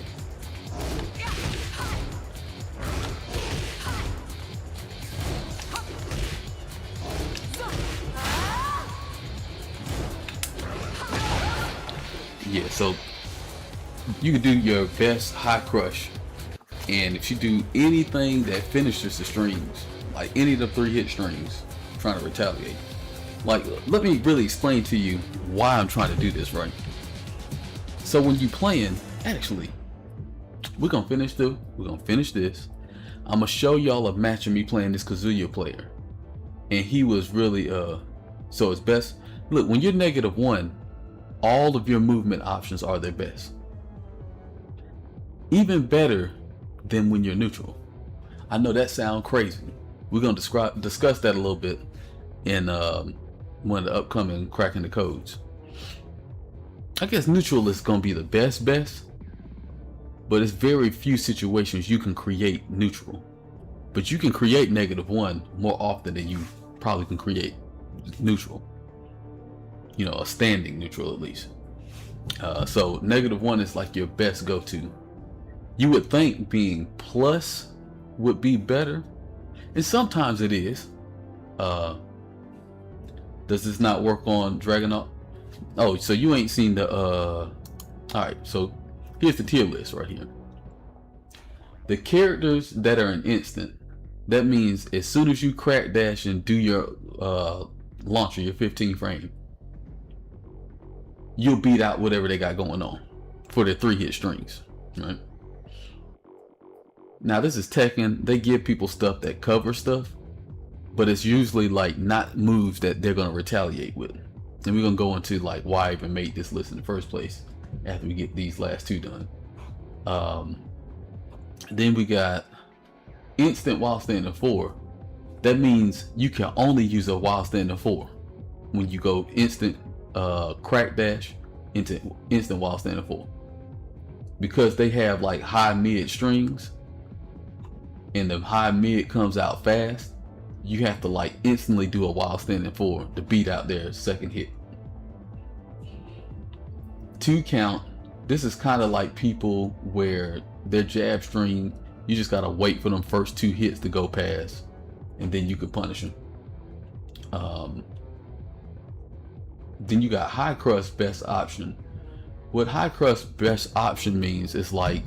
Yeah, so you can do your best high crush, and if you do anything that finishes the strings, like any of the 3-hit strings, trying to retaliate. Like, let me really explain to you why I'm trying to do this, right? So when you playing, actually, we're gonna finish this. I'm gonna show y'all a match of me playing this Kazuya player, and he was really so it's best. Look, when you're -1, all of your movement options are their best. Even better than when you're neutral. I know that sounds crazy. We're gonna discuss that a little bit in one of the upcoming Cracking the Codes. I guess neutral is gonna be the best, but it's very few situations you can create neutral. But you can create -1 more often than you probably can create neutral. You know, a standing neutral at least. So -1 is like your best go-to. You would think being plus would be better, and sometimes it is. Does this not work on Dragonaut? Oh, so you ain't seen the alright, so here's the tier list right here. The characters that are an instant, that means as soon as you crack dash and do your launcher, your 15 frame, you'll beat out whatever they got going on for their 3-hit strings, right? Now this is Tekken. They give people stuff that covers stuff, but it's usually like not moves that they're gonna retaliate with. And we're gonna go into like why I even made this list in the first place after we get these last two done. Then we got instant while standing 4. That means you can only use a while standing 4 when you go instant crack dash into instant while standing 4, because they have like high mid strings, and the high mid comes out fast. You have to like instantly do a while standing 4 to beat out their second hit. 2 count. This is kind of like people where their jab string, you just gotta wait for them first 2 hits to go past, and then you can punish them. Then you got high crush best option. What high crush best option means is like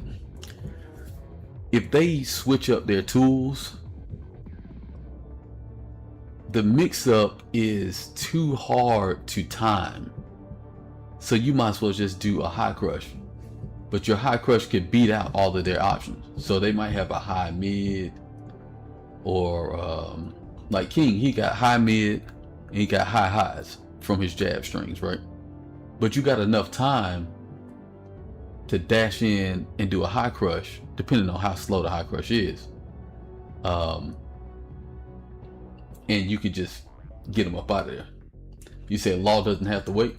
if they switch up their tools, the mix-up is too hard to time, so you might as well just do a high crush. But your high crush could beat out all of their options, so they might have a high mid, or like King, he got high mid and he got high highs from his jab strings, right? But you got enough time to dash in and do a high crush, depending on how slow the high crush is. And you could just get him up out of there. You said Law doesn't have to wait.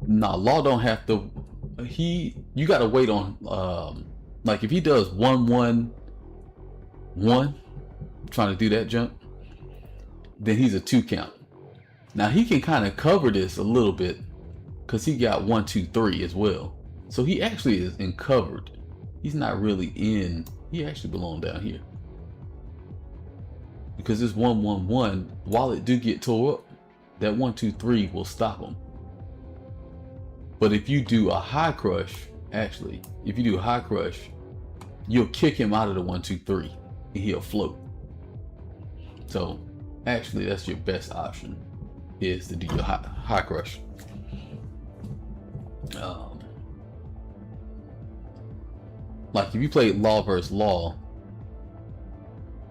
Nah, Law don't have to. You gotta wait on like if he does 1-1-1 trying to do that jump, then he's a 2 count. Now he can kind of cover this a little bit because he got 1, 2, 3 as well. So he actually is in covered. He's not really in. He actually belongs down here because this 1, 1, 1. While it do get tore up, that 1, 2, 3 will stop him. But if you do a high crush, actually, if you do a high crush, you'll kick him out of the 1, 2, 3, and he'll float. So actually, that's your best option, is to do your high crush. Like if you played Law versus Law,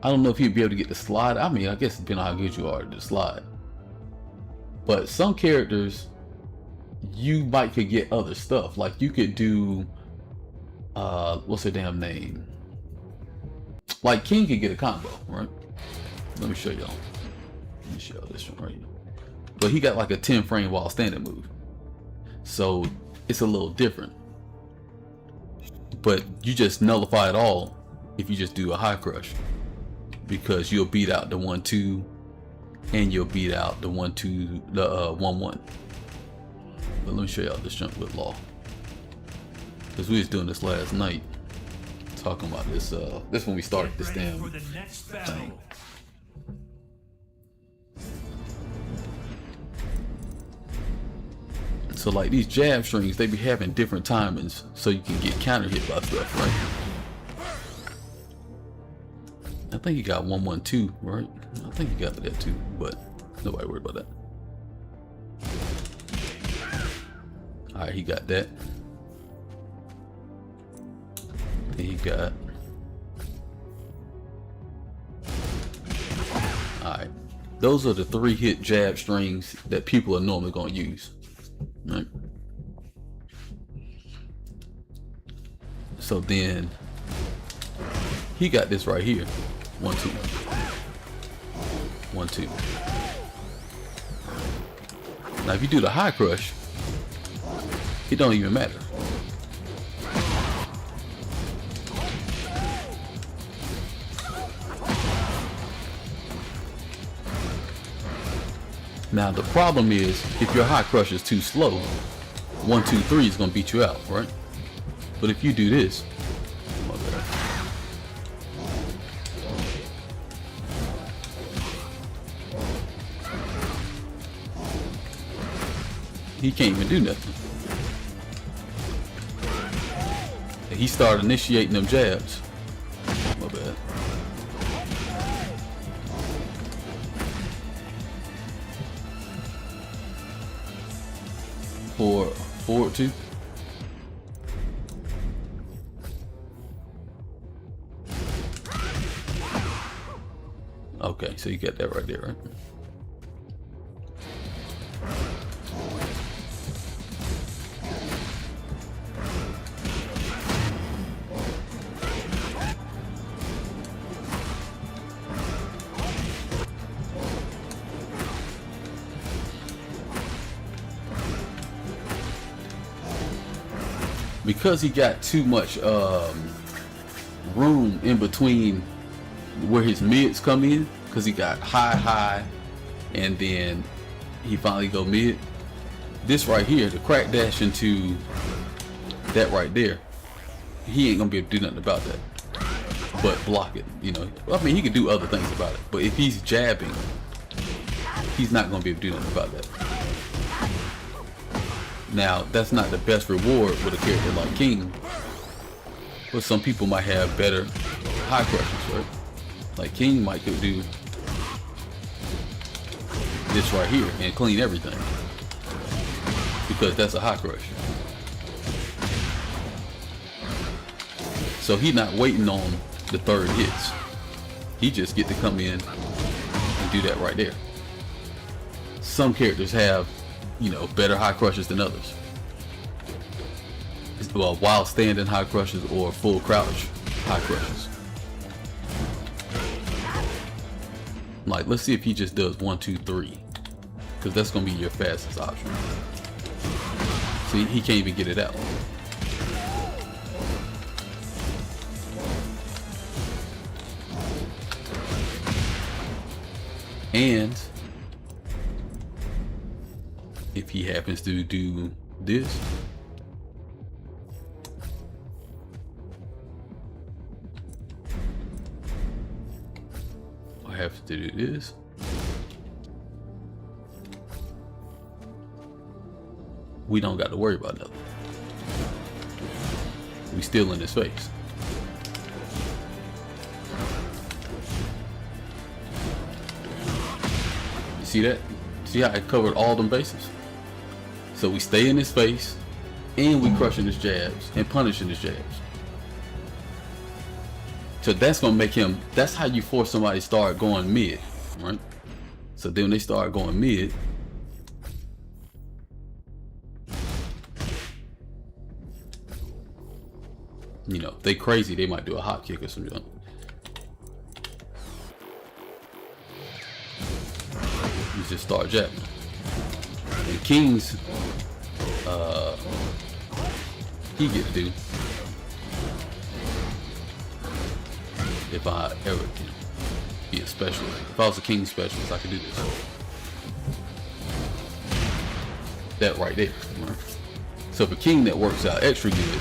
I don't know if you'd be able to get the slide. I mean, I guess it depends on how good you are to the slide. But some characters, you might could get other stuff. Like you could do, what's her damn name? Like King could get a combo, right? Let me show y'all. Let me show this one right here. But he got like a 10 frame while standing move. So it's a little different. But you just nullify it all if you just do a high crush. Because you'll beat out the 1, 2, and you'll beat out the 1, 2, the 1, 1. But let me show y'all this jump with Law. Because we was doing this last night. Talking about this this when we started this damn thing. So like these jab strings, they be having different timings so you can get counter hit by stuff, right? I think he got 1, 1, 2, right? I think he got that too, but nobody worried about that. Alright, he got that. And he got. Alright. Those are the 3 hit jab strings that people are normally gonna use. Right. So then he got this right here. 1, 2. 1, 2. Now if you do the high crush, it don't even matter. Now the problem is, if your high crush is too slow, 1, 2, 3 is gonna beat you out, right? But if you do this, he can't even do nothing. And he started initiating them jabs. My bad. Forward 2. Okay, so you get that right there, right? Because he got too much room in between where his mids come in, because he got high, and then he finally go mid. This right here, the crack dash into that right there, he ain't gonna be able to do nothing about that but block it, you know. I mean, he can do other things about it, but if he's jabbing, he's not gonna be able to do nothing about that. Now, that's not the best reward with a character like King, but some people might have better high crushes, right? Like King might could do this right here and clean everything, because that's a high crush. So he's not waiting on the third hits. He just get to come in and do that right there. Some characters have, you know, better high crushes than others. Well, while standing high crushes or full crouch high crushes. Like, let's see if he just does 1, 2, 3, because that's gonna be your fastest option. See, he can't even get it out. And he happens to do this, I have to do this. We don't got to worry about nothing. We still in his face. You see that? See how I covered all them bases? So we stay in his face, and we crushing his jabs and punishing his jabs. So that's gonna make him. That's how you force somebody to start going mid, right? So then when they start going mid, you know, if they crazy, they might do a hot kick or something. You just start jabbing. And Kings, he get to do. If I ever can be a specialist. If I was a King specialist, I could do this. That right there. Right? So for King, that works out extra good.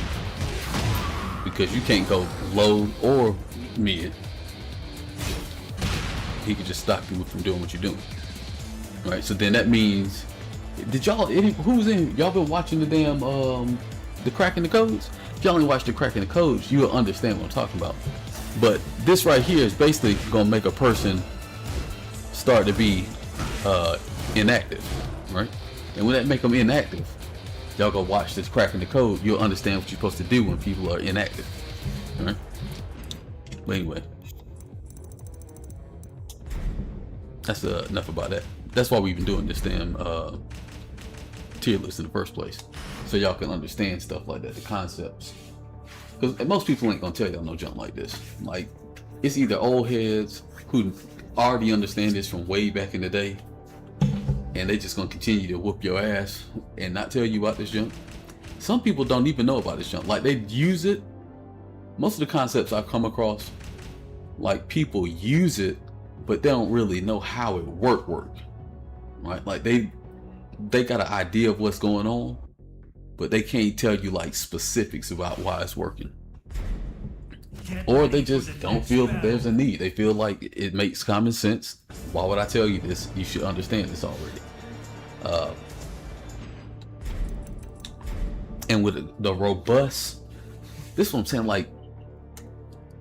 Because you can't go low or mid. He can just stop you from doing what you're doing. Right, so then that means, did y'all, who's in, y'all been watching the damn, the Cracking the Codes? If y'all only watch the Cracking the Codes, you will understand what I'm talking about. But this right here is basically gonna make a person start to be inactive, right? And when that make them inactive, y'all go watch this Cracking the Code, you'll understand what you're supposed to do when people are inactive, right? But anyway, that's enough about that. That's why we've been doing this damn tier list in the first place, so y'all can understand stuff like that, the concepts. Because most people ain't gonna tell y'all no junk like this. Like, it's either old heads who already understand this from way back in the day, and they just gonna continue to whoop your ass and not tell you about this junk. Some people don't even know about this junk. Like, they use it. Most of the concepts I've come across, like, people use it, but they don't really know how it work. Right? Like, they got an idea of what's going on, but they can't tell you like specifics about why it's working. Or they just don't feel that there's a need. They feel like it makes common sense. Why would I tell you this? You should understand this already. And with the robust, this is what I'm saying, like,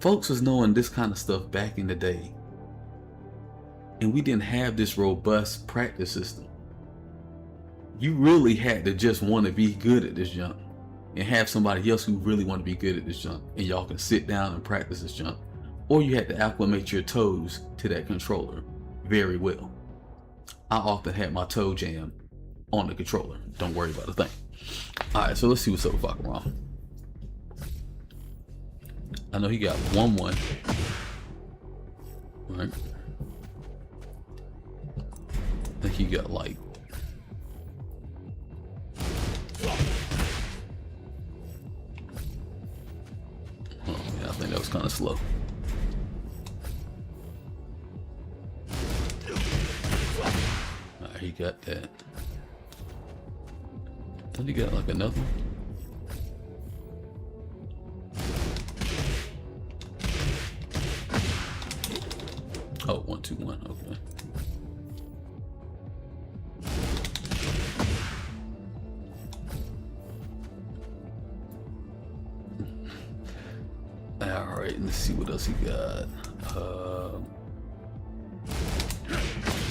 folks was knowing this kind of stuff back in the day, and we didn't have this robust practice system. You really had to just want to be good at this jump and have somebody else who really want to be good at this jump, and y'all can sit down and practice this jump. Or you had to acclimate your toes to that controller very well. I often had my toe jam on the controller. Don't worry about a thing. Alright, so let's see what's up with Fakaram. I know he got 1-1. Right. I think he got like, I think that was kind of slow. Alright, he got that. Then he got like another one. Oh, 1-2-1, okay. Alright, let's see what else he got.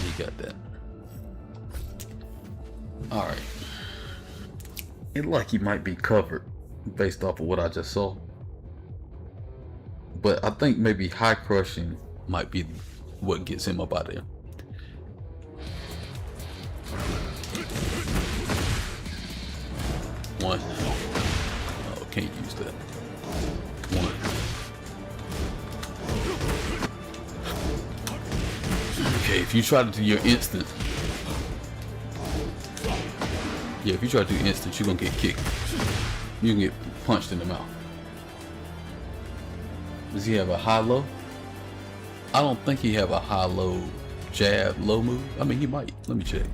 He got that. Alright. It like he might be covered based off of what I just saw. But I think maybe high crushing might be what gets him up out of there. One. Oh, can't use that. One. Okay, if you try to do your instant. Yeah, if you try to do instant, you're gonna get kicked. You can get punched in the mouth. Does he have a high-low? I don't think he have a high-low jab low move. I mean, he might. Let me check.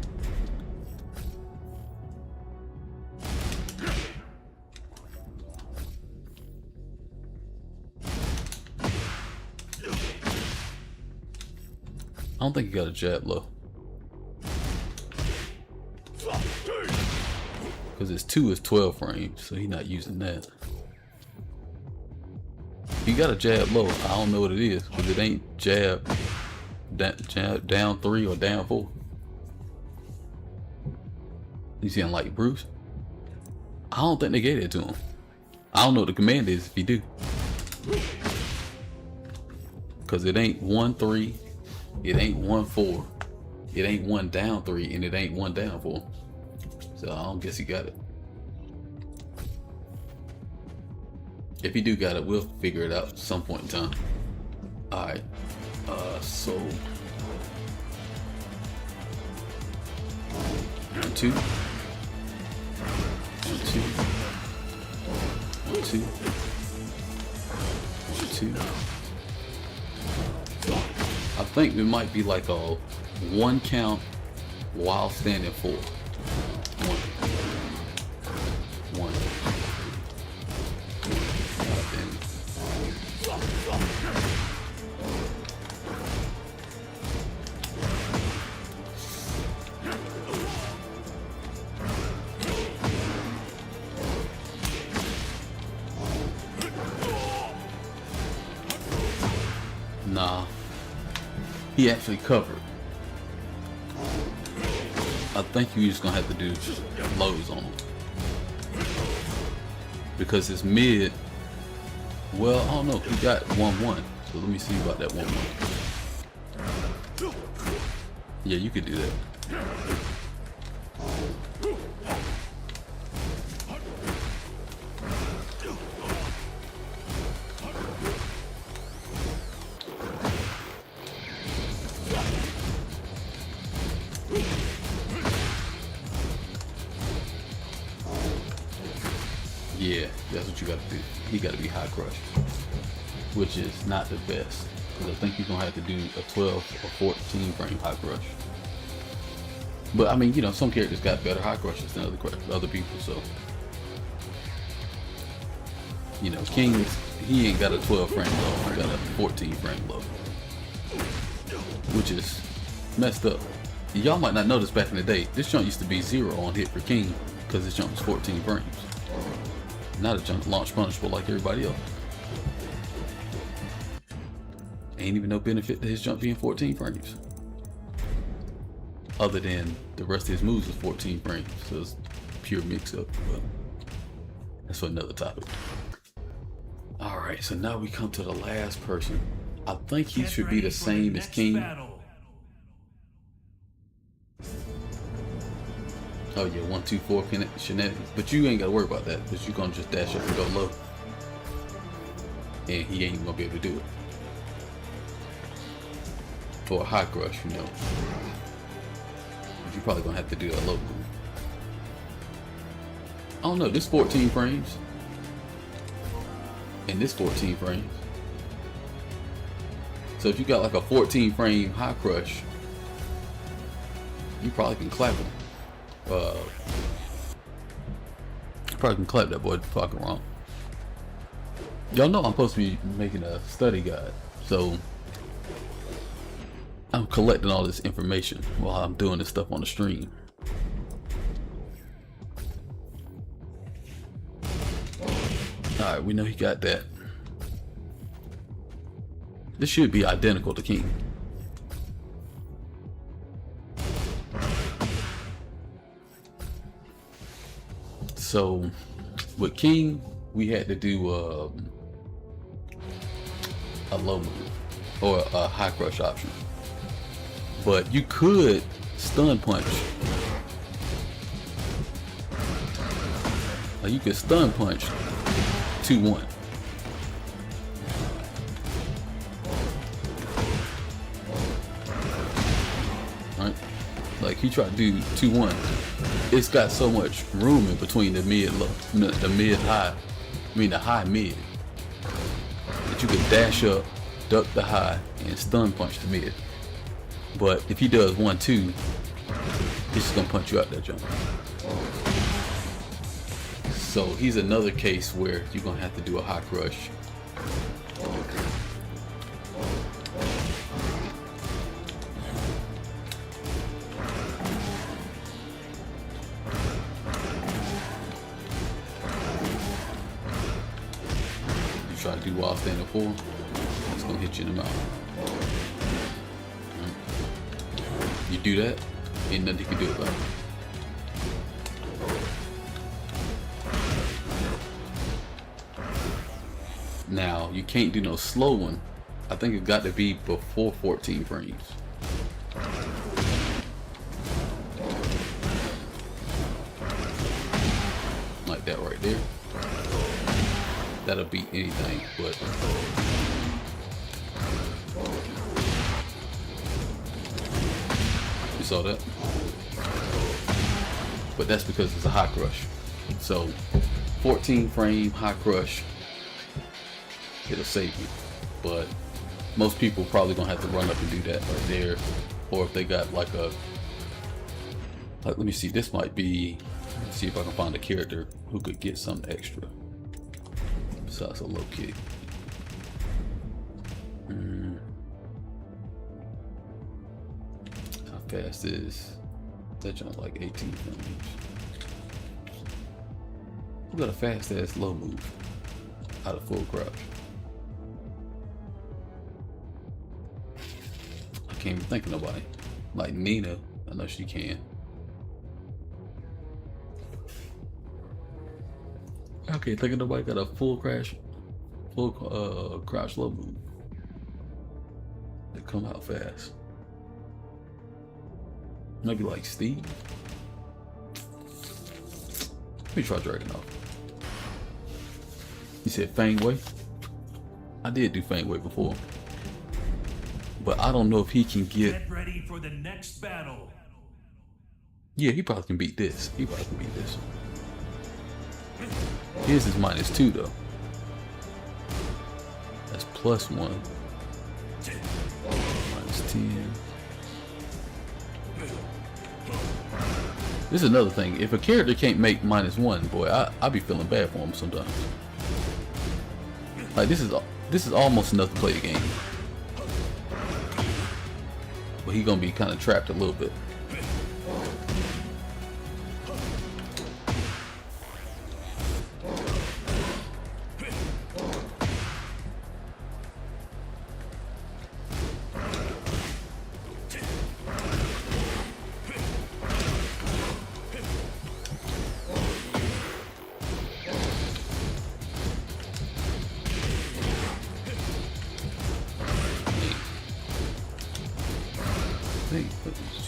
don't think he got a jab low. Because his 2 is 12 frames, so he's not using that. He got a jab low. I don't know what it is, because it ain't jab down 3 or down 4. You seeing like Bruce? I don't think they gave it to him. I don't know what the command is if you do. Because it ain't 1-3, it ain't 1-4, it ain't 1 down 3, and it ain't 1 down 4. So I don't guess he got it. If he do got it, we'll figure it out at some point in time. Alright. So 1, 2. 1, 2. 1, 2. 1, 2. I think it might be like a 1 count while standing 4. 1. 1. Nah, he actually covered. I think you're just gonna have to do lows on him because his mid. Well, I don't know. He got 1-1, so let me see about that 1-1. Yeah, you could do that. Yeah, that's what you got to do. He got to be high crush, which is not the best. Because I think you're going to have to do a 12 or 14 frame high crush. But I mean, you know, some characters got better high crushes than other people, so. You know, King, he ain't got a 12 frame low, he got a 14 frame low. Which is messed up. Y'all might not notice back in the day, this jump used to be 0 on hit for King because this jump was 14 frames. Not a jump launch punishable like everybody else. Ain't even no benefit to his jump being 14 frames. Other than the rest of his moves is 14 frames, so it's pure mix up. But that's for another topic. Alright, so now we come to the last person. I think he should be the same as King. Oh yeah, 1, 2, 4 shenanigans. But you ain't gotta worry about that because you're gonna just dash up and go low. And he ain't gonna be able to do it. For a high crush, you know. You're probably gonna have to do that low move. I don't know, this 14 frames. And this 14 frames. So if you got like a 14 frame high crush, you probably can clap him. Probably can clap that boy fucking wrong. Y'all know I'm supposed to be making a study guide, so I'm collecting all this information while I'm doing this stuff on the stream. Alright, we know he got that. This should be identical to King. So with King, we had to do a low move or a high crush option, but you could stun punch. Like you could stun punch 2-1. Right? Like he tried to do 2-1. It's got so much room in between the mid low, the mid high, the high mid, that you could dash up, duck the high, and stun punch the mid. But if he does 1-2, he's just gonna punch you out that jump. So he's another case where you're gonna have to do a high crush. try to do while standing forward, it's gonna hit you in the mouth. You do that, ain't nothing you can do about it. Now, you can't do no slow one. I think it got to be before 14 frames. Like that right there. That'll beat anything, but you saw that? But that's because it's a high crush. So 14 frame high crush, it'll save you. But most people probably gonna have to run up and do that right there. Or if they got like a, let me see, this might be, let's see if I can find a character who could get something extra besides a low kick. How fast is that jump? Like 18 frames. Who got a fast ass low move out of full crouch? I can't even think of nobody. Like Nina, I know she can. I can't think of nobody got a full crouch low move that come out fast. Maybe like Steve. Let me try Dragon off. You said Fang Wei? I did do Fang Wei before. But I don't know if he can Get ready for the next battle. Yeah, he probably can beat this. He probably can beat this. His is -2 though. That's +1. -10. This is another thing. If a character can't make -1, boy, I be feeling bad for him sometimes. Like this is almost enough to play the game. But he gonna be kind of trapped a little bit.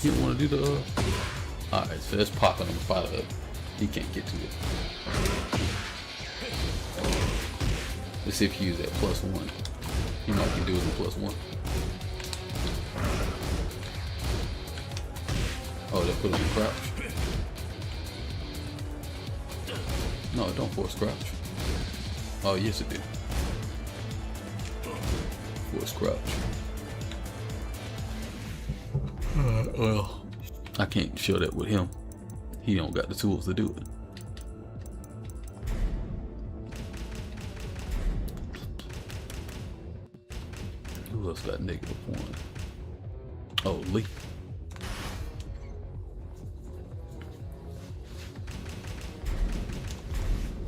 He don't want to do the alright, so that's popping on the fire up. He can't get to it. Let's see if he use that +1. He might can do it in +1. Oh, they put him in crouch. No, don't force crouch. Oh yes it did. Force crouch. Well, I can't show that with him. He don't got the tools to do it. Who else got -1? Oh, Lee.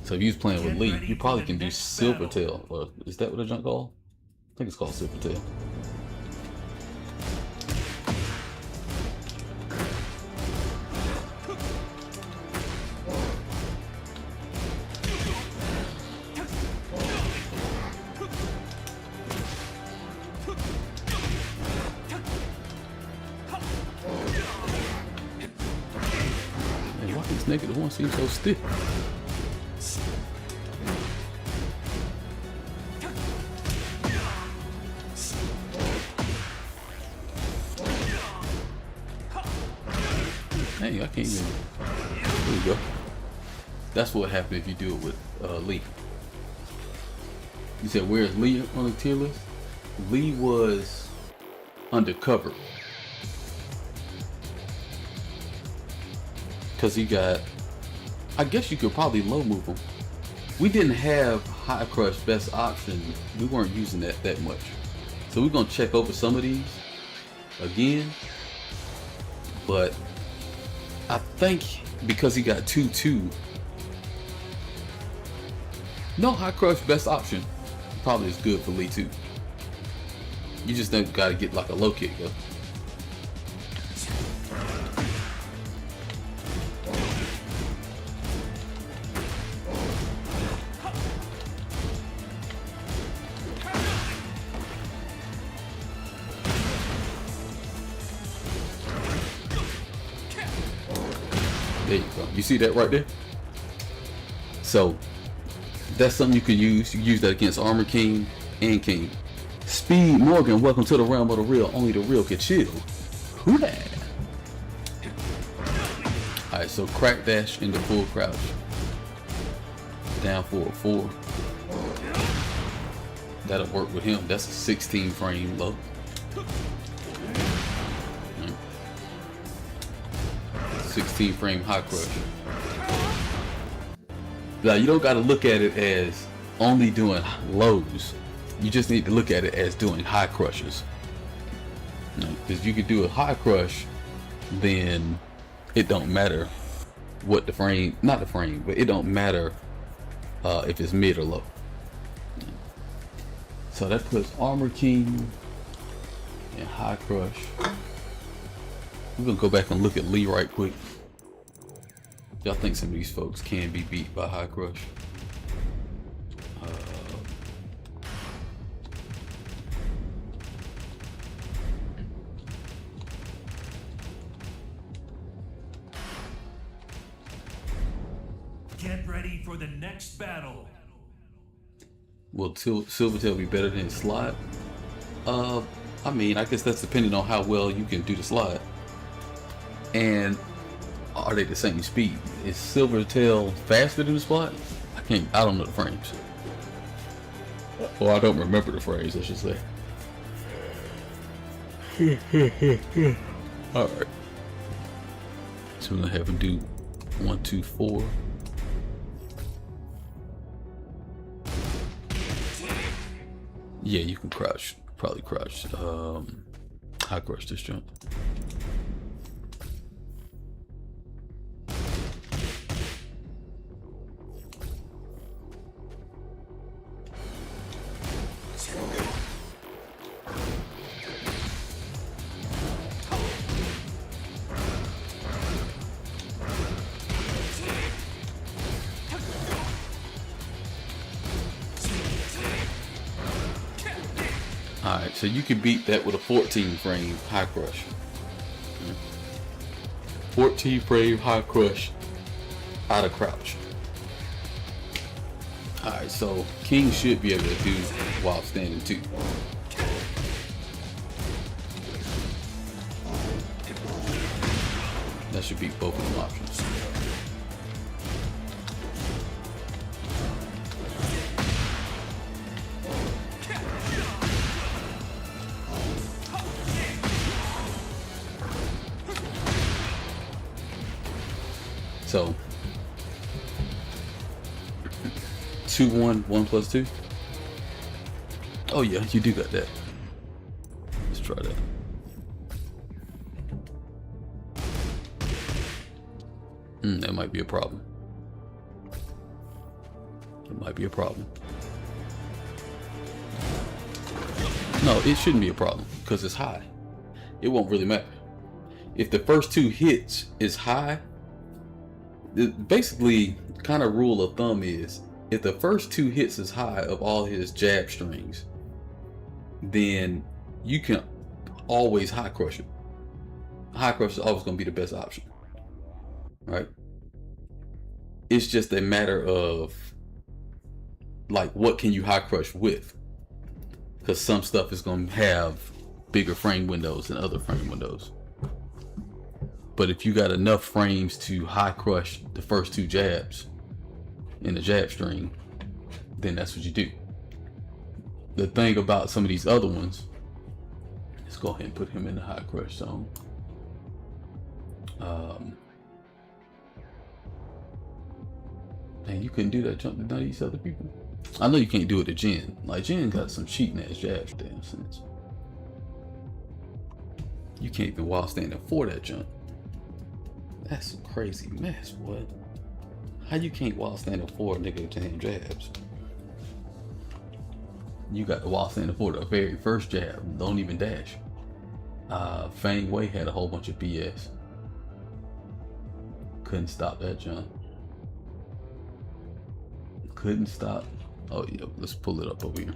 So if you was playing with Lee, you probably can do Silvertail. Or is that what the junk called? I think it's called Silvertail. -1 seems so stiff. Dang, I can't even. There we go. That's what happened if you do it with Lee. You said, where's Lee on the tier list? Lee was undercover. Because he got, I guess you could probably low move him. We didn't have high crush best option. We weren't using that much. So we're gonna check over some of these again. But I think because he got 2-2, no high crush best option. Probably is good for Lee too. You just don't gotta get like a low kick though. There you go. You see that right there? So that's something you could use. You can use that against Armor King and King. Speed Morgan, welcome to the realm of the real. Only the real can chill. Who that? Alright, so crack dash into full crouch. Down for a 4. That'll work with him. That's a 16 frame low. 16 frame high crush. Now you don't gotta look at it as only doing lows. You just need to look at it as doing high crushes. Because you could do a high crush, then it don't matter what the frame, not the frame, but it don't matter if it's mid or low. So that puts Armor King in high crush. We're gonna go back and look at Lee right quick. Y'all think some of these folks can be beat by high crush? Get ready for the next battle. Will Silvertail be better than Slide? I mean, I guess that's depending on how well you can do the slide. And are they the same speed? Is Silvertail faster than the Slide? I don't know the frames. Or I don't remember the frames, I should say. Alright. So we're gonna have him do 1, 2, 4. Yeah, you can crouch. Probably crouch. High crush this jump. Alright, so you can beat that with a 14 frame high crush. 14 frame high crush out of crouch. Alright, so King should be able to do while standing too. That should beat both of them options. So 2, 1, 1 plus 2. Oh yeah, you do got that. Let's try that. That might be a problem. It might be a problem. No, it shouldn't be a problem because it's high. It won't really matter. If the first 2 hits is high, basically kind of rule of thumb is if the first 2 hits is high of all his jab strings, then you can always high crush it. High crush is always going to be the best option, right? It's just a matter of like what can you high crush with, because some stuff is going to have bigger frame windows than other frame windows. But if you got enough frames to high crush the first 2 jabs in the jab string, then that's what you do. The thing about some of these other ones, let's go ahead and put him in the high crush zone. Man, you couldn't do that jump to none of these other people. I know you can't do it to Jin. Like Jin got some cheating ass jabs, damn sense. You can't even while standing for that jump. That's some crazy mess, boy. How you can't while standing for a nigga damn jabs? You got the wall standing for the very first jab. Don't even dash. Fang Wei had a whole bunch of BS. Couldn't stop that jump. Couldn't stop. Oh yeah, let's pull it up over here.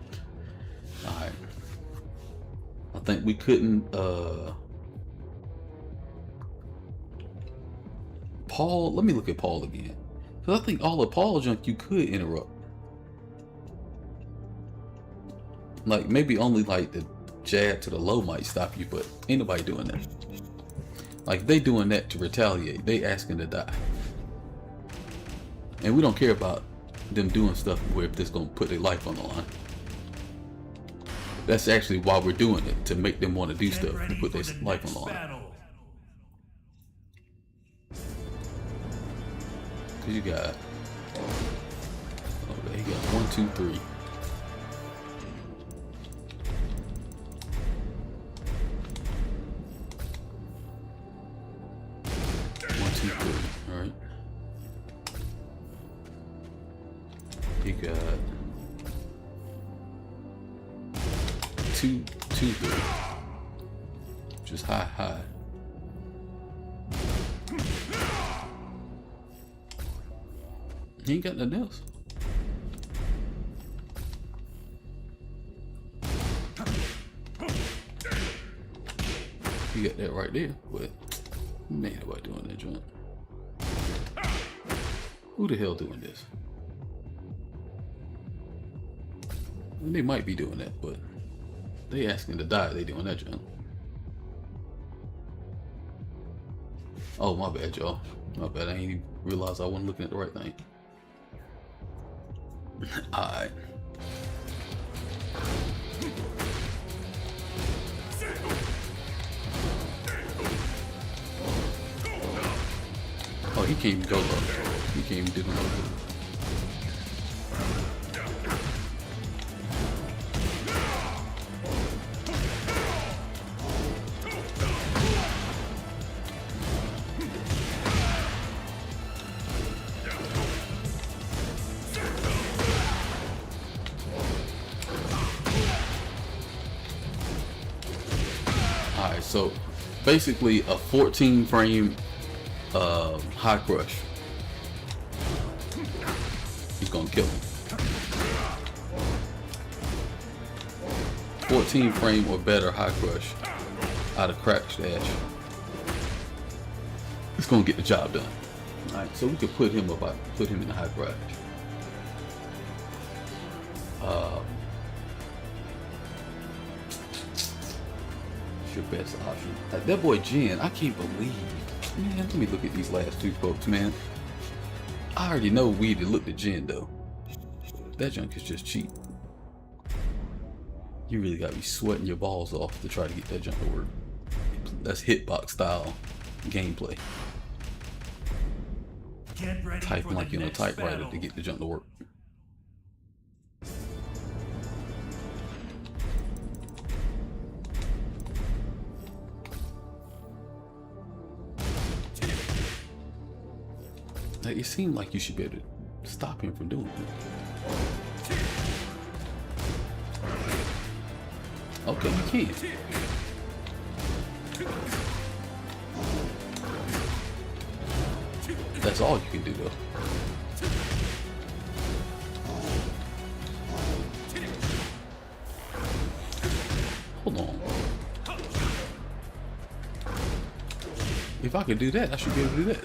Alright. I think we couldn't Paul, let me look at Paul again. Because I think all the Paul junk you could interrupt. Like maybe only like the jab to the low might stop you, but ain't nobody doing that. Like they doing that to retaliate. They asking to die. And we don't care about them doing stuff where if this gonna put their life on the line. That's actually why we're doing it, to make them want to do stuff and put their life on the line. Cause you got, okay, you got 1, 2, 3. 1, 2, 3. All right. You got 2, 2, 3. Just high. He ain't got nothing else. You got that right there, but man, nobody doing that joint. Who the hell doing this? And they might be doing that, but they asking to die. They doing that joint. Oh my bad, y'all. My bad. I ain't even realized I wasn't looking at the right thing. Alright. Oh, he can't even go low. He can't even do the low. Alright, so basically a 14 frame high crush. He's gonna kill him. 14 frame or better high crush out of crack stash. It's gonna get the job done. Alright, so we could put him in the high crash. Your best option. Like that boy Jin, I can't believe. Man, let me look at these last two folks, man. I already know we looked at Jin though. That junk is just cheap. You really gotta be sweating your balls off to try to get that junk to work. That's hitbox style gameplay. Typing like you're on a typewriter to get the junk to work. Like, it seemed like you should be able to stop him from doing it. Okay, you can. That's all you can do though. Hold on. If I could do that, I should be able to do that.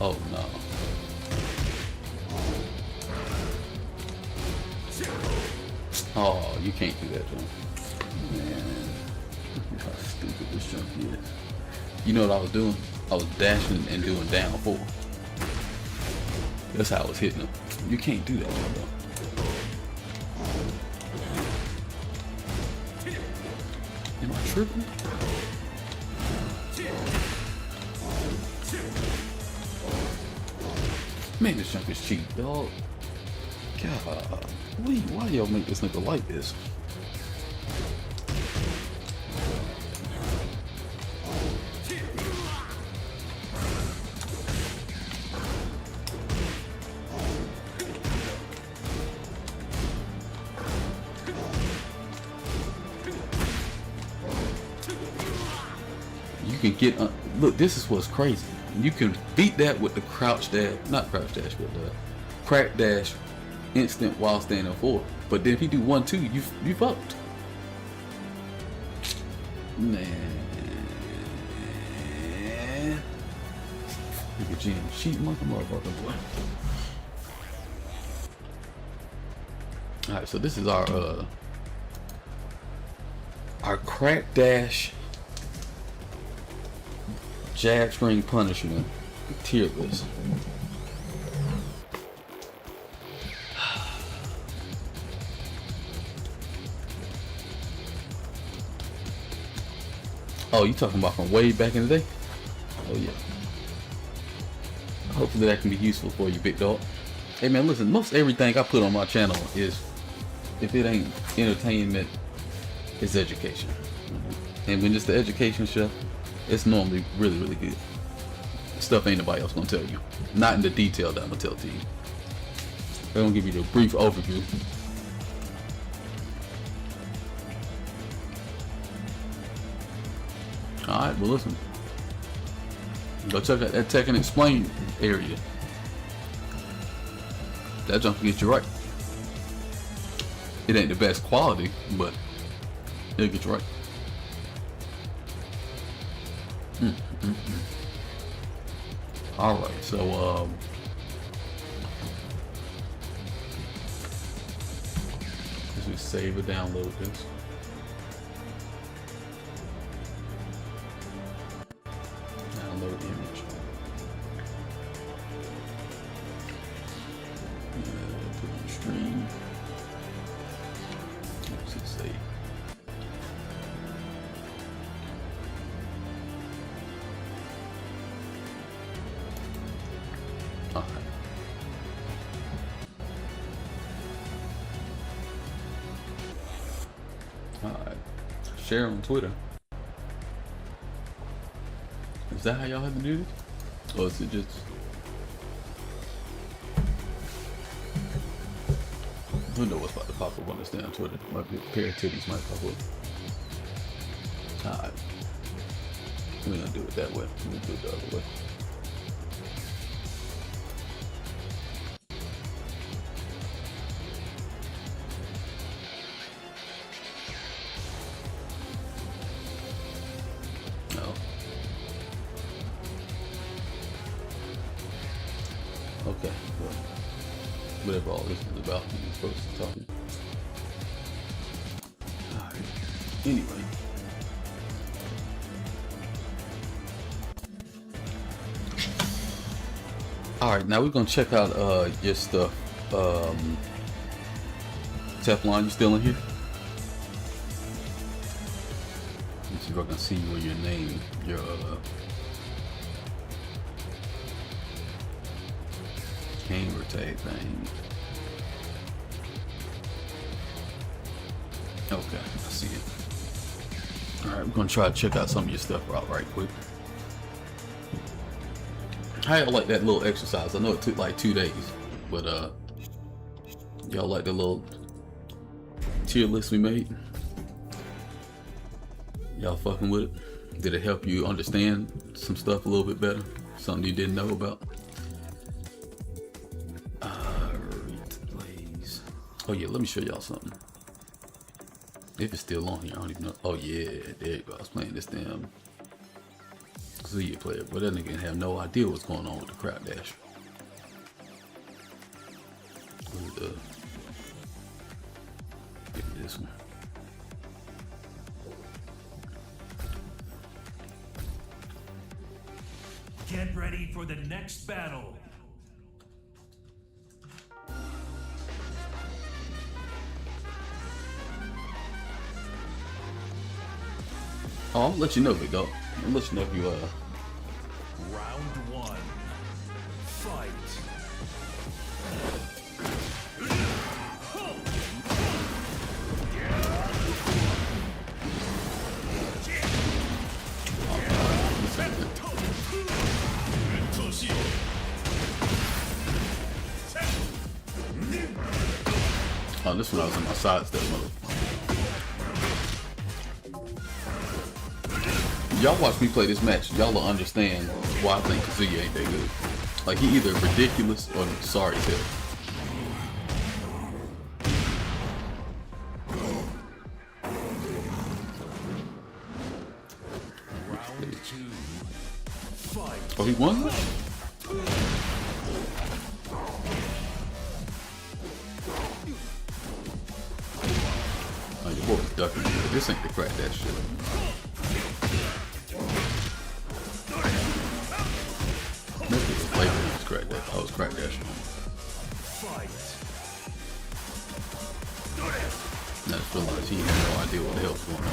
Oh no. Oh, you can't do that, John. Man, look how stupid this junk is. You know what I was doing? I was dashing and doing down 4. That's how I was hitting him. You can't do that, John, though. Am I tripping? Man, this junk is cheap, dog. God, why y'all make this nigga like this? You can get look. This is what's crazy. You can beat that with the crouch dash, not crouch dash, but the crack dash, instant while standing forward. But then if you do 1-2, you fucked. Man, look at Jim, cheat motherfucker boy. All right, so this is our crack dash jab string punishment tier list. Oh, you talking about from way back in the day? Oh yeah. Hopefully that can be useful for you, big dog. Hey man, listen, most everything I put on my channel is, if it ain't entertainment, it's education. And when it's the education show, it's normally really, really good. Stuff ain't nobody else gonna tell you. Not in the detail that I'm gonna tell to you. They're gonna give you the brief overview. Alright, well listen. Go check out that Tekken Explain area. That junk can get you right. It ain't the best quality, but it'll get you right. Alright, so let's just save or download this. Download the image. Put it on the screen. Let's just save. Alright. Share on Twitter. Is that how y'all have to do this? Or is it just... Who knows what's about to pop up on this damn Twitter? Might be a pair of titties might pop up. Alright. We're gonna do it that way. We're gonna do it the other way. Okay, well, whatever all this is about, you're supposed to talk. Alright, anyway. Alright, now we're gonna check out your stuff. Teflon, you still in here? Let's see if I can see where your name, your gamer tag thing. Okay, I see it. Alright, we're gonna try to check out some of your stuff out right quick. How y'all like that little exercise? I know it took like 2 days, but y'all like the little tier list we made? Y'all fucking with it? Did it help you understand some stuff a little bit better? Something you didn't know about? Oh yeah, let me show y'all something. If it's still on here, I don't even know. Oh yeah, there you go. I was playing this damn Kazuya player, but that nigga have no idea what's going on with the crowd dash. Give me this one. Get ready for the next battle. Oh, I'll let you know, big dog. I'll let you know if you Round one. Fight. Oh, this one I was on my side step mode. Y'all watch me play this match, y'all will understand why I think Kazuya ain't that good. Like, he either ridiculous or sorry as hell. Round two. Fight. Oh, he won that? Oh, your boy was ducking. This ain't the crack that shit. Maybe it was later he was crack that. I was crack that shit. Fight. I just realized he had no idea what the hell's going on.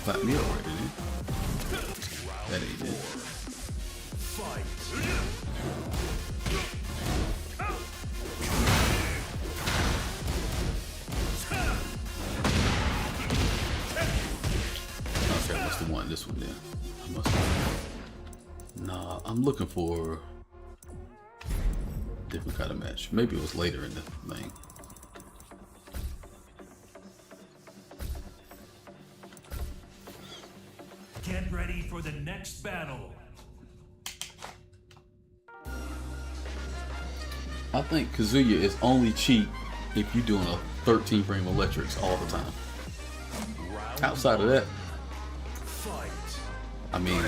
Clap me already, dude. That ain't it. Fight. Okay, I must have won this one then. I must have. Nah, I'm looking for a different kind of match. Maybe it was later in the thing. Get ready for the next battle. I think Kazuya is only cheap if you're doing a 13 frame electrics all the time. Round Outside of that, fight. I mean,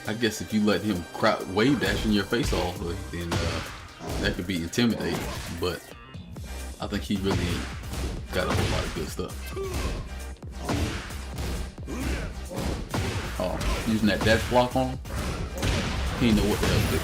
I guess if you let him wave dash in your face all the way, then that could be intimidating. But I think he really ain't got a whole lot of good stuff. Oh, using that dash block on him, he didn't know what the hell to do.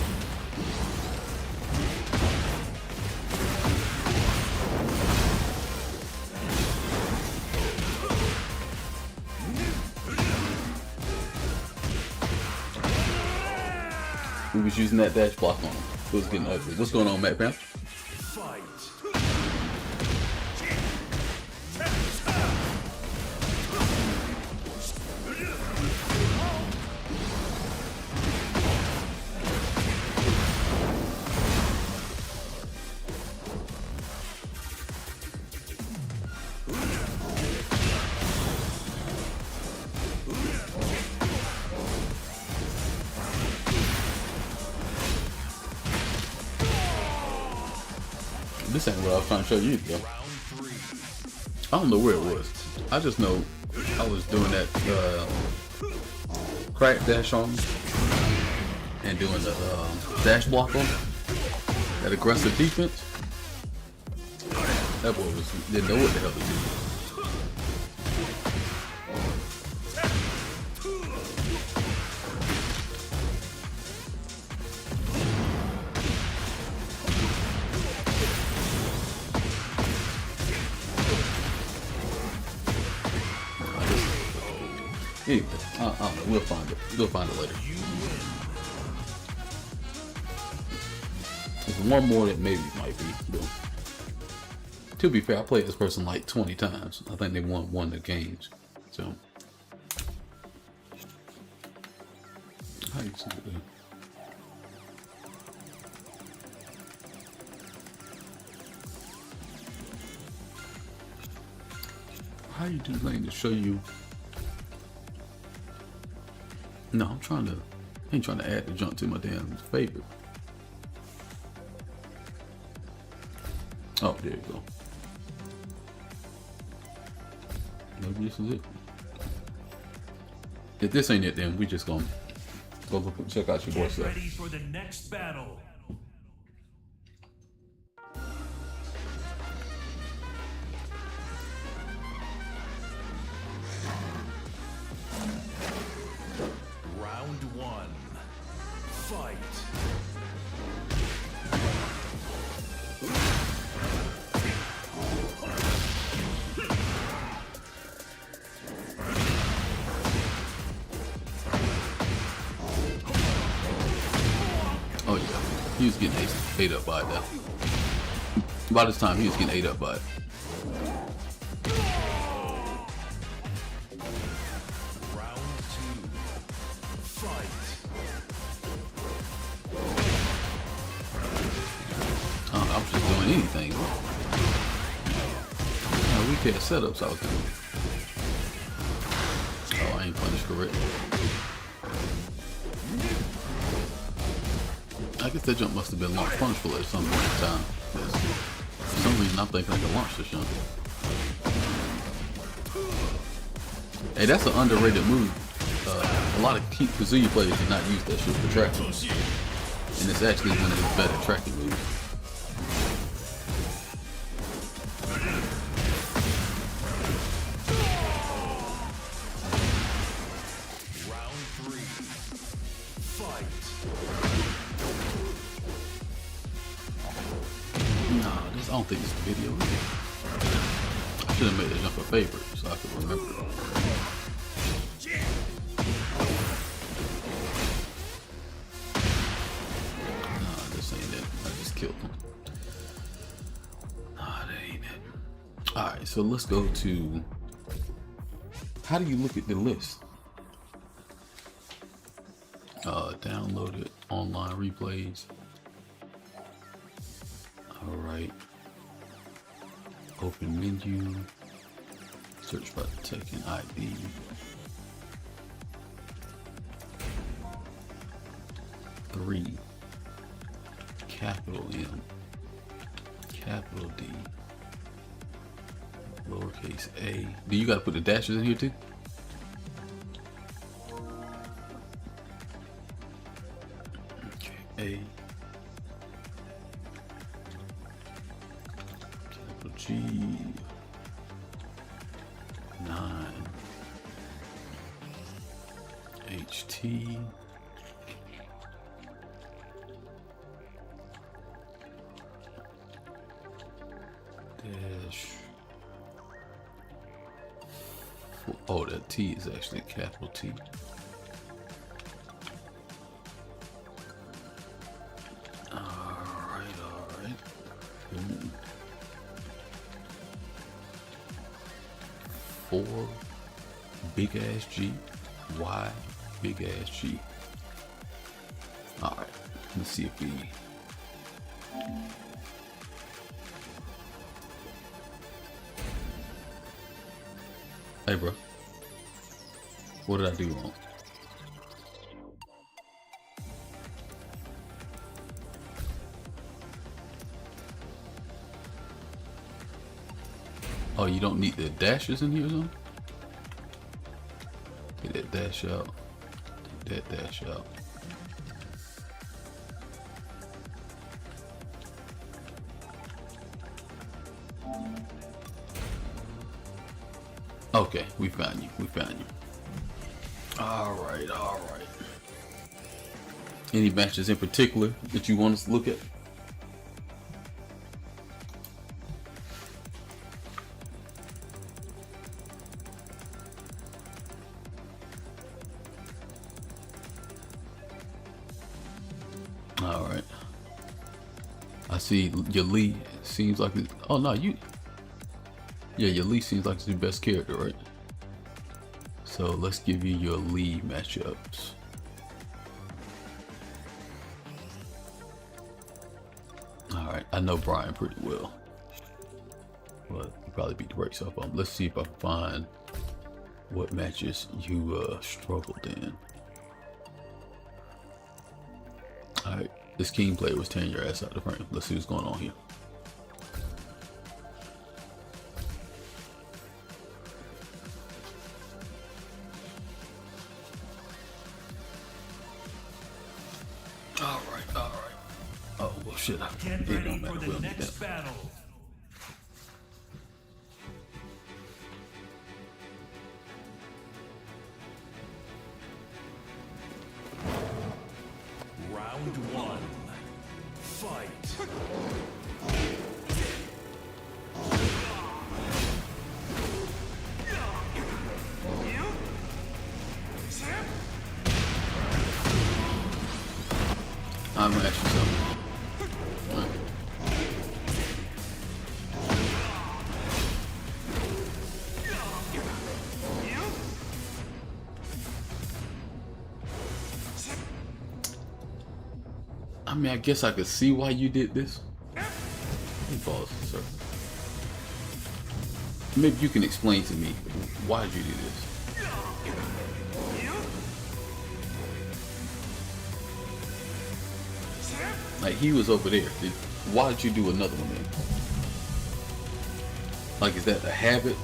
We was using that dash block on him. It was getting ugly. What's going on, Matt Pam? Fight. This ain't what I was trying to show you, though. I don't know where it was. I just know I was doing that crack dash on him and doing the dash block on him. That aggressive defense. That boy didn't know what the hell to do. Anyway, I don't know. We'll find it. We'll find it later. There's one more that maybe might be. But to be fair, I played this person like 20 times. I think they won the games. So, how you see it? How you do lane to show you? No, I ain't trying to add the junk to my damn favorite. Oh, there you go. Maybe this is it. If this ain't it, then we just gonna go look and check out your boy Get stuff. ready for the next battle. Round one. Fight. Oh yeah, he was getting ate up by it now. By this time, he was getting ate up by it. Round two. Fight. I'm just doing anything. We can't setups I was doing. Oh, I ain't punished correctly. I guess that jump must have been launched punishable at some point in time. For some reason, I'm thinking I can launch this jump. Hey, that's an underrated move. A lot of Kazuya players do not use that shit for tracking. And it's actually one of the better tracking moves. Round three. Fight. Nah, I don't think this video is. I should have made that jump a favorite so I could remember it. Nah, this ain't it. I just killed him. Nah, that ain't it. Alright, so let's go to... How do you look at the list? Downloaded online replays. Alright. Open menu. Search by Tekken ID. Three. Capital M. Capital D. Lowercase a. Do you gotta put the dashes in here too? Okay, A. Capital G. 9. HT. Dash. Oh, that T is actually a capital T. Alright. Ooh. 4 big ass G. Y big ass G. Alright, let's see if we... Hey bro, what did I do wrong? Oh, you don't need the dashes in here or something? Get that dash out. Take that dash out. Okay, we found you. Alright. Any matches in particular that you want us to look at? Alright. I see your Lee seems like it. Oh no, you. Yeah, your Lee seems like it's your best character, right? So let's give you your Lee matchups. Alright, I know Brian pretty well. But you probably beat the brakes off him. Let's see if I can find what matches you struggled in. Alright, this King player was tearing your ass out the frame. Let's see what's going on here. Alright. Oh, well shit. Get ready for the next battle. Round one. Fight. I'm gonna ask you something. Alright. I mean, I guess I could see why you did this. Let me pause, sir. Maybe you can explain to me why did you do this? Like, he was over there. Why did you do another one then? Like, is that a habit,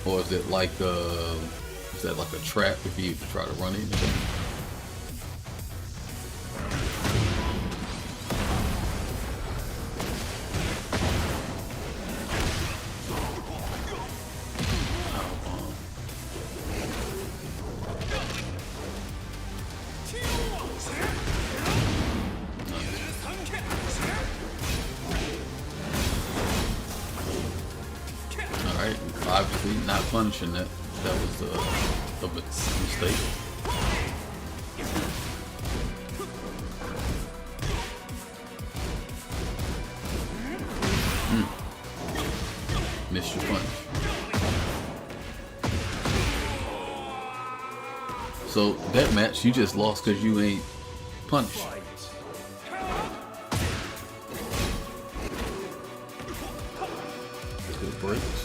or is that like a trap if you try to run into something? Alright, obviously not punishing that. That was a mistake. Missed your punch. So that match, you just lost because you ain't punished. Good breaks.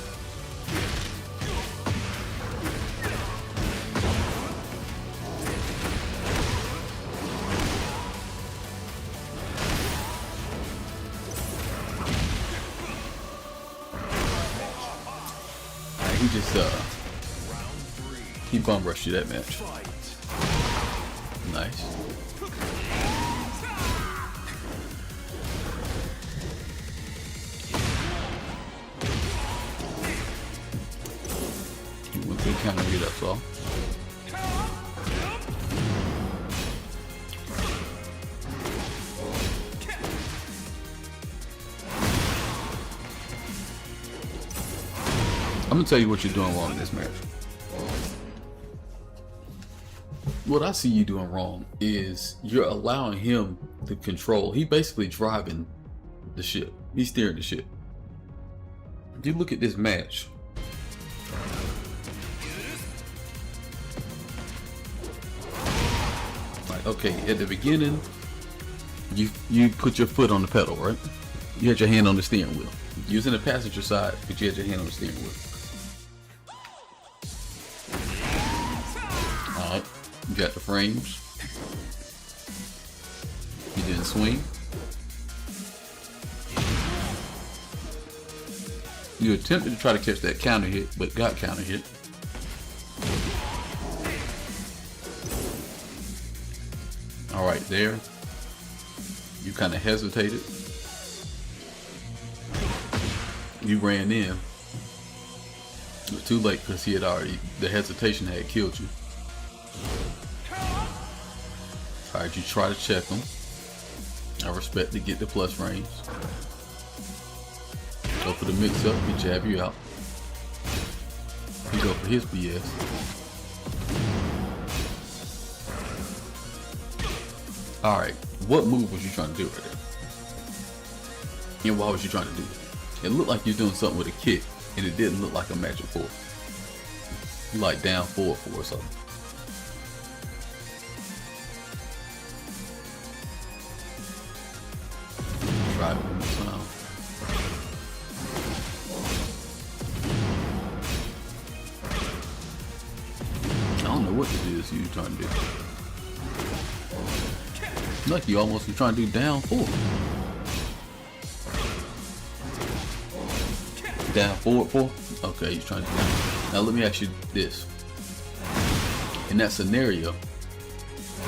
He just he bum rushed you that match. Nice. You went to counter hit, that's all. I'm gonna tell you what you're doing wrong in this match. What I see you doing wrong is you're allowing him to control. He basically driving the ship. He's steering the ship. If you look at this match, like, okay, at the beginning, you put your foot on the pedal, right? You had your hand on the steering wheel. Using the passenger side, but you had your hand on the steering wheel. Alright, you got the frames. You didn't swing. You attempted to try to catch that counter hit, but got counter hit. Alright, there. You kind of hesitated. You ran in. It was too late because he had already, the hesitation had killed you. Alright, you try to check him. I respect to get the plus range. Go for the mix up, he jab you out. You go for his BS. Alright, what move was you trying to do right there? And why was you trying to do it? It looked like you're doing something with a kick, and it didn't look like a magic four. You like down forward or something. Try it one more time. I don't know what it is you're trying to do. Like you almost were trying to do down forward. Down forward four? Okay, you're trying to do that. Now let me ask you this. In that scenario,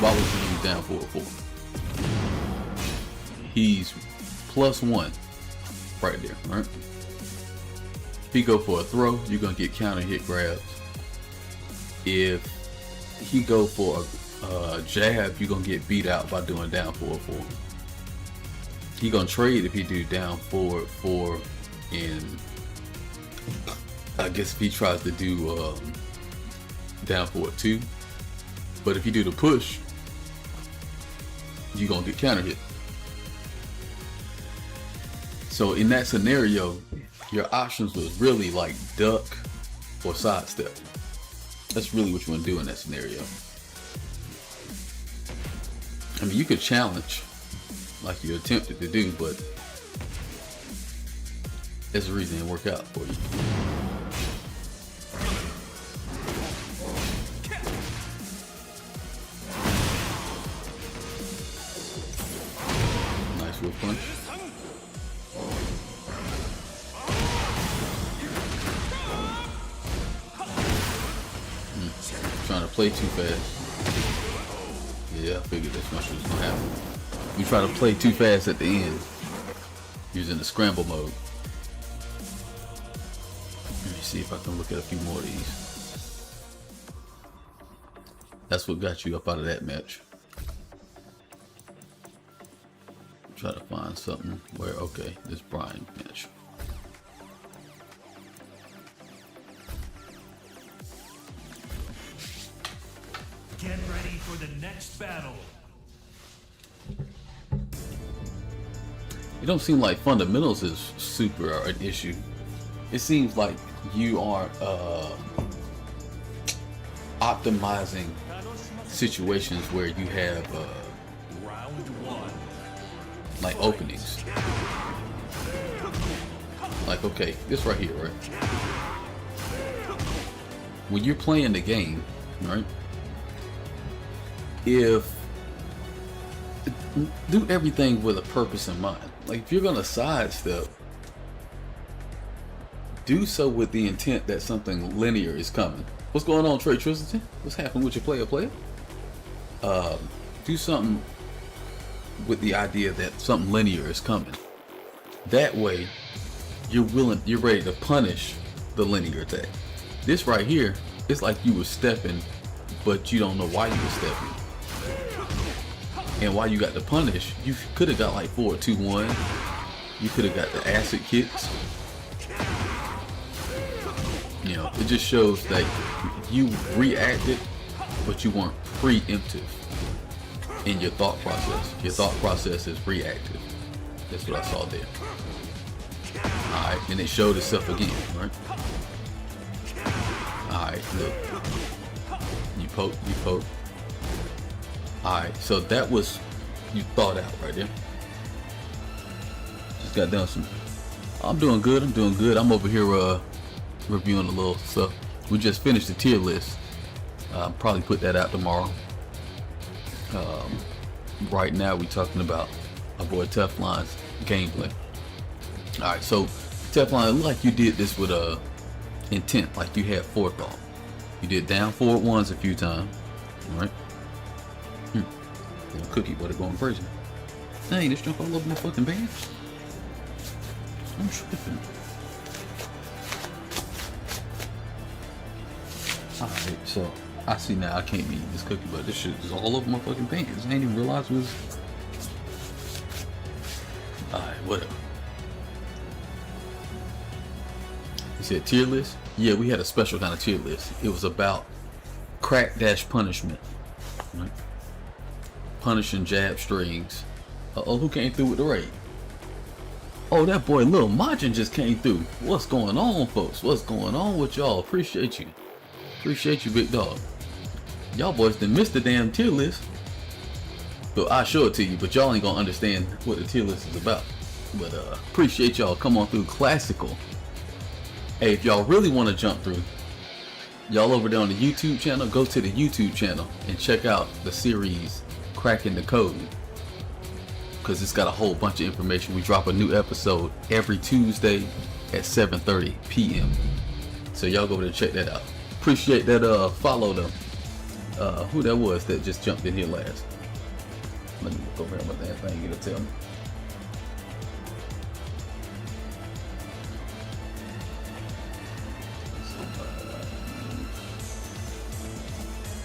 why would you use down forward four? He's +1 right there, right? If he go for a throw, you're gonna get counter hit grabs. If he go for jab, you're gonna get beat out by doing down forward 4. He gonna trade if he do down forward 4, and I guess if he tries to do down forward 2. But if you do the push, you're gonna get counter hit. So in that scenario, your options was really like duck or sidestep. That's really what you want to do in that scenario. I mean, you could challenge like you attempted to do, but there's a reason it didn't work out for you. Nice whip punch. Trying to play too fast. Yeah, I figured that's much was gonna happen. You try to play too fast at the end, using the scramble mode. Let me see if I can look at a few more of these. That's what got you up out of that match. Try to find something where, okay, this Brian match. Get ready for the next battle. It don't seem like fundamentals is super an issue. It seems like you aren't optimizing situations where you have Round 1. like openings. Like, okay, this right here, right? When you're playing the game, right? If do everything with a purpose in mind. Like if you're gonna sidestep, do so with the intent that something linear is coming. What's going on, Trey Tristan? What's happening with your player? Do something with the idea that something linear is coming. That way, you're ready to punish the linear attack. This right here, it's like you were stepping, but you don't know why you were stepping. And while you got the punish, you could have got like 4-2-1. You could have got the acid kicks. You know, it just shows that you reacted, but you weren't preemptive in your thought process. Your thought process is reactive. That's what I saw there. Alright, and it showed itself again, right? Alright, look. You poke. Alright, so that was, you thought out right there. Just got done some, I'm doing good. I'm over here reviewing a little stuff. We just finished the tier list. Probably put that out tomorrow. Right now we talking about our boy Teflon's gameplay. Alright, so Teflon, it looked like you did this with intent, like you had forethought. You did down forward ones a few times. Alright. Little cookie butter going crazy. Dang, this junk all over my fucking pants. I'm tripping. Alright, so I see now I can't be eating this cookie, but this shit is all over my fucking pants. I ain't even realize it was. Alright, whatever. You said tier list? Yeah, we had a special kind of tier list. It was about crack dash punishment. Right? Punishing jab strings. Uh-oh, who came through with the raid? Oh, that boy Lil Majin just came through. What's going on, folks? What's going on with y'all? Appreciate you. Appreciate you, big dog. Y'all boys done missed the damn tier list. So I'll show it to you, but y'all ain't gonna understand what the tier list is about. But appreciate y'all. Come on through. Classical. Hey, if y'all really want to jump through, y'all over there on the YouTube channel, go to the YouTube channel and check out the series Cracking the Code, because it's got a whole bunch of information. We drop a new episode every Tuesday at 7:30 p.m. So y'all go over there and check that out. Appreciate that. Follow them. Who that was that just jumped in here last? Let me look over here what that thing gonna tell me.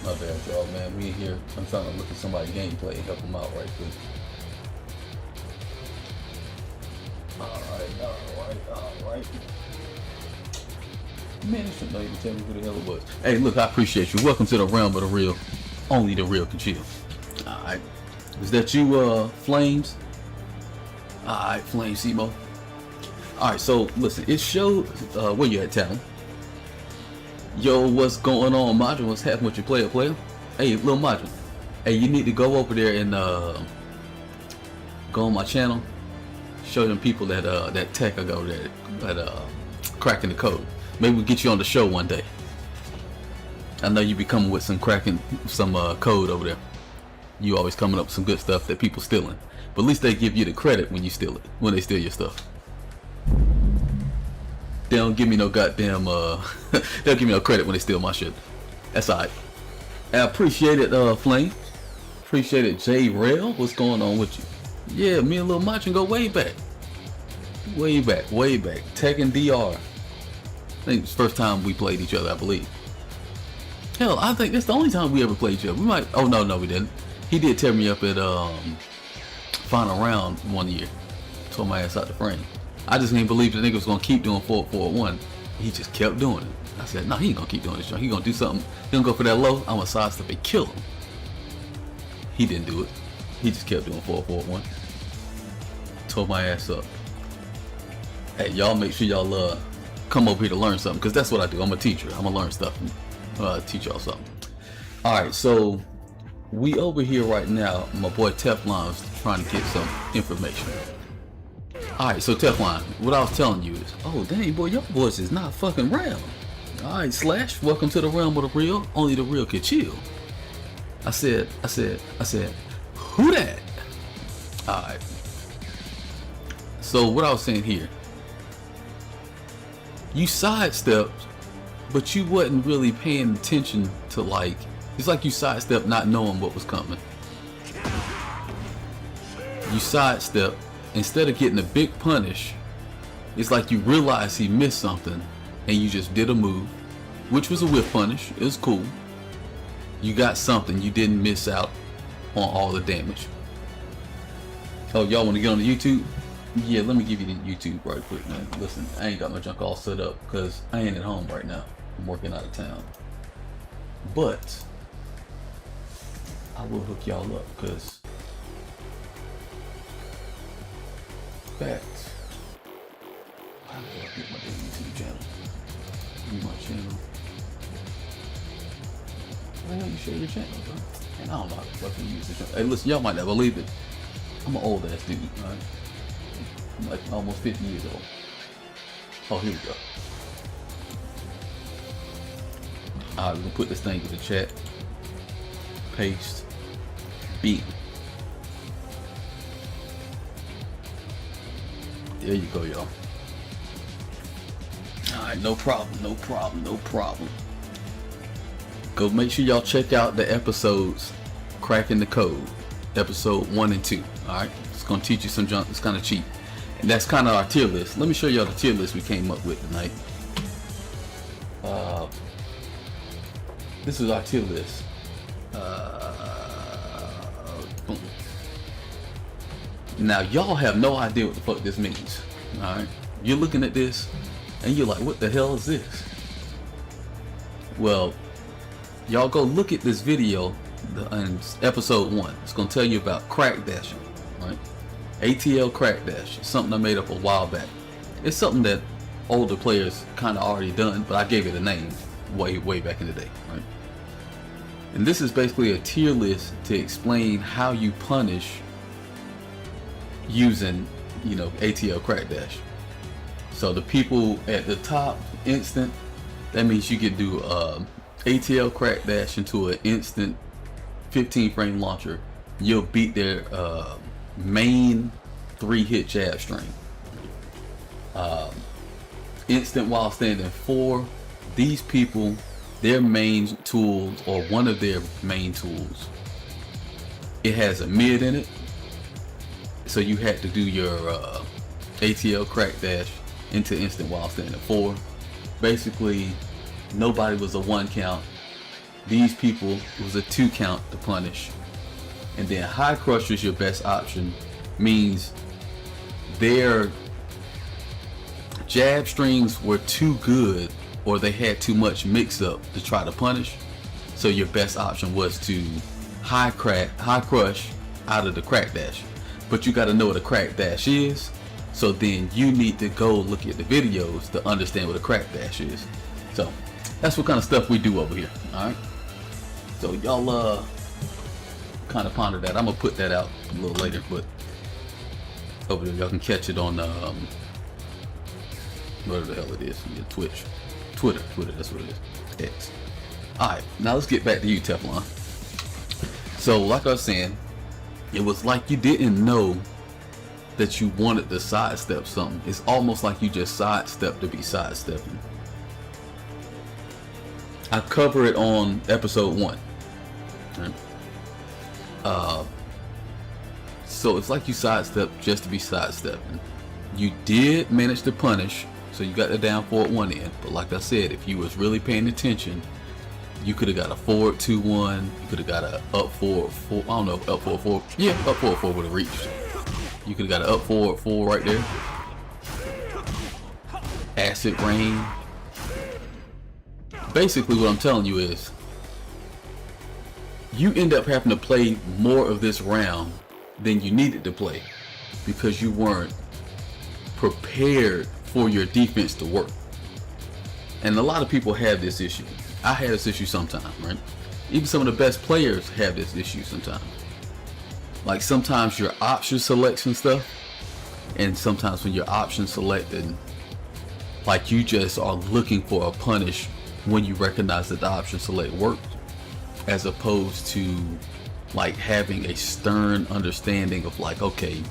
My bad. y'all, man. We in here. I'm trying to look at somebody's gameplay and help them out right quick. Alright. Man, this shit not even tell me who the hell it was. Hey, look, I appreciate you. Welcome to the realm of the real. Only the real can chill. Alright. Is that you, Flames? Alright, Flames, Simo. Alright, so listen, it showed where you at, Talon. Yo, what's going on, Majin? What's happening with your player? Hey, little Majin. Hey, you need to go over there and go on my channel. Show them people that tech I go there that cracking the code. Maybe we'll get you on the show one day. I know you be coming with some cracking code over there. You always coming up with some good stuff that people stealing. But at least they give you the credit when you steal it, when they steal your stuff. They don't give me no goddamn they don't give me no credit when they steal my shit. That's alright. I appreciate it, Flame. Appreciate it, J Rail. What's going on with you? Yeah, me and Lil Machin go way back. Way back. Tekken DR. I think it's the first time we played each other, I believe. Hell, I think that's the only time we ever played each other. We might, oh no, we didn't. He did tear me up at final round one year. Tore my ass out the frame. I just didn't believe the nigga was gonna keep doing 4-4-1. He just kept doing it. I said, no, he ain't gonna keep doing this shit. He gonna do something. He gonna go for that low. I'm gonna sidestep and kill him. He didn't do it. He just kept doing 4-4-1. Tore my ass up. Hey, y'all make sure y'all come over here to learn something, because that's what I do. I'm a teacher. I'm gonna learn stuff and teach y'all something. Alright, so we over here right now. My boy Teflon's trying to get some information. Alright, so Teflon, what I was telling you is, oh dang boy, your voice is not fucking round. Alright, Slash, welcome to the realm of the real. Only the real can chill. I said, who that? Alright. So what I was saying here, you sidestepped, but you wasn't really paying attention to, like, it's like you sidestepped not knowing what was coming. You sidestepped. Instead of getting a big punish, it's like you realized he missed something and you just did a move, which was a whiff punish. It was cool. You got something. You didn't miss out on all the damage. Oh, y'all want to get on the YouTube? Yeah, let me give you the YouTube right quick, man. Listen, I ain't got my junk all set up because I ain't at home right now. I'm working out of town. But I will hook y'all up because facts. How do I get my YouTube channel? Give me my channel. Why don't you share your channel, bro? And I don't know how to fucking use this channel. Hey, listen, y'all might not believe it. I'm an old ass dude, right? I'm like almost 50 years old. Oh, here we go. Alright, we're gonna put this thing in the chat. Paste. Beat. There you go, y'all. Alright, no problem. Go make sure y'all check out the episodes Cracking the Code. Episode 1 and 2. Alright? It's gonna teach you some junk. It's kinda cheap. And that's kinda our tier list. Let me show y'all the tier list we came up with tonight. This is our tier list. Boom. Now y'all have no idea what the fuck this means. Alright? You're looking at this and you're like, what the hell is this? Well, y'all go look at this video in episode 1. It's gonna tell you about crack dashing, right? ATL crack dash. Something I made up a while back. It's something that older players kind of already done, but I gave it a name way back in the day, right? And this is basically a tier list to explain how you punish using, you know, ATL crack dash. So the people at the top, instant, that means you can do ATL crack dash into an instant 15 frame launcher. You'll beat their main 3-hit jab string. Instant while standing 4. These people, their main tool, or one of their main tools, it has a mid in it. So you had to do your ATL crack dash into instant while standing 4. Basically, nobody was a 1 count. these people, it was a 2 count to punish. And then high crush is your best option, means their jab strings were too good or they had too much mix up to try to punish. So your best option was to high crush out of the crack dash. But you got to know what a crack dash is. So then you need to go look at the videos to understand what a crack dash is. So that's what kind of stuff we do over here. All right. So y'all kind of ponder that. I'm gonna put that out a little later, but over there y'all can catch it on whatever the hell it is. Yeah, Twitter. That's what it is. X. All right. Now let's get back to you, Teflon. So like I was saying, it was like you didn't know that you wanted to sidestep something. It's almost like you just sidestep to be sidestepping. I cover it on episode 1. Right? So it's like you sidestep just to be sidestepping. You did manage to punish, so you got the down forward 1 in. But like I said, if you was really paying attention, you could have got a forward 2-1. You could have got a up forward 4. I don't know, up forward 4. Yeah, up forward 4 would have reached. You could have got an up forward 4 right there. Acid rain. Basically what I'm telling you is you end up having to play more of this round than you needed to play because you weren't prepared for your defense to work. And a lot of people have this issue. I had this issue sometimes, right? Even some of the best players have this issue sometimes. Like sometimes your option selection stuff, and sometimes when you're option selected, like you just are looking for a punish when you recognize that the option select worked, as opposed to like having a stern understanding of like, okay,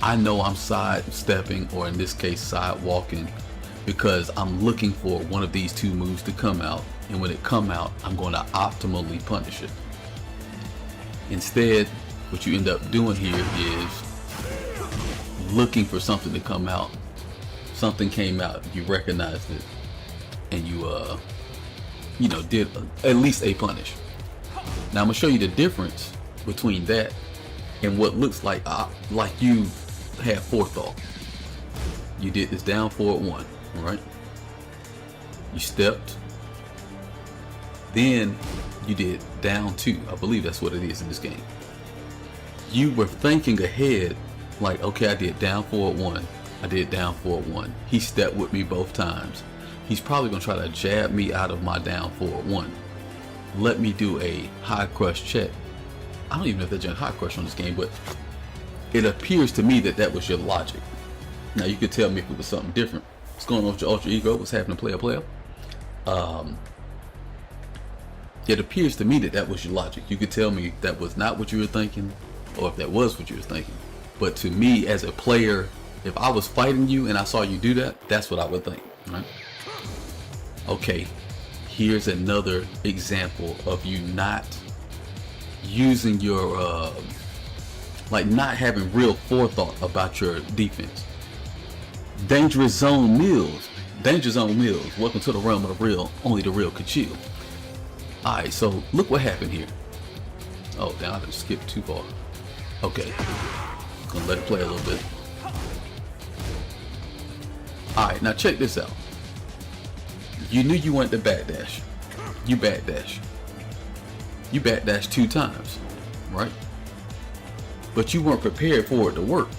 I know I'm sidestepping, or in this case side walking, because I'm looking for one of these 2 moves to come out, and when it come out, I'm going to optimally punish it. Instead, what you end up doing here is looking for something to come out. Something came out, you recognized it, and you did at least a punish. Now I'm gonna show you the difference between that and what looks like you had forethought. You did this down forward 1, all right? You stepped, then you did down 2. I believe that's what it is in this game. You were thinking ahead, like, okay, I did down forward 1, I did down forward 1. He stepped with me both times. He's probably gonna try to jab me out of my down forward 1. Let me do a high crush check. I don't even know if they're doing high crush on this game, but it appears to me that that was your logic. Now you could tell me if it was something different. What's going on with your ultra ego? What's happening, player? It appears to me that that was your logic. You could tell me if that was not what you were thinking, or if that was what you were thinking. But to me, as a player, if I was fighting you and I saw you do that, that's what I would think, right? Okay, here's another example of you not using your, like not having real forethought about your defense. Dangerous Zone Mills. Welcome to the realm of the real. Only the real could chill. Alright, so look what happened here. Oh, damn, I just skipped too far. Okay. Gonna let it play a little bit. Alright, now check this out. You knew you went to backdash. You backdash. You backdash 2 times, right? But you weren't prepared for it to work,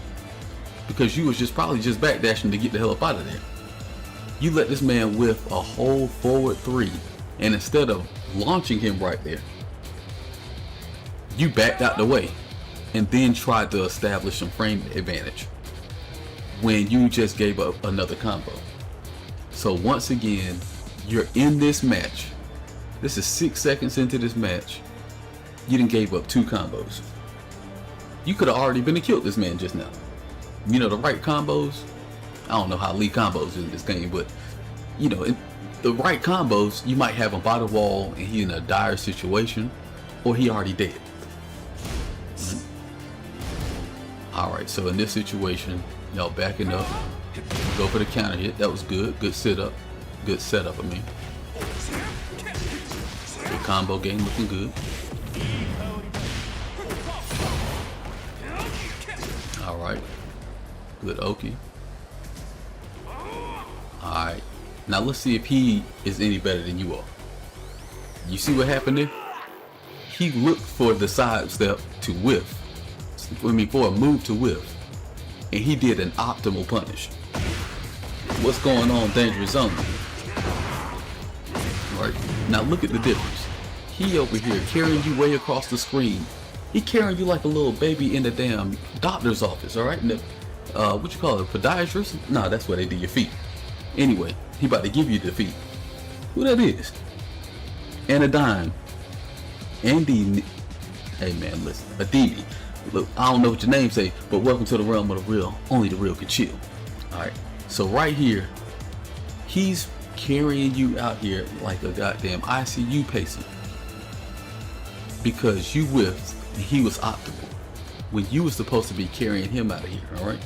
because you was probably just backdashing to get the hell up out of there. You let this man whiff a whole forward 3, and instead of launching him right there, you backed out the way and then tried to establish some frame advantage when you just gave up another combo. So once again, you're in this match. This is 6 seconds into this match. You done gave up 2 combos. You could have already been to kill this man just now. You know, the right combos. I don't know how lead combos in this game, but you know, in the right combos, you might have him by the wall and he in a dire situation, or he already dead. Alright, so in this situation, y'all backing up, go for the counter hit. That was good. Good sit up. Good setup, I mean. Good combo game looking good. Alright. Good Oki. Alright. Now let's see if he is any better than you are. You see what happened there? He looked for the sidestep to whiff. I mean, for a move to whiff. And he did an optimal punish. What's going on, Dangerous Zone? Right. Now look at the difference. He over here carrying you way across the screen. He carrying you like a little baby in the damn doctor's office, alright? What you call it, a podiatrist? Nah, that's where they do your feet. Anyway, he about to give you the feet. Who that is? And a dime. Andy. Hey man, listen. Aditi. Look, I don't know what your name say, but welcome to the realm of the real. Only the real can chill. Alright. So right here, he's carrying you out here like a goddamn ICU patient. Because you whiffed and he was optimal. When you were supposed to be carrying him out of here, alright?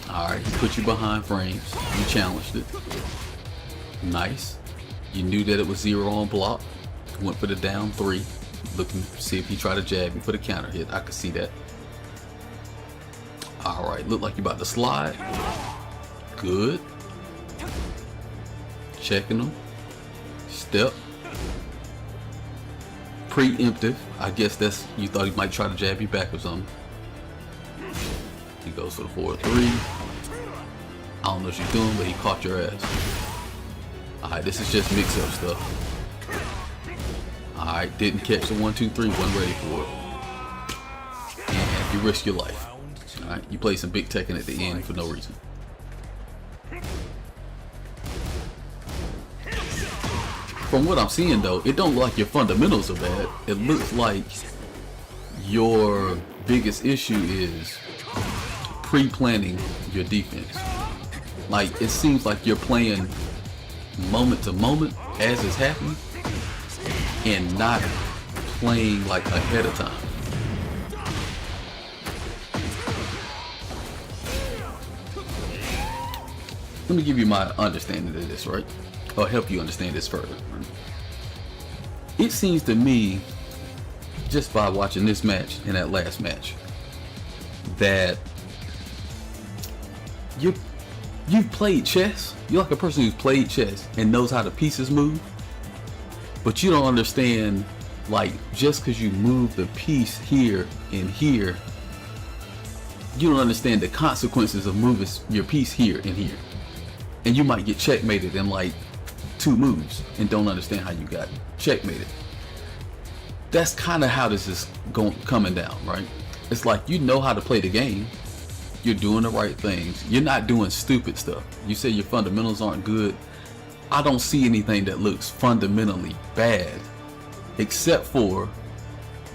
Alright, he put you behind frames. You challenged it. Nice. You knew that it was 0 on block. Went for the down 3. Looking to see if he tried to jab you for the counter hit. I could see that. Alright, look like you're about to slide. Good. Checking him. Step. Preemptive. I guess that's, you thought he might try to jab you back or something. He goes for the 4-3. I don't know what you're doing, but he caught your ass. Alright, this is just mix-up stuff. Alright, didn't catch the 1-2-3, wasn't ready for it. And you risk your life. Alright, you play some big Tekken at the end for no reason. From what I'm seeing though, it don't look like your fundamentals are bad. It looks like your biggest issue is pre-planning your defense. Like, it seems like you're playing moment to moment as it's happening and not playing like ahead of time. Let me give you my understanding of this, right? Or help you understand this further. Right? It seems to me, just by watching this match and that last match, that you've played chess. You're like a person who's played chess and knows how the pieces move, but you don't understand, like, just because you move the piece here and here, you don't understand the consequences of moving your piece here and here. And you might get checkmated in like 2 moves and don't understand how you got checkmated. That's kind of how this is coming down, right? It's like, you know how to play the game. You're doing the right things. You're not doing stupid stuff. You say your fundamentals aren't good. I don't see anything that looks fundamentally bad, except for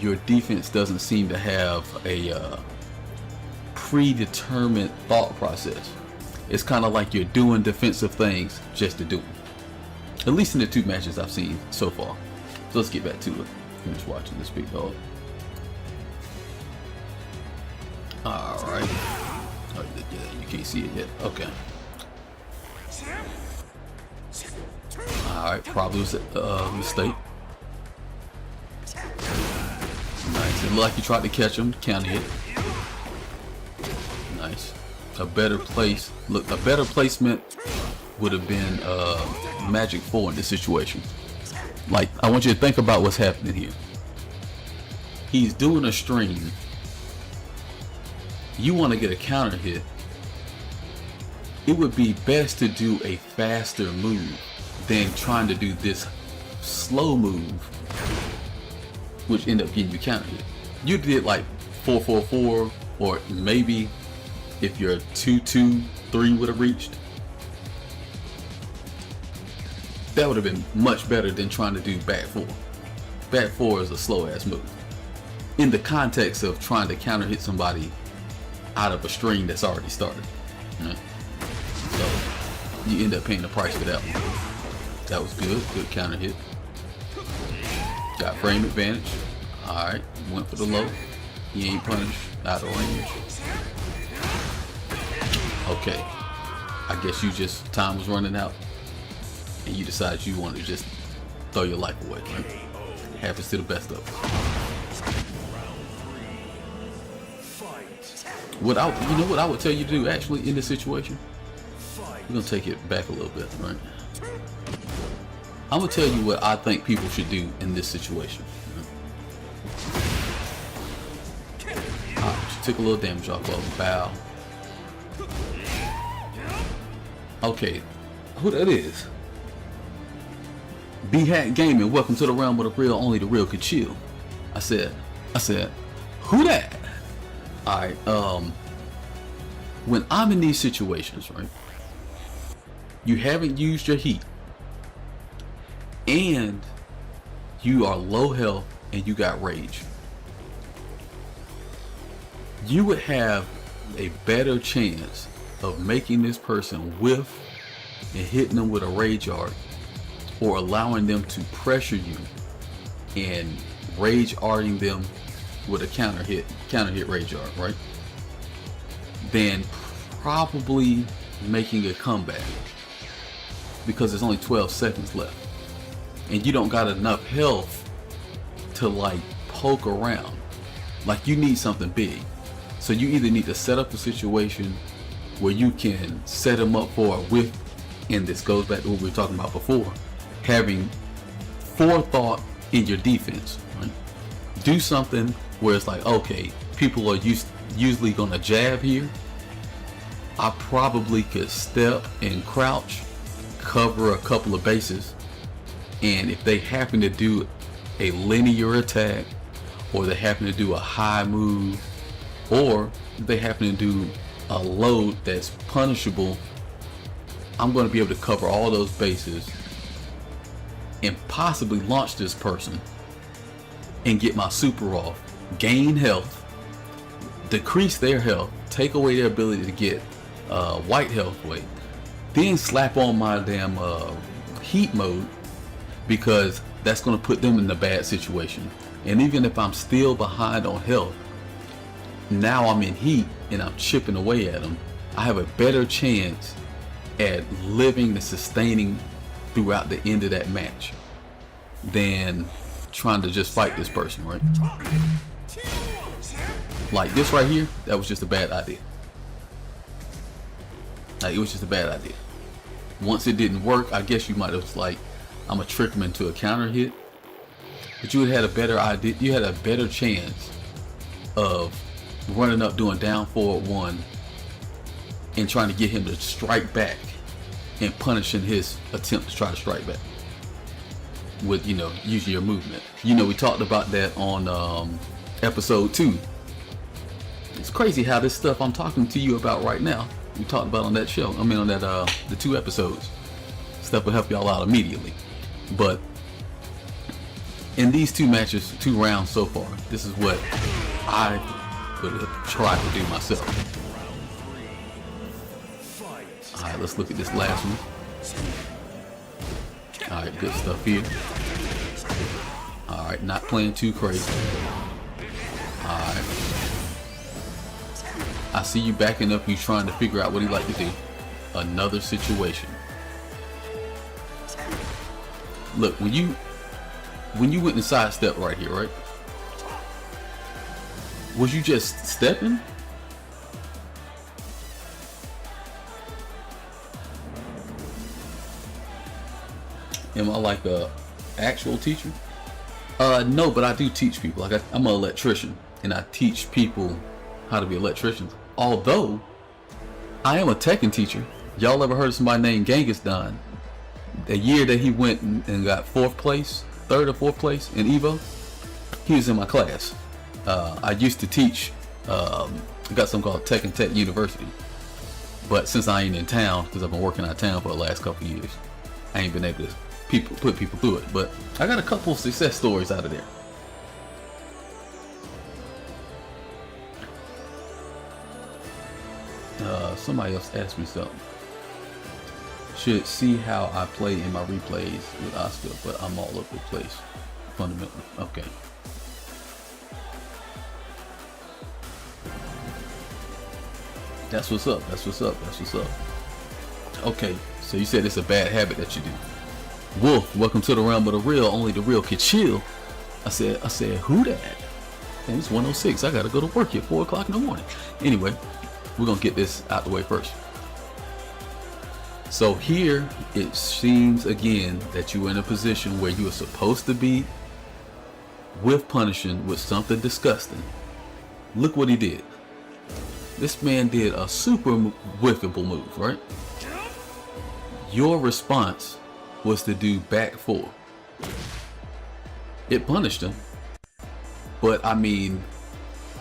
your defense doesn't seem to have a predetermined thought process. It's kind of like you're doing defensive things just to do them. At least in the 2 matches I've seen so far. So let's get back to it. Finish watching this big dog. Alright. Oh, yeah, you can't see it yet. Okay. Alright, probably was a mistake. Nice. It looked like you tried to catch him, counter hit. Nice. A better place. Look, a better placement would have been Magic 4 in this situation. Like, I want you to think about what's happening here. He's doing a string. You want to get a counter hit. It would be best to do a faster move than trying to do this slow move, which ended up getting you counter hit. You did like 4-4-4, or maybe if your 2-2-3 would have reached, that would have been much better than trying to do back 4. Back 4 is a slow ass move in the context of trying to counter hit somebody out of a string that's already started. Right? So you end up paying the price for that one. That was good. Good counter hit. Got frame advantage. Alright. Went for the low. He ain't punished. Out of range. Okay. I guess you just, time was running out and you decided you wanted to just throw your life away. Right? Happens to the best of us. You know what I would tell you to do actually in this situation? We're gonna take it back a little bit, right? I'm gonna tell you what I think people should do in this situation. She took a little damage off of him. Bow. Okay, who that is? B-Hat Gaming, welcome to the realm of the real, only the real could chill. I said, who that? Alright, when I'm in these situations, right? You haven't used your heat. And you are low health and you got rage. You would have a better chance of making this person whiff and hitting them with a rage art, or allowing them to pressure you and rage arting them with a counter hit rage art, right? Than probably making a comeback, because there's only 12 seconds left and you don't got enough health to like poke around. Like, you need something big. So you either need to set up a situation where you can set them up for a whiff, and this goes back to what we were talking about before, having forethought in your defense, right? Do something where it's like, okay, people are usually gonna jab here. I probably could step and crouch, cover a couple of bases, and if they happen to do a linear attack, or they happen to do a high move, or if they happen to do a load that's punishable, I'm going to be able to cover all those bases and possibly launch this person and get my super off, gain health, decrease their health, take away their ability to get white health weight, then slap on my damn heat mode, because that's going to put them in a bad situation. And even if I'm still behind on health, now I'm in heat and I'm chipping away at them, I have a better chance at living and sustaining throughout the end of that match than trying to just fight this person, right? Like this right here, that was just a bad idea. Like, it was just a bad idea. Once it didn't work, I guess you might have was like, I'm gonna trick him into a counter hit. But you would have had a better idea. You had a better chance of running up, doing down forward one, and trying to get him to strike back and punishing his attempt to try to strike back with, you know, using your movement. You know, we talked about that on episode 2. It's crazy how this stuff I'm talking to you about right now, we talked about on that show. I mean, on that the 2 episodes. Stuff will help y'all out immediately. But in these 2 matches, 2 rounds so far, this is what I would have tried to do myself. Alright, let's look at this last one. Alright, good stuff here. Alright, not playing too crazy. Alright. I see you backing up, you trying to figure out what he like to do. Another situation. Look, when you went and sidestep right here, right? Was you just stepping? Am I like a actual teacher? No, but I do teach people. Like I'm an electrician, and I teach people how to be electricians. Although I am a Tekken teacher. Y'all ever heard of somebody named Genghis Don? The year that he went and got 4th place, 3rd or 4th place in Evo, he was in my class. I used to teach, got something called Tekken Tech University. But since I ain't in town, because I've been working out of town for the last couple years, I ain't been able to put people through it. But I got a couple of success stories out of there. Somebody else asked me something. Should see how I play in my replays with Oscar, but I'm all over the place fundamentally. Okay. That's what's up. That's what's up. That's what's up. Okay, so you said it's a bad habit that you do. Wolf, welcome to the realm of the real. Only the real can chill. I said, who that? Man, it's 1:06. I gotta go to work at 4 o'clock in the morning. Anyway, we're gonna get this out the way first. So here it seems again that you're in a position where you are supposed to be with punishing with something disgusting. Look what he did. This man did a super whiffable move, right? Your response was to do back 4. It punished him, but I mean,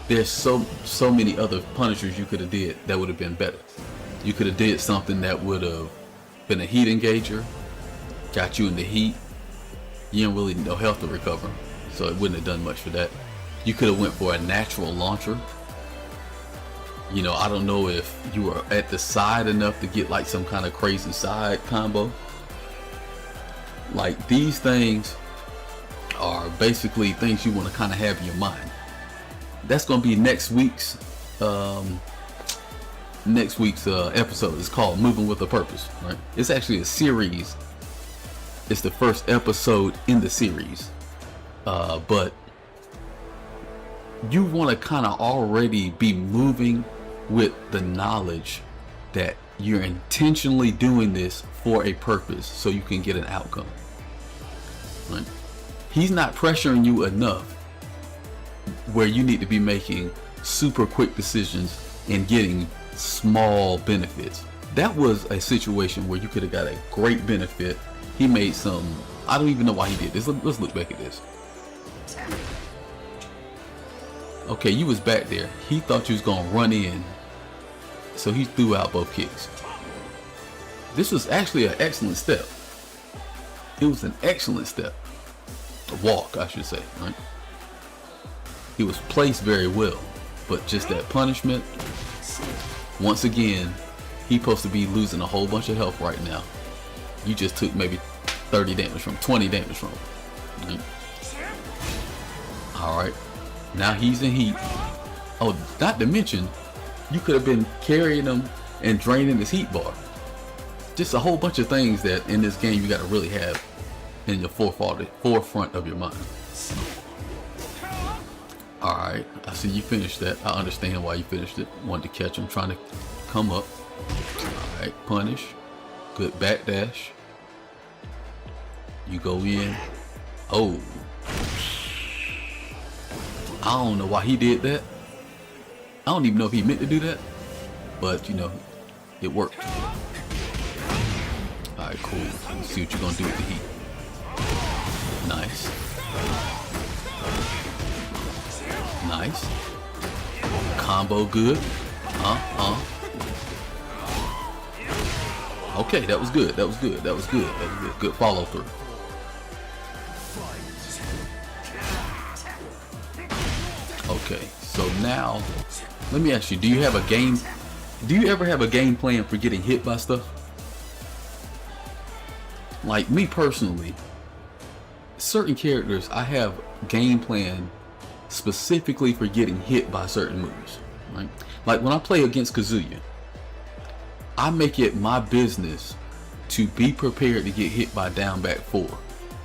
there's so many other punishers you could have did that would have been better. You could have did something that would have been a heat engager, got you in the heat. You didn't really no health to recover, so it wouldn't have done much for that. You could have went for a natural launcher. You know, I don't know if you were at the side enough to get like some kind of crazy side combo. Like, these things are basically things you want to kind of have in your mind. That's going to be next week's episode. Is called Moving with a Purpose, right? It's actually a series. It's the first episode in the series, but you want to kind of already be moving with the knowledge that you're intentionally doing this for a purpose so you can get an outcome, right? He's not pressuring you enough where you need to be making super quick decisions and getting small benefits. That was a situation where you could have got a great benefit. He made some, I don't even know why he did this. Let's look back at this. Okay, you was back there. He thought you was gonna run in, so he threw out both kicks. This was actually an excellent step. It was an excellent step. A walk, I should say, right? He was placed very well, but just that punishment. Once again, he's supposed to be losing a whole bunch of health right now. You just took maybe 30 damage from 20 damage from him. Right? All right. Now he's in heat. Oh, not to mention, you could have been carrying him and draining his heat bar. Just a whole bunch of things that in this game you got to really have in your forefront of your mind. All right, I see you finished that. I understand why you finished it. Wanted to catch him trying to come up. All right, punish. Good back dash. You go in. Oh. I don't know why he did that. I don't even know if he meant to do that, but you know, it worked. All right, cool. Let's see what you're gonna do with the heat. Nice. Nice. Combo good. Okay, that was good. That was good. That was good. That was good. Good follow through. Okay, so now let me ask you, do you ever have a game plan for getting hit by stuff? Like me personally, certain characters I have game plan specifically for getting hit by certain moves, right? Like when I play against Kazuya, I make it my business to be prepared to get hit by down back 4,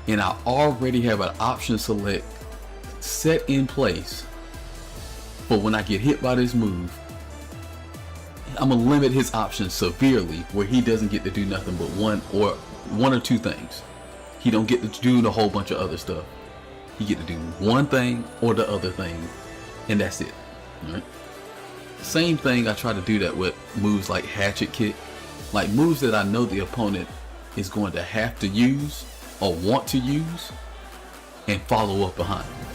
and I already have an option select set in place. But when I get hit by this move, I'm gonna limit his options severely where he doesn't get to do nothing but one or two things. He don't get to do a whole bunch of other stuff. He get to do one thing or the other thing, and that's it. Right? Same thing, I try to do that with moves like hatchet kick, like moves that I know the opponent is going to have to use or want to use, and follow up behind him.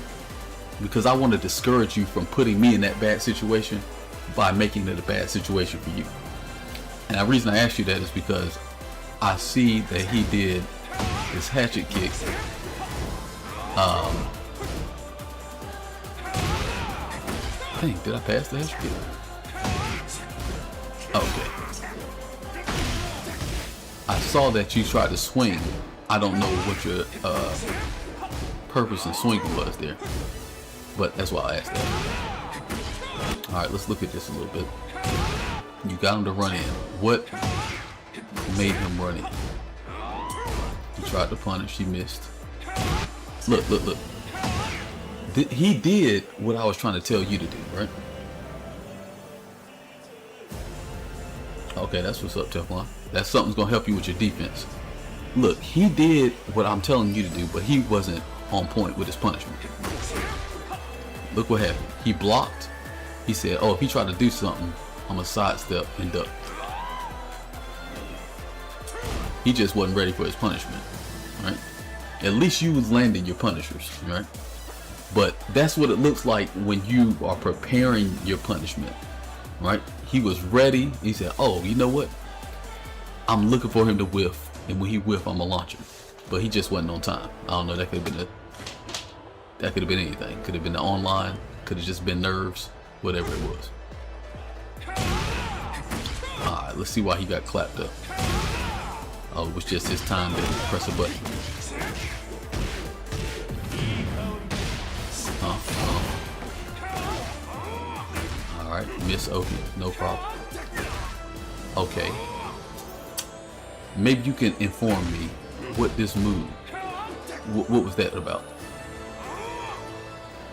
Because I want to discourage you from putting me in that bad situation by making it a bad situation for you. And the reason I asked you that is because I see that he did his hatchet kick. Dang, did I pass the hatchet kick? Okay. I saw that you tried to swing. I don't know what your purpose in swinging was there. But that's why I asked that. Alright, let's look at this a little bit. You got him to run in. What made him run in? You tried to punish, he missed. Look, look, look. He did what I was trying to tell you to do, right? Okay, that's what's up, Teflon. That's something's gonna help you with your defense. Look, he did what I'm telling you to do, but he wasn't on point with his punishment. Look what happened. He blocked. He said, oh, if he tried to do something, I'm gonna sidestep and duck. He just wasn't ready for his punishment, right? At least you was landing your punishers, right? But that's what it looks like when you are preparing your punishment, right? He was ready. He said, oh, you know what? I'm looking for him to whiff, and when he whiff, I'm gonna launch him. But he just wasn't on time. I don't know. That could have been anything. Could have been the online. Could have just been nerves. Whatever it was. All right. Let's see why he got clapped up. Oh, it was just his time to press a button. Alright, Miss Oki, no problem. Okay. Maybe you can inform me what this move, what was that about?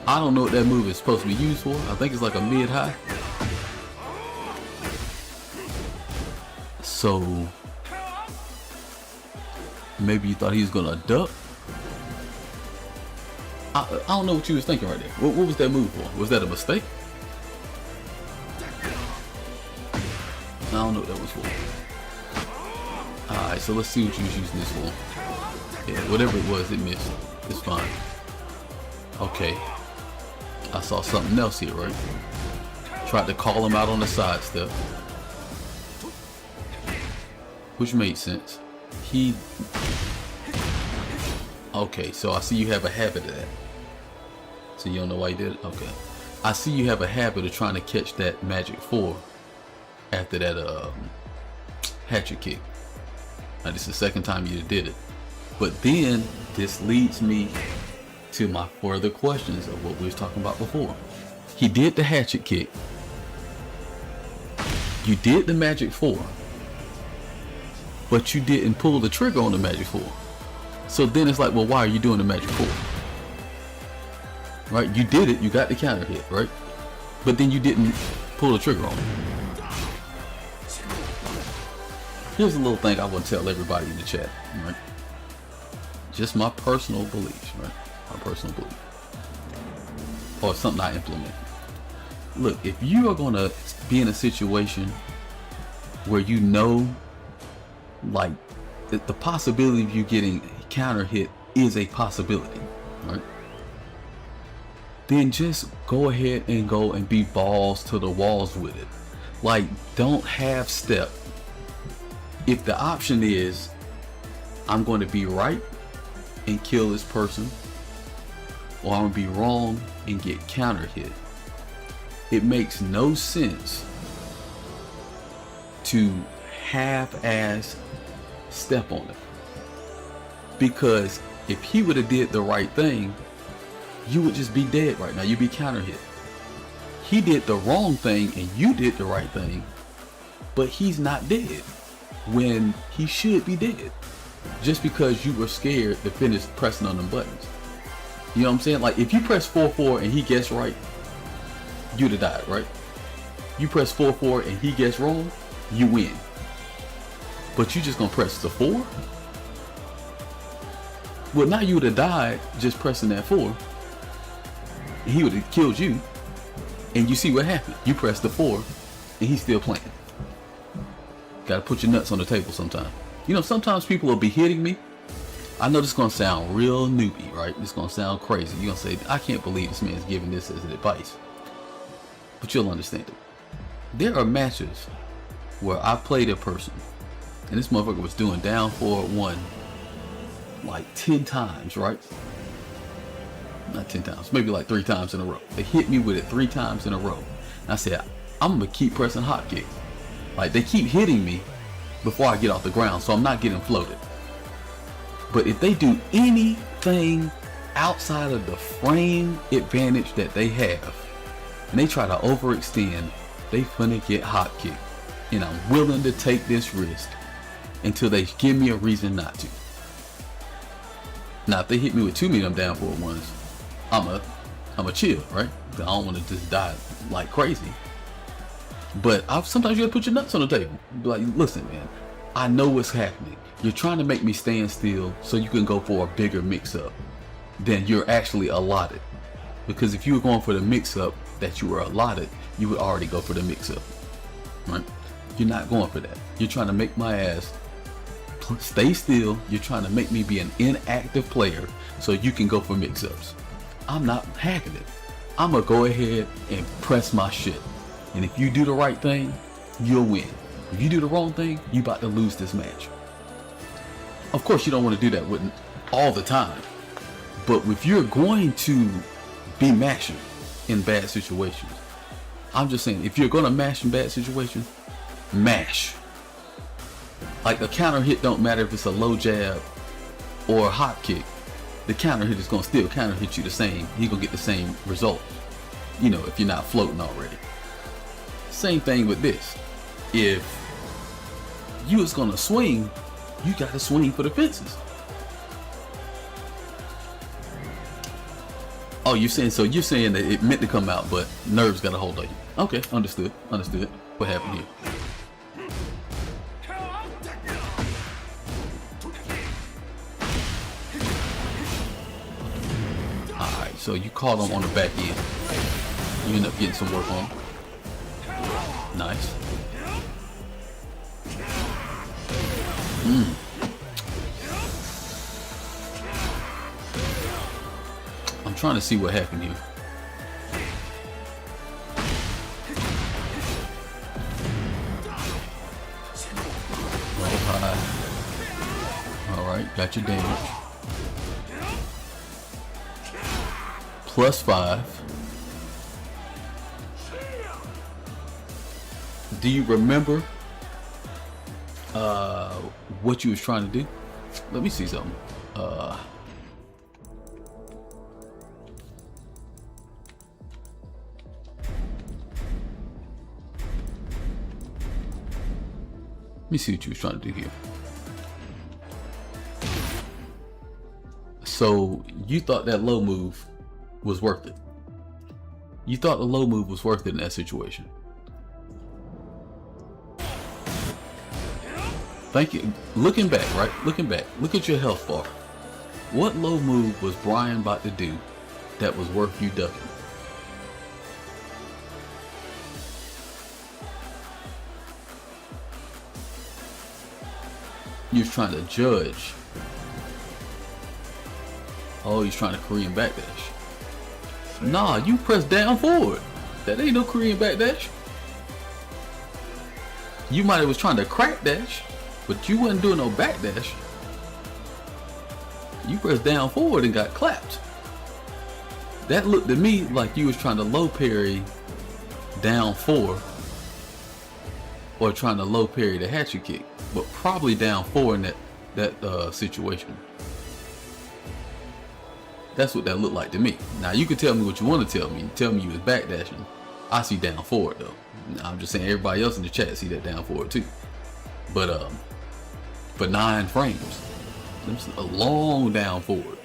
I don't know what that move is supposed to be used for. I think it's like a mid-high. So, maybe you thought he was gonna duck? I don't know what you was thinking right there. What was that move for? Was that a mistake? I don't know what that was for. Alright, so let's see what you was using this for. Yeah, whatever it was, it missed. It's fine. Okay. I saw something else here, right? Tried to call him out on the side step. Which made sense. Okay, so I see you have a habit of that. So you don't know why you did it? Okay. I see you have a habit of trying to catch that magic 4 after that hatchet kick. Now this is the second time you did it. But then this leads me to my further questions of what we was talking about before. He did the hatchet kick. You did the magic 4. But you didn't pull the trigger on the magic 4. So then it's like, well, why are you doing the magic 4? Right? You did it, you got the counter hit, right? But then you didn't pull the trigger on it. Here's a little thing I want to tell everybody in the chat, right? Just my personal beliefs, right? My personal belief. Or something I implement. Look, if you are going to be in a situation where you know, like, the possibility of you getting counter hit is a possibility, right? Then just go ahead and go and be balls to the walls with it. Like, don't half step. If the option is I'm going to be right and kill this person, or I'm going to be wrong and get counter hit, it makes no sense to half-ass step on it. Because if he would have did the right thing, you would just be dead right now. You'd be counter hit. He did the wrong thing and you did the right thing, but he's not dead when he should be dead, just because you were scared to finish pressing on them buttons. You know what I'm saying? Like, if you press 4-4 and he gets right, you'd have died, right? You press 4-4 and he gets wrong, you win. But you just gonna press the 4? Well, now you would have died just pressing that 4. And he would have killed you. And you see what happened. You pressed the 4 and he's still playing. Gotta put your nuts on the table sometime. You know, sometimes people will be hitting me. I know this is gonna sound real newbie, right? It's gonna sound crazy. You're gonna say, I can't believe this man's giving this as advice. But you'll understand it. There are matches where I played a person and this motherfucker was doing down 4-1 like 10 times, right? Not 10 times, maybe like 3 times in a row. They hit me with it 3 times in a row. And I said, I'm gonna keep pressing hotkeys. Like, they keep hitting me before I get off the ground, so I'm not getting floated. But if they do anything outside of the frame advantage that they have, and they try to overextend, they finna get hotkicked. And I'm willing to take this risk until they give me a reason not to. Now, if they hit me with too many of them down forward ones, I'm a chill, right? I don't want to just die like crazy. But sometimes you gotta put your nuts on the table. Be like, listen, man, I know what's happening. You're trying to make me stand still so you can go for a bigger mix-up than you're actually allotted. Because if you were going for the mix-up that you were allotted, you would already go for the mix-up, right? You're not going for that. You're trying to make my ass stay still. You're trying to make me be an inactive player so you can go for mix-ups. I'm not hacking it. I'm gonna go ahead and press my shit. And if you do the right thing, you'll win. If you do the wrong thing, you about to lose this match. Of course, you don't want to do that with all the time. But if you're going to be mashing in bad situations, I'm just saying, if you're going to mash in bad situations, mash. Like a counter hit don't matter if it's a low jab or a hop kick. The counter hit is going to still counter hit you the same. You're going to get the same result. You know, if you're not floating already. Same thing with this. If you was going to swing, you got to swing for the fences. Oh, you're saying that it meant to come out, but nerves got a hold of you. Okay, understood. What happened here? Alright, so you caught him on the back end. You end up getting some work on him. Nice. I'm trying to see what happened here. Roll high. Alright, got your damage. +5. Do you remember what you was trying to do? Let me see something. Let me see what you was trying to do here. So you thought that low move was worth it. You thought the low move was worth it in that situation. Thank you. Looking back, right? Looking back. Look at your health bar. What low move was Brian about to do that was worth you ducking? You was trying to judge. Oh, he's trying to Korean backdash. Nah, you press down forward. That ain't no Korean backdash. You might have was trying to crack dash, but you wasn't doing no backdash. You pressed down forward and got clapped. That looked to me like you was trying to low parry down 4 or trying to low parry the hatchet kick, but probably down 4 in that situation. That's what that looked like to me. Now you can tell me what you want to tell me. Tell me you was backdashing. I see down forward though. I'm just saying everybody else in the chat see that down forward too. But for 9 frames, that's a long down forward.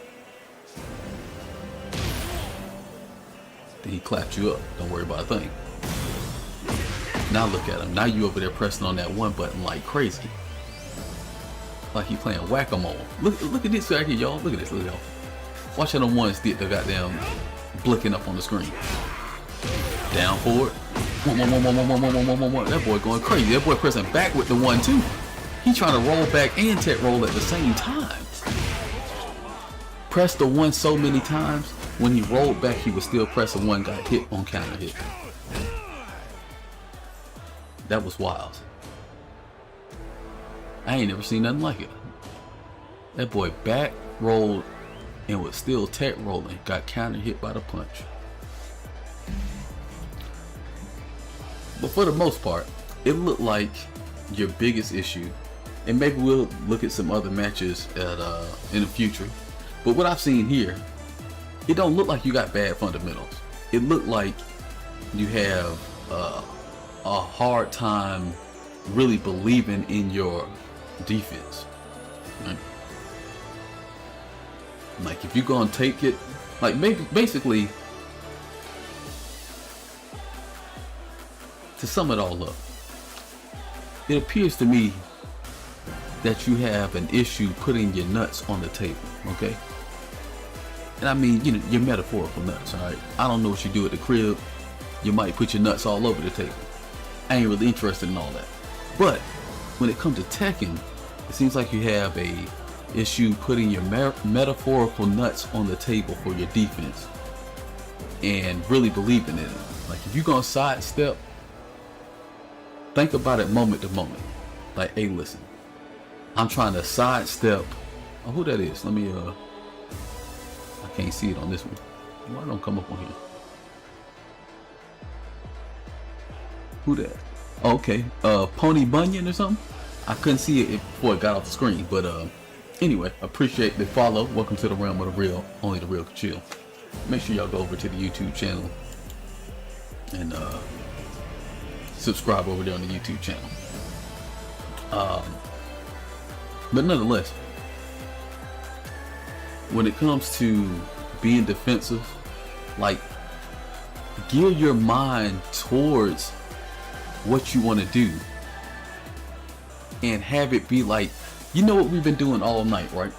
Then he clapped you up. Don't worry about a thing. Now look at him. Now you over there pressing on that one button like crazy. Like he playing whack-a-mole. Look at this right here, y'all. Look at this, look at y'all. Watch how the ones get the goddamn blinking up on the screen. Down forward. That boy going crazy. That boy pressing back with the 1-2. He trying to roll back and tech roll at the same time. Pressed the 1 so many times, when he rolled back, he was still pressing 1, got hit on counter hit. That was wild. I ain't never seen nothing like it. That boy back rolled and was still tech rolling, got counter hit by the punch. But for the most part, it looked like your biggest issue, and maybe we'll look at some other matches in the future, but what I've seen here, it don't look like you got bad fundamentals. It looked like you have a hard time really believing in your defense, right? Like if you're gonna take it, like maybe basically, to sum it all up, it appears to me that you have an issue putting your nuts on the table, okay? And I mean, you know, your metaphorical nuts, all right? I don't know what you do at the crib. You might put your nuts all over the table. I ain't really interested in all that. But when it comes to Tekken, it seems like you have a issue putting your metaphorical nuts on the table for your defense and really believing in it. Like if you're gonna sidestep, think about it moment to moment. Like, hey, listen, I'm trying to sidestep. Oh, who that is? Let me I can't see it on this one. Why don't come up on here? Who that? Oh, okay, Pony Bunyan or something. I couldn't see it before it got off the screen, but anyway, appreciate the follow. Welcome to the realm of the real. Only the real can chill. Make sure y'all go over to the YouTube channel and subscribe over there on the YouTube channel. But nonetheless, when it comes to being defensive, like, gear your mind towards what you want to do and have it be like, you know what we've been doing all night, right?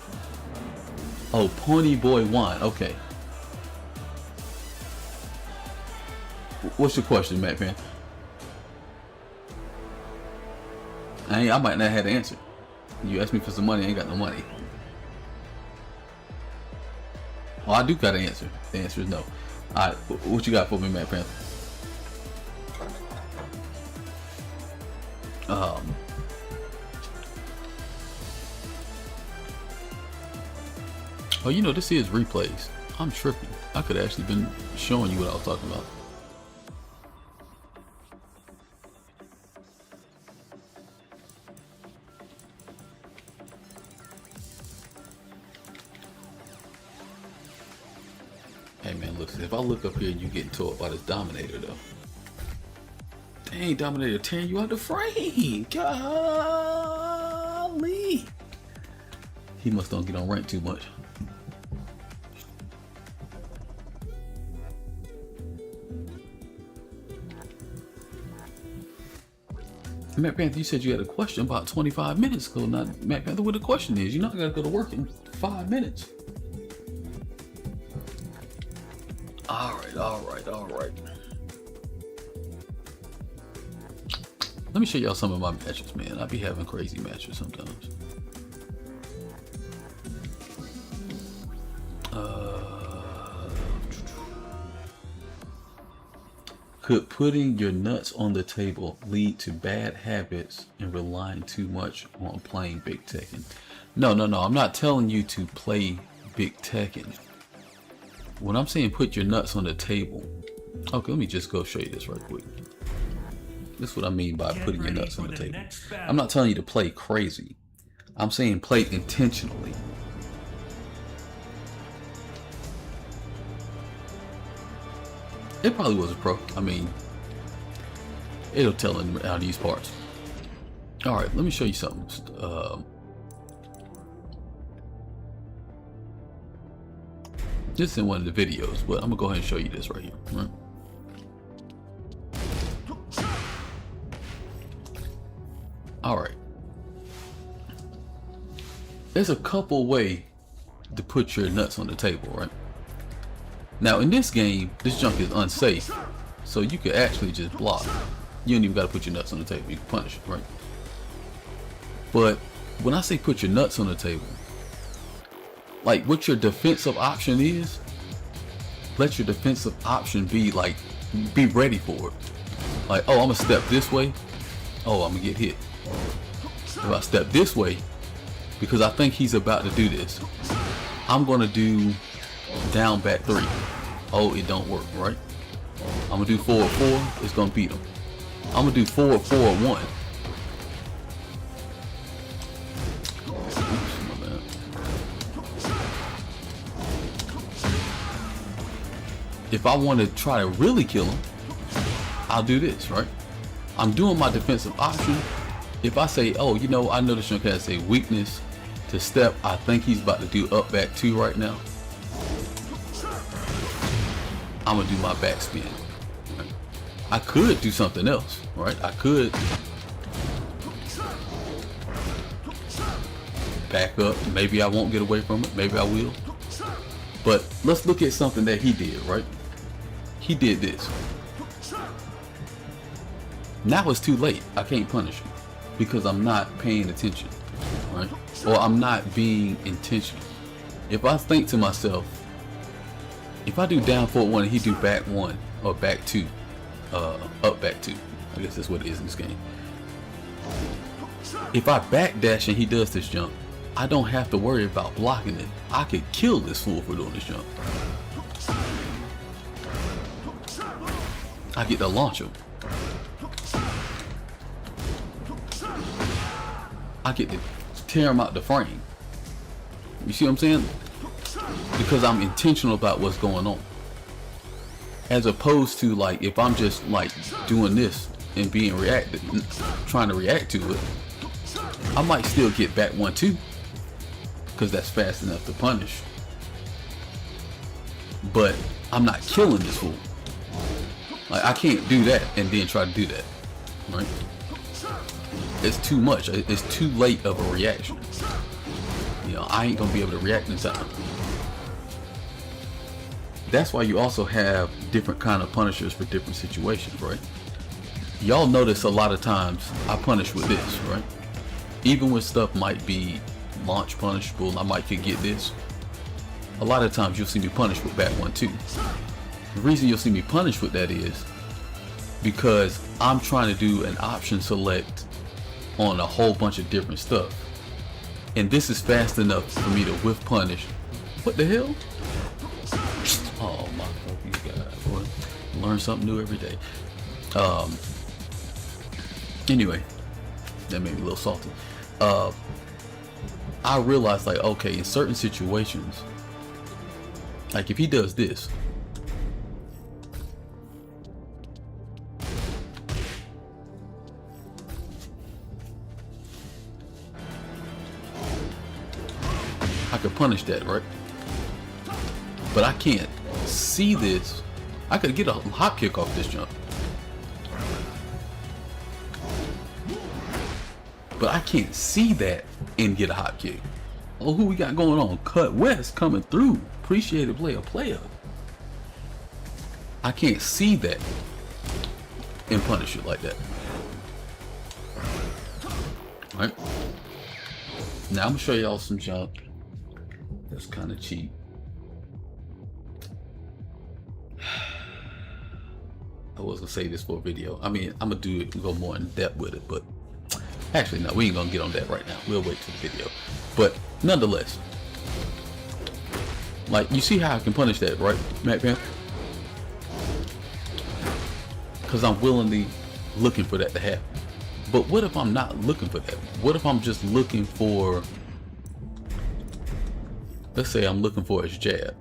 Oh, Pony Boy won. Okay. What's your question, Matt Pan? I might not have the answer. You asked me for some money, I ain't got no money. Oh, I do got an answer. The answer is no. Alright, what you got for me, Matt Pan? Oh, you know, this is replays. I'm tripping. I could have actually been showing you what I was talking about. Hey man, look, if I look up here and you getting tore by this Dominator though. Dang, Dominator tearing you out the frame. Golly. He must don't get on rank too much. Matt Panther, you said you had a question about 25 minutes ago. Not Matt Panther, what the question is? You know I gotta go to work in 5 minutes. Alright. Let me show y'all some of my matches, man. I be having crazy matches sometimes. Could putting your nuts on the table lead to bad habits and relying too much on playing Big Tekken? No. I'm not telling you to play Big Tekken. When I'm saying put your nuts on the table, okay, let me just go show you this right quick. This is what I mean by putting your nuts on the table. I'm not telling you to play crazy. I'm saying play intentionally. It probably was a pro. I mean, it'll tell in how these parts. Alright, let me show you something. This is in one of the videos, but I'm gonna go ahead and show you this right here. Right? Alright. There's a couple ways to put your nuts on the table, right? Now in this game, this junk is unsafe, so you could actually just block. You don't even gotta put your nuts on the table, you can punish it, right? But when I say put your nuts on the table, like what your defensive option is, let your defensive option be like, be ready for it. Like, oh, I'm gonna step this way, oh, I'm gonna get hit. If I step this way, because I think he's about to do this, I'm gonna do down back 3. Oh, it don't work, right? I'm gonna do forward 4, it's gonna beat him. I'm gonna do forward 1. If I want to try to really kill him, I'll do this, right? I'm doing my defensive option. If I say, oh, you know, I know this junk has a weakness to step. I think he's about to do up back 2 right now. I'm gonna do my backspin. Right? I could do something else, right? I could back up. Maybe I won't get away from it. Maybe I will. But let's look at something that he did, right? He did this. Now it's too late. I can't punish him because I'm not paying attention, right? Or I'm not being intentional. If I think to myself, if I do down forward 1 and he do back 1 or back 2, up back 2, I guess that's what it is in this game. If I backdash and he does this jump, I don't have to worry about blocking it. I could kill this fool for doing this jump. I get to launch him. I get to tear him out the frame. You see what I'm saying? Because I'm intentional about what's going on. As opposed to like if I'm just like doing this and being reactive, trying to react to it, I might still get back 1, 2. Because that's fast enough to punish. But I'm not killing this fool. Like I can't do that and then try to do that. Right? It's too much. It's too late of a reaction. You know, I ain't gonna be able to react in time. That's why you also have different kind of punishers for different situations, right? Y'all notice a lot of times I punish with this, right? Even when stuff might be launch punishable, I might could get this. A lot of times you'll see me punish with back 1, 2. The reason you'll see me punish with that is because I'm trying to do an option select on a whole bunch of different stuff. And this is fast enough for me to whiff punish. What the hell? Oh my fucking god, boy. Learn something new every day. Anyway, that made me a little salty. I realized like, okay, in certain situations, like if he does this, I could punish that, right? But I can't see this. I could get a hop kick off this jump, but I can't see that and get a hop kick. Oh, who we got going on? Cut West coming through. Appreciate it, player. I can't see that and punish it like that. All right. Now I'm gonna show y'all some jump that's kind of cheap. I was gonna say this for a video. I mean, I'm gonna do it and go more in depth with it, but actually, no, we ain't gonna get on that right now. We'll wait till the video. But nonetheless, like you see how I can punish that, right, Matt Pam? Because I'm willingly looking for that to happen. But what if I'm not looking for that? What if I'm just looking for, let's say I'm looking for his jab,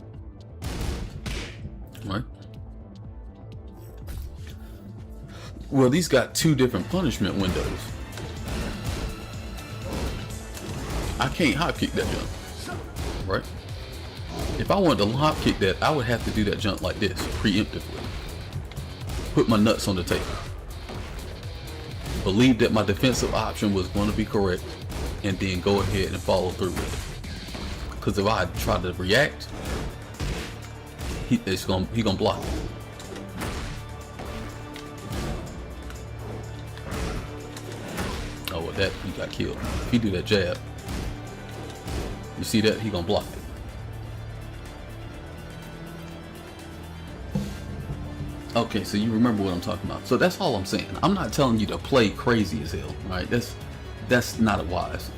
right? Well, these got 2 different punishment windows. I can't hop kick that jump, right? If I wanted to hop kick that, I would have to do that jump like this, preemptively. Put my nuts on the table. Believe that my defensive option was going to be correct, and then go ahead and follow through with it. Because if I try to react, he gonna block it. Oh, well, that he got killed. If he do that jab, you see that he gonna block it. Okay, so you remember what I'm talking about. So that's all I'm saying. I'm not telling you to play crazy as hell, right? That's not wise.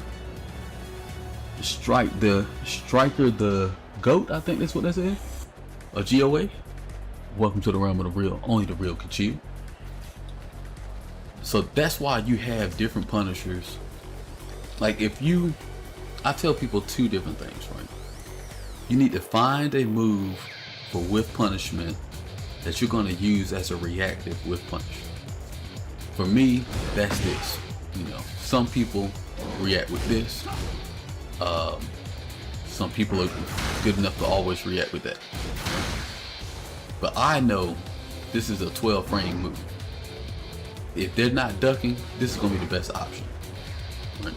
Striker the GOAT, I think that's what that is. A GOA. Welcome to the realm of the real. Only the real can cheat. So that's why you have different punishers. Like I tell people 2 different things, right? You need to find a move for whiff punishment that you're going to use as a reactive whiff punish. For me, that's this. You know, some people react with this. Some people are good enough to always react with that. But I know this is a 12 frame move. If they're not ducking, this is going to be the best option. Right?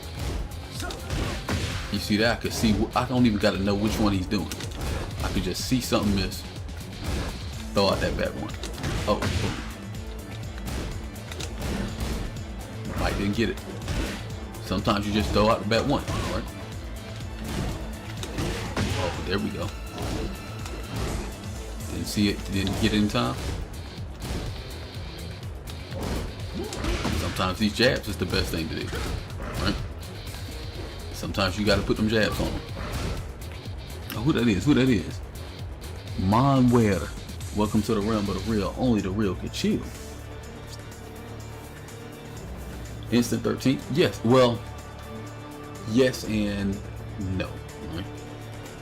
You see that? I could see, I don't even got to know which one he's doing. I could just see something miss. Throw out that bad one. Oh. Mike didn't get it. Sometimes you just throw out the bad one. Right? Oh, there we go. Didn't see it, didn't get it in time. Sometimes these jabs is the best thing to do, right? Sometimes you gotta put them jabs on them. Oh, who that is, who that is? Monware. Welcome to the realm of the real. Only the real could chill. Instant 13? Yes, well, yes and no, right?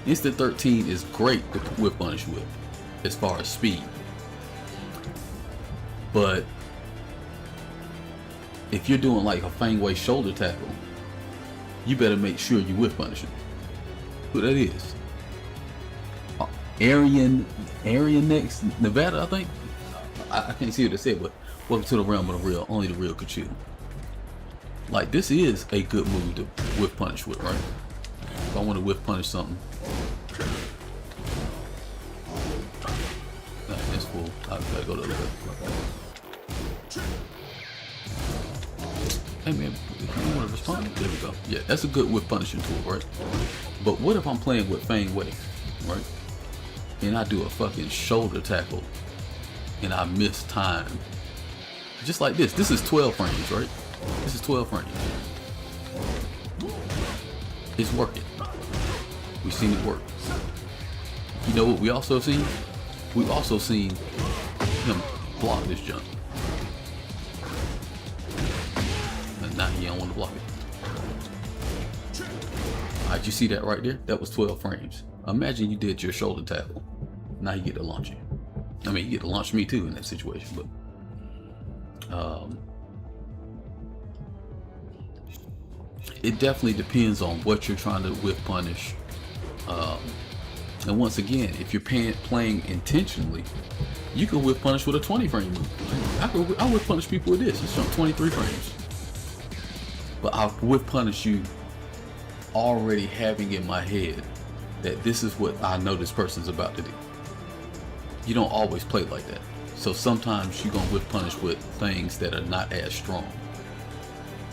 Instant 13 is great to whip punish with, as far as speed. But if you're doing like a Fangway shoulder tackle, you better make sure you whip punish him. Who that is? Arian next, Nevada, I think. I can't see what it said, but welcome to the realm of the real. Only the real could chill. Like, this is a good move to whip punish with, right? If I want to whip punish something. Nah, that's cool. I gotta go to the left. Hey man, you want to respond? There we go. Yeah, that's a good whip punishing tool, right? But what if I'm playing with Fangway, right? And I do a fucking shoulder tackle and I miss time. Just like this. This is 12 frames, right? This is 12 frames. It's working. We've seen it work. You know what we also seen? We've also seen him block this jump. And now he don't want to block it. Alright, you see that right there? That was 12 frames. Imagine you did your shoulder tackle. Now you get to launch you. I mean, you get to launch me too in that situation, but it definitely depends on what you're trying to whip punish. And once again, if you're playing intentionally, you can whip punish with a 20 frame move. I whip punish people with this. It's on 23 frames. But I'll whip punish you already having in my head that this is what I know this person's about to do. You don't always play like that. So sometimes you're gonna whip punish with things that are not as strong,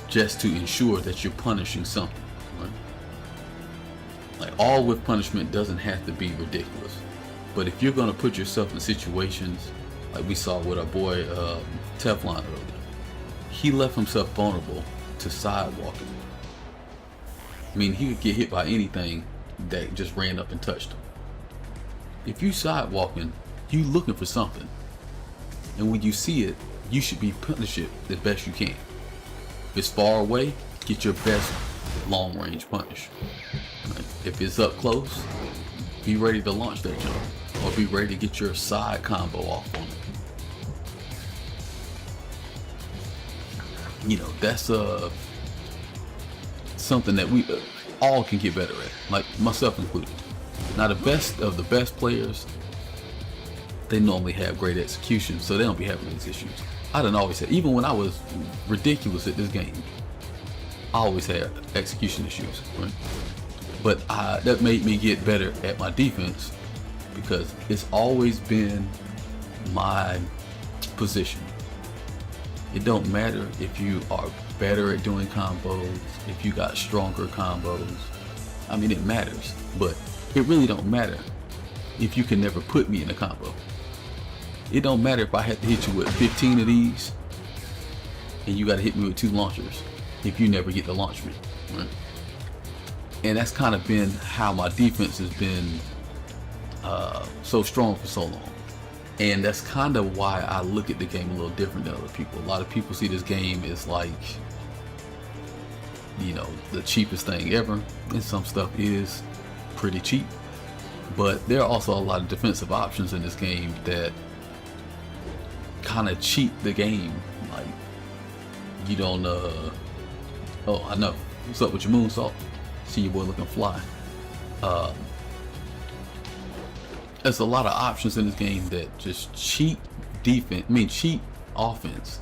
just to ensure that you're punishing something, right? Like, all whip punishment doesn't have to be ridiculous, but if you're gonna put yourself in situations like we saw with our boy Teflon earlier, he left himself vulnerable to sidewalking. I mean, he could get hit by anything that just ran up and touched him. If you sidewalking, you looking for something, and when you see it, you should be punish it the best you can. If it's far away, get your best long range punish. Right? If it's up close, be ready to launch that jump, or be ready to get your side combo off on it. You know, that's something that we all can get better at, like myself included. Now, the best of the best players, they normally have great execution, so they don't be having these issues. I done always had, even when I was ridiculous at this game, I always had execution issues, right? But that made me get better at my defense, because it's always been my position. It don't matter if you are better at doing combos, if you got stronger combos. I mean, it matters, but it really don't matter if you can never put me in a combo. It don't matter if I have to hit you with 15 of these and you got to hit me with 2 launchers if you never get to launch me, right? And that's kind of been how my defense has been so strong for so long. And that's kind of why I look at the game a little different than other people. A lot of people see this game as like, you know, the cheapest thing ever, and some stuff is pretty cheap. But there are also a lot of defensive options in this game that kind of cheat the game. Like, you don't oh, I know, what's up with your moonsault? See your boy looking fly. There's a lot of options in this game that just cheat cheat offense,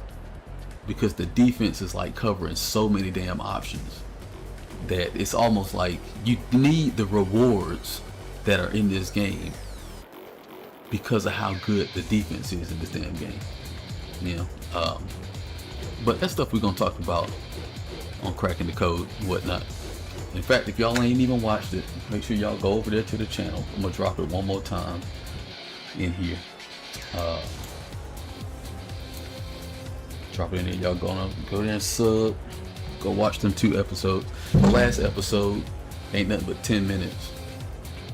because the defense is like covering so many damn options that it's almost like you need the rewards that are in this game because of how good the defense is in this damn game. You know, but that's stuff we're gonna talk about on Cracking the Code and whatnot. In fact, if y'all ain't even watched it, make sure y'all go over there to the channel. I'm gonna drop it one more time in here. Drop it in there. Y'all gonna go there and sub. Go watch them 2 episodes. The last episode ain't nothing but 10 minutes.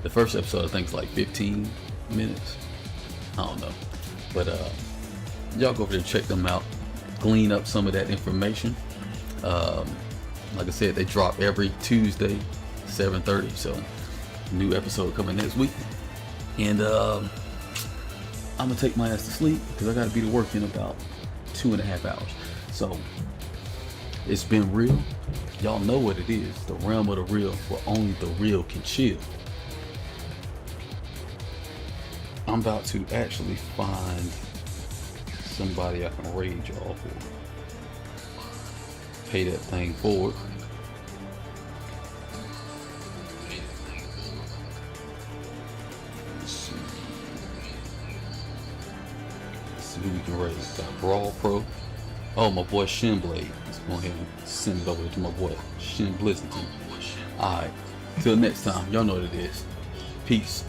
The first episode I think is like 15 minutes. I don't know, but y'all go over there and check them out. Glean up some of that information. Like I said, they drop every Tuesday, 7:30. So, new episode coming next week. And I'm gonna take my ass to sleep because I gotta be to work in about 2.5 hours. So, it's been real. Y'all know what it is. The realm of the real, where only the real can chill. I'm about to actually find somebody I can raid y'all for. Pay that thing forward. Let's see who we can raise. Got Brawl Pro. Oh, my boy Shinblade. Let's go ahead and send it over to my boy Shin Blizzington. Alright, till next time. Y'all know what it is. Peace.